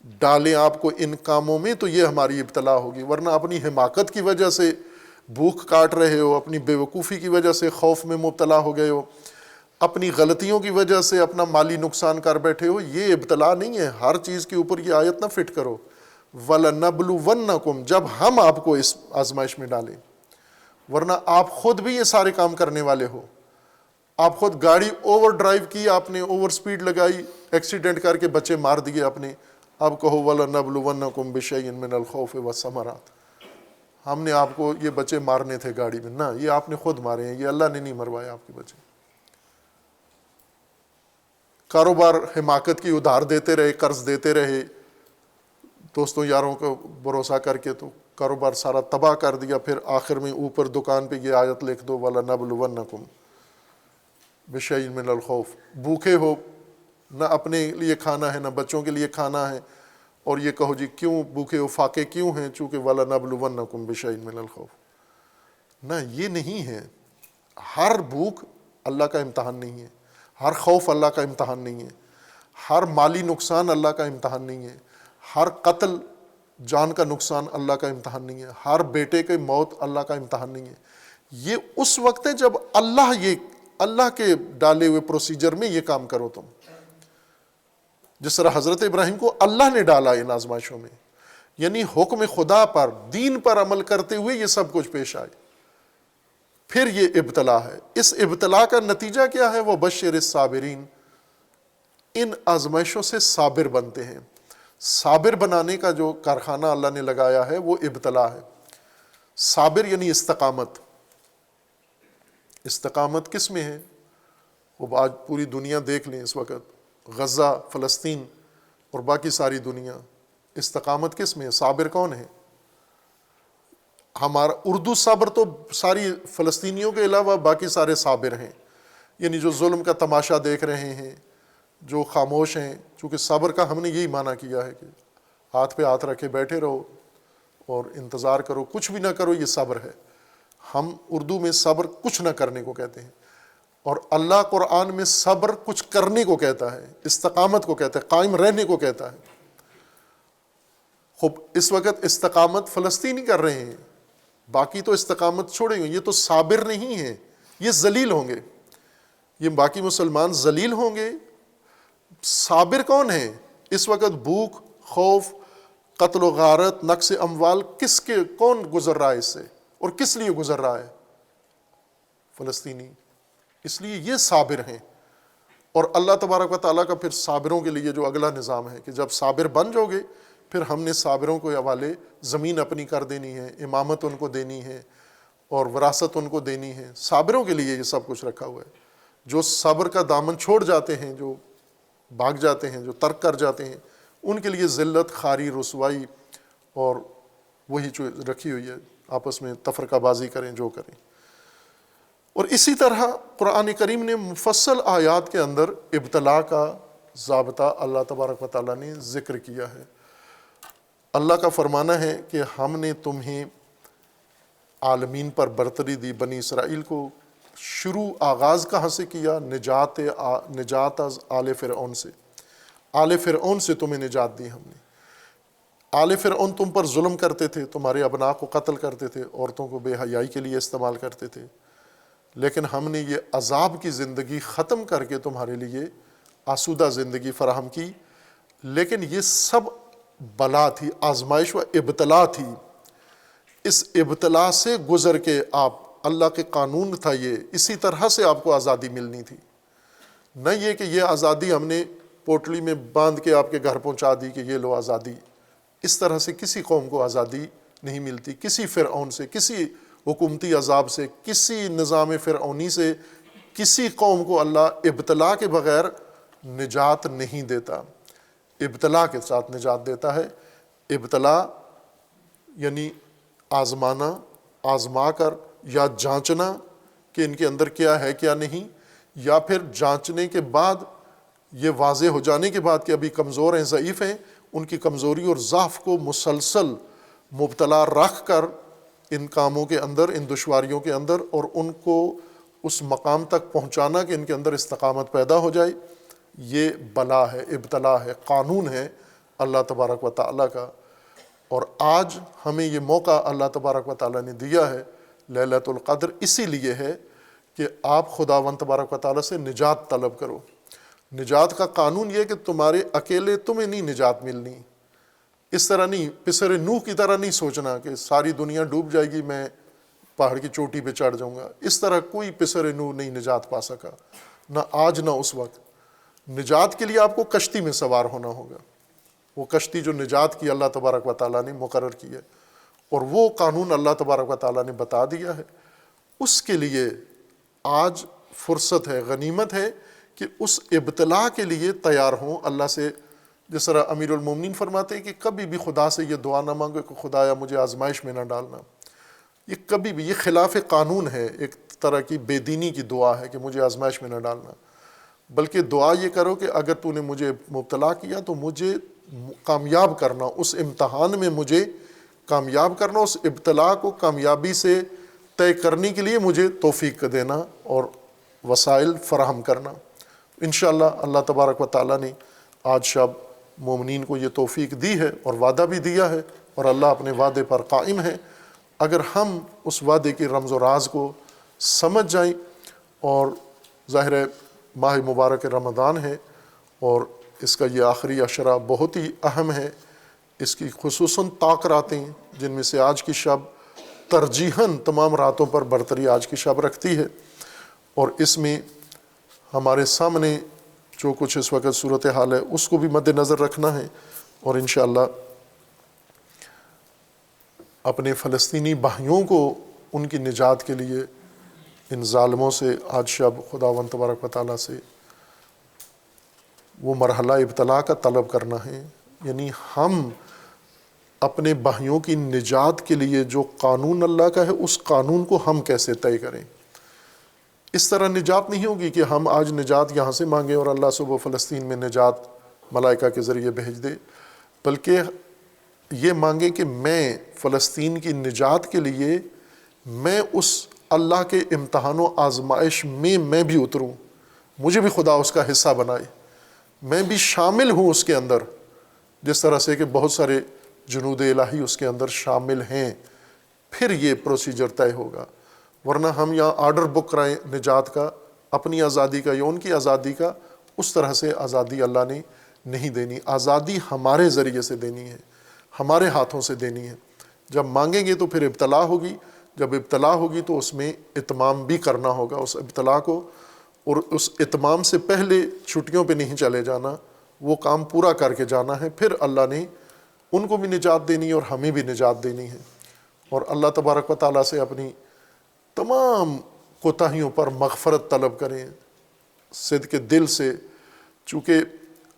ڈالیں آپ کو ان کاموں میں تو یہ ہماری ابتلا ہوگی، ورنہ اپنی حماقت کی وجہ سے بھوک کاٹ رہے ہو، اپنی بے وقوفی کی وجہ سے خوف میں مبتلا ہو گئے ہو، اپنی غلطیوں کی وجہ سے اپنا مالی نقصان کر بیٹھے ہو، یہ ابتلا نہیں ہے۔ ہر چیز کے اوپر یہ آیت نہ فٹ کرو۔ وَلَنَبْلُوَنَّكُمْ، جب ہم آپ کو اس آزمائش میں ڈالیں، ورنہ آپ خود بھی یہ سارے کام کرنے والے ہو۔ آپ خود گاڑی اوور ڈرائیو کی، آپ نے اوور سپیڈ لگائی، ایکسیڈنٹ کر کے بچے مار دیے اپنے، اب کہو وَلَنَبْلُوَنَّكُمْ بِشَيْءٍ مِّنَ الْخَوْفِ وَالثَّمَرَاتِ، ہم نے آپ کو یہ بچے مارنے تھے گاڑی میں، نہ، یہ آپ نے خود مارے ہیں، یہ اللہ نے نہیں مروایا آپ کے بچے۔ کاروبار حماقت کی، ادھار دیتے رہے، قرض دیتے رہے، دوستوں یاروں کو بھروسہ کر کے، تو کاروبار سارا تباہ کر دیا۔ پھر آخر میں اوپر دکان پہ یہ آیت لکھ دو وَلَنَبْلُوَنَّكُمْ بِشَيْءٍ مِّنَ الْخَوْفِ، بھوکے ہو، نہ اپنے لیے کھانا ہے نہ بچوں کے لیے کھانا ہے، اور یہ کہو جی کیوں بھوکے ہو، فاقے کیوں ہیں؟ چونکہ وَلَنَبْلُوَنَّكُمْ بِشَيْءٍ مِّنَ الْخَوْفِ، نہ، یہ نہیں ہے۔ ہر بھوک اللہ کا امتحان نہیں ہے، ہر خوف اللہ کا امتحان نہیں ہے، ہر مالی نقصان اللہ کا امتحان نہیں ہے، ہر قتل، جان کا نقصان اللہ کا امتحان نہیں ہے، ہر بیٹے کی موت اللہ کا امتحان نہیں ہے۔ یہ اس وقت ہے جب اللہ کے ڈالے ہوئے پروسیجر میں یہ کام کرو تم، جس طرح حضرت ابراہیم کو اللہ نے ڈالا ان آزمائشوں میں، یعنی حکم خدا پر، دین پر عمل کرتے ہوئے یہ سب کچھ پیش آئے، پھر یہ ابتلا ہے۔ اس ابتلا کا نتیجہ کیا ہے؟ وہ بشر الصابرین، ان آزمائشوں سے صابر بنتے ہیں۔ صابر بنانے کا جو کارخانہ اللہ نے لگایا ہے وہ ابتلا ہے۔ صابر یعنی استقامت۔ استقامت کس میں ہے؟ وہ آج پوری دنیا دیکھ لیں، اس وقت غزہ، فلسطین اور باقی ساری دنیا، استقامت کس میں ہے؟ صابر کون ہے؟ ہمارا اردو صبر تو ساری فلسطینیوں کے علاوہ باقی سارے صابر ہیں، یعنی جو ظلم کا تماشا دیکھ رہے ہیں، جو خاموش ہیں، چونکہ صبر کا ہم نے یہی معنی کیا ہے کہ ہاتھ پہ ہاتھ رکھے بیٹھے رہو اور انتظار کرو، کچھ بھی نہ کرو، یہ صبر ہے۔ ہم اردو میں صبر کچھ نہ کرنے کو کہتے ہیں، اور اللہ قرآن میں صبر کچھ کرنے کو کہتا ہے، استقامت کو کہتا ہے، قائم رہنے کو کہتا ہے۔ خوب اس وقت استقامت فلسطینی کر رہے ہیں، باقی تو استقامت چھوڑیں گے، یہ تو صابر نہیں ہیں، یہ ذلیل ہوں گے، یہ باقی مسلمان ذلیل ہوں گے۔ صابر کون ہیں؟ اس وقت بھوک، خوف، قتل و غارت، نقص اموال کون گزر رہا ہے اس سے، اور کس لیے گزر رہا ہے؟ فلسطینی۔ اس لیے یہ صابر ہیں۔ اور اللہ تبارک و تعالیٰ کا پھر صابروں کے لیے جو اگلا نظام ہے کہ جب صابر بن جاؤ گے، پھر ہم نے صابروں کو حوالے زمین اپنی کر دینی ہے، امامت ان کو دینی ہے، اور وراثت ان کو دینی ہے۔ صابروں کے لیے یہ سب کچھ رکھا ہوا ہے۔ جو صبر کا دامن چھوڑ جاتے ہیں، جو بھاگ جاتے ہیں، جو ترک کر جاتے ہیں، ان کے لیے ذلت، خاری، رسوائی، اور وہی جو رکھی ہوئی ہے، آپس میں تفرقہ بازی کریں جو کریں۔ اور اسی طرح قرآن کریم نے مفصل آیات کے اندر ابتلا کا ضابطہ اللہ تبارک و تعالیٰ نے ذکر کیا ہے۔ اللہ کا فرمانا ہے کہ ہم نے تمہیں عالمین پر برتری دی، بنی اسرائیل کو شروع آغاز کہاں سے کیا؟ نجات از آل فرعون سے۔ آل فرعون سے تمہیں نجات دی ہم نے۔ آل فرعون تم پر ظلم کرتے تھے، تمہارے ابناء کو قتل کرتے تھے، عورتوں کو بے حیائی کے لیے استعمال کرتے تھے، لیکن ہم نے یہ عذاب کی زندگی ختم کر کے تمہارے لیے آسودہ زندگی فراہم کی۔ لیکن یہ سب بلا تھی، آزمائش و ابتلا تھی۔ اس ابتلا سے گزر کے آپ، اللہ کے قانون تھا یہ، اسی طرح سے آپ کو آزادی ملنی تھی، نہ یہ کہ یہ آزادی ہم نے پوٹلی میں باندھ کے آپ کے گھر پہنچا دی کہ یہ لو آزادی۔ اس طرح سے کسی قوم کو آزادی نہیں ملتی، کسی فرعون سے، کسی حکومتی عذاب سے، کسی نظام فرعونی سے کسی قوم کو اللہ ابتلا کے بغیر نجات نہیں دیتا، ابتلا کے ساتھ نجات دیتا ہے۔ ابتلا یعنی آزمانا، آزما کر یا جانچنا کہ ان کے اندر کیا ہے کیا نہیں، یا پھر جانچنے کے بعد یہ واضح ہو جانے کے بعد کہ ابھی کمزور ہیں، ضعیف ہیں، ان کی کمزوری اور ضعف کو مسلسل مبتلا رکھ کر ان کاموں کے اندر، ان دشواریوں کے اندر، اور ان کو اس مقام تک پہنچانا کہ ان کے اندر استقامت پیدا ہو جائے۔ یہ بلا ہے، ابتلا ہے، قانون ہے اللہ تبارک و تعالیٰ کا۔ اور آج ہمیں یہ موقع اللہ تبارک و تعالیٰ نے دیا ہے، لیلۃ القدر، اسی لیے ہے کہ آپ خداوند تبارک و تعالیٰ سے نجات طلب کرو۔ نجات کا قانون یہ کہ تمہارے اکیلے تمہیں نہیں نجات ملنی، اس طرح نہیں، پسر نوح کی طرح نہیں سوچنا کہ ساری دنیا ڈوب جائے گی، میں پہاڑ کی چوٹی پہ چڑھ جاؤں گا۔ اس طرح کوئی پسر نوح نہیں نجات پا سکا، نہ آج نہ اس وقت۔ نجات کے لیے آپ کو کشتی میں سوار ہونا ہوگا، وہ کشتی جو نجات کی اللہ تبارک و تعالیٰ نے مقرر کی ہے، اور وہ قانون اللہ تبارک و تعالیٰ نے بتا دیا ہے۔ اس کے لیے آج فرصت ہے، غنیمت ہے کہ اس ابتلا کے لیے تیار ہوں اللہ سے۔ جس طرح امیر المومنین فرماتے ہیں کہ کبھی بھی خدا سے یہ دعا نہ مانگو کہ خدایا مجھے آزمائش میں نہ ڈالنا۔ یہ کبھی بھی، یہ خلاف قانون ہے، ایک طرح کی بے دینی کی دعا ہے کہ مجھے آزمائش میں نہ ڈالنا، بلکہ دعا یہ کرو کہ اگر تو نے مجھے مبتلا کیا تو مجھے کامیاب کرنا، اس امتحان میں مجھے کامیاب کرنا، اس ابتلا کو کامیابی سے طے کرنے کے لیے مجھے توفیق دینا اور وسائل فراہم کرنا۔ انشاءاللہ اللہ تبارک و تعالیٰ نے آج شب مومنین کو یہ توفیق دی ہے اور وعدہ بھی دیا ہے، اور اللہ اپنے وعدے پر قائم ہے۔ اگر ہم اس وعدے کے رمز و راز کو سمجھ جائیں، اور ظاہر ہے ماہ مبارک رمضان ہے اور اس کا یہ آخری عشرہ بہت ہی اہم ہے، اس کی خصوصاً طاق راتیں جن میں سے آج کی شب ترجیحاً تمام راتوں پر برتری آج کی شب رکھتی ہے، اور اس میں ہمارے سامنے جو کچھ اس وقت صورتحال ہے اس کو بھی مد نظر رکھنا ہے، اور انشاءاللہ اپنے فلسطینی بھائیوں کو ان کی نجات کے لیے ان ظالموں سے آج شب خداوند تبارک و تعالیٰ سے وہ مرحلہ ابتلا کا طلب کرنا ہے۔ یعنی ہم اپنے بھائیوں کی نجات کے لیے جو قانون اللہ کا ہے اس قانون کو ہم کیسے طے کریں۔ اس طرح نجات نہیں ہوگی کہ ہم آج نجات یہاں سے مانگیں اور اللہ صبح فلسطین میں نجات ملائکہ کے ذریعے بھیج دے، بلکہ یہ مانگیں کہ میں فلسطین کی نجات کے لیے میں اس اللہ کے امتحان و آزمائش میں بھی اتروں، مجھے بھی خدا اس کا حصہ بنائے، میں بھی شامل ہوں اس کے اندر، جس طرح سے کہ بہت سارے جنود الہی اس کے اندر شامل ہیں، پھر یہ پروسیجر طے ہوگا۔ ورنہ ہم یہاں آرڈر بک کرائیں نجات کا، اپنی آزادی کا یا ان کی آزادی کا، اس طرح سے آزادی اللہ نے نہیں دینی۔ آزادی ہمارے ذریعے سے دینی ہے، ہمارے ہاتھوں سے دینی ہے۔ جب مانگیں گے تو پھر ابتلا ہوگی، جب ابتلا ہوگی تو اس میں اتمام بھی کرنا ہوگا اس ابتلا کو، اور اس اتمام سے پہلے چھٹیوں پہ نہیں چلے جانا، وہ کام پورا کر کے جانا ہے۔ پھر اللہ نے ان کو بھی نجات دینی ہے اور ہمیں بھی نجات دینی ہے۔ اور اللہ تبارک و تعالیٰ سے اپنی تمام کوتاہیوں پر مغفرت طلب کریں صدق دل سے، چونکہ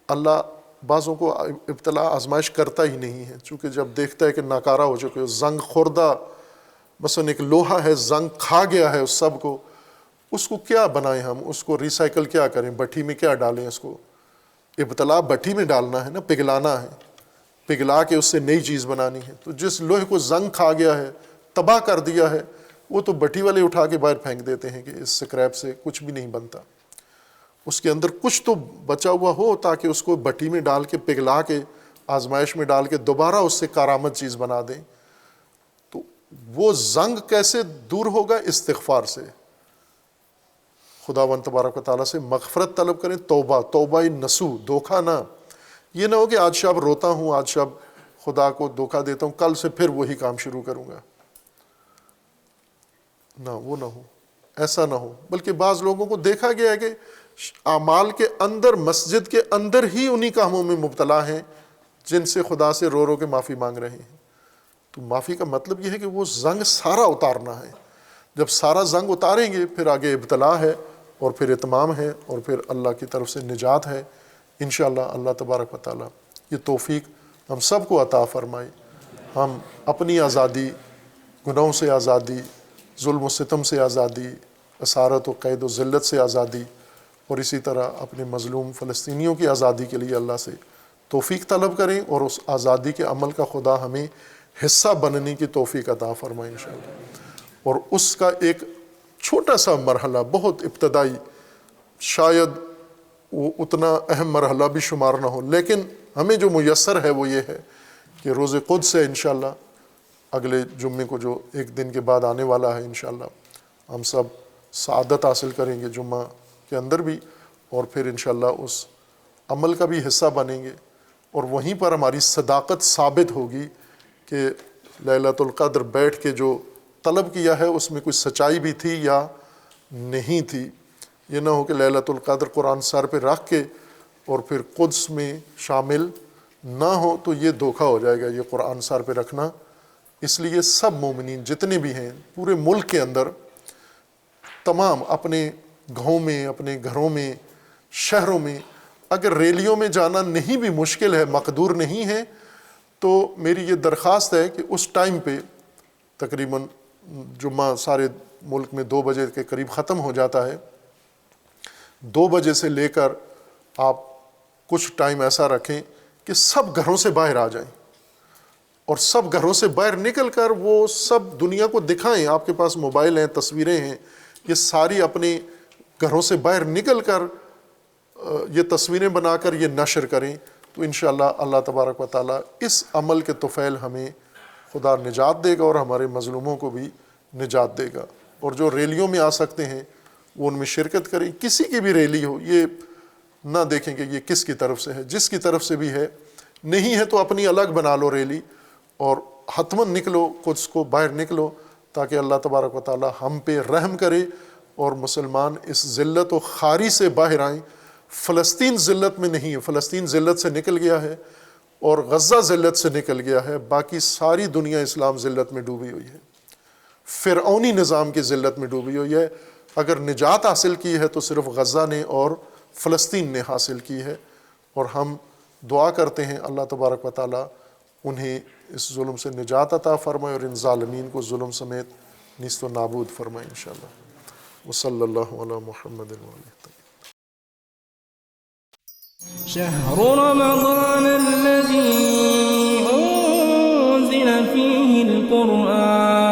اللہ بعضوں کو ابتلا آزمائش کرتا ہی نہیں ہے، چونکہ جب دیکھتا ہے کہ ناکارہ ہو چکے ہو، زنگ خوردہ، مثلا ایک لوہا ہے زنگ کھا گیا ہے اس سب کو، اس کو کیا بنائیں ہم، اس کو ریسائیکل کیا کریں، بھٹی میں کیا ڈالیں اس کو؟ ابتلا بھٹی میں ڈالنا ہے نا، پگھلانا ہے، پگھلا کے اس سے نئی چیز بنانی ہے۔ تو جس لوہے کو زنگ کھا گیا ہے، تباہ کر دیا ہے، وہ تو بھٹی والے اٹھا کے باہر پھینک دیتے ہیں کہ اس سکریپ سے کچھ بھی نہیں بنتا، اس کے اندر کچھ تو بچا ہوا ہو تاکہ اس کو بھٹی میں ڈال کے پگھلا کے آزمائش میں ڈال کے دوبارہ اس سے کارآمد چیز بنا دیں۔ تو وہ زنگ کیسے دور ہوگا؟ استغفار سے، خداوند تبارک و تعالیٰ سے مغفرت طلب کریں، توبہ نصوح، دھوکہ نہ، یہ نہ ہو کہ آج شب روتا ہوں، آج شب خدا کو دھوکہ دیتا ہوں، کل سے پھر وہی کام شروع کروں گا، نہ وہ نہ ہو، ایسا نہ ہو۔ بلکہ بعض لوگوں کو دیکھا گیا ہے کہ اعمال کے اندر، مسجد کے اندر ہی انہی کاموں میں مبتلا ہیں جن سے خدا سے رو رو کے معافی مانگ رہے ہیں۔ تو معافی کا مطلب یہ ہے کہ وہ زنگ سارا اتارنا ہے، جب سارا زنگ اتاریں گے پھر آگے ابتلا ہے اور پھر اتمام ہے اور پھر اللہ کی طرف سے نجات ہے انشاءاللہ۔ اللہ تبارک و تعالیٰ یہ توفیق ہم سب کو عطا فرمائے، ہم اپنی آزادی، گناہوں سے آزادی، ظلم و ستم سے آزادی، اسارت و قید و ذلت سے آزادی، اور اسی طرح اپنے مظلوم فلسطینیوں کی آزادی کے لیے اللہ سے توفیق طلب کریں، اور اس آزادی کے عمل کا خدا ہمیں حصہ بننے کی توفیق عطا فرمائے انشاءاللہ۔ اور اس کا ایک چھوٹا سا مرحلہ، بہت ابتدائی، شاید وہ اتنا اہم مرحلہ بھی شمار نہ ہو، لیکن ہمیں جو میسر ہے وہ یہ ہے کہ روز قدس ہے انشاءاللہ، اگلے جمعے کو جو ایک دن کے بعد آنے والا ہے انشاءاللہ، ہم سب سعادت حاصل کریں گے جمعہ کے اندر بھی، اور پھر انشاءاللہ اس عمل کا بھی حصہ بنیں گے، اور وہیں پر ہماری صداقت ثابت ہوگی کہ لیلۃ القدر بیٹھ کے جو طلب کیا ہے اس میں کوئی سچائی بھی تھی یا نہیں تھی۔ یہ نہ ہو کہ لیلۃ القدر قرآن سر پہ رکھ کے اور پھر قدس میں شامل نہ ہو، تو یہ دھوکہ ہو جائے گا یہ قرآن سر پہ رکھنا۔ اس لیے سب مومنین جتنے بھی ہیں پورے ملک کے اندر، تمام اپنے گاؤں میں، اپنے گھروں میں، شہروں میں، اگر ریلیوں میں جانا نہیں بھی مشکل ہے، مقدور نہیں ہے، تو میری یہ درخواست ہے کہ اس ٹائم پہ تقریباً جمعہ سارے ملک میں 2 بجے کے قریب ختم ہو جاتا ہے، 2 بجے سے لے کر آپ کچھ ٹائم ایسا رکھیں کہ سب گھروں سے باہر آ جائیں، اور سب گھروں سے باہر نکل کر وہ سب دنیا کو دکھائیں۔ آپ کے پاس موبائل ہیں، تصویریں ہیں، یہ ساری اپنے گھروں سے باہر نکل کر یہ تصویریں بنا کر یہ نشر کریں، تو انشاءاللہ اللہ تبارک و تعالیٰ اس عمل کے طفیل ہمیں خدا نجات دے گا اور ہمارے مظلوموں کو بھی نجات دے گا۔ اور جو ریلیوں میں آ سکتے ہیں وہ ان میں شرکت کریں، کسی کی بھی ریلی ہو، یہ نہ دیکھیں کہ یہ کس کی طرف سے ہے، جس کی طرف سے بھی ہے، نہیں ہے تو اپنی الگ بنا لو ریلی، اور حتماً نکلو، قدس کو باہر نکلو، تاکہ اللہ تبارک و تعالیٰ ہم پہ رحم کرے اور مسلمان اس ذلت و خواری سے باہر آئیں۔ فلسطین ذلت میں نہیں ہے، فلسطین ذلت سے نکل گیا ہے اور غزہ ذلت سے نکل گیا ہے، باقی ساری دنیا اسلام ذلت میں ڈوبی ہوئی ہے، فرعونی نظام کی ذلت میں ڈوبی ہوئی ہے۔ اگر نجات حاصل کی ہے تو صرف غزہ نے اور فلسطین نے حاصل کی ہے، اور ہم دعا کرتے ہیں اللہ تبارک و تعالیٰ انہیں اس ظلم سے نجات عطا فرمائے اور ان ظالمین کو ظلم سمیت نیست و نابود فرمائے انشاءاللہ۔ وصلی اللہ علی محمد وعلیہ. شهر رمضان الذي أنزل فيه القرآن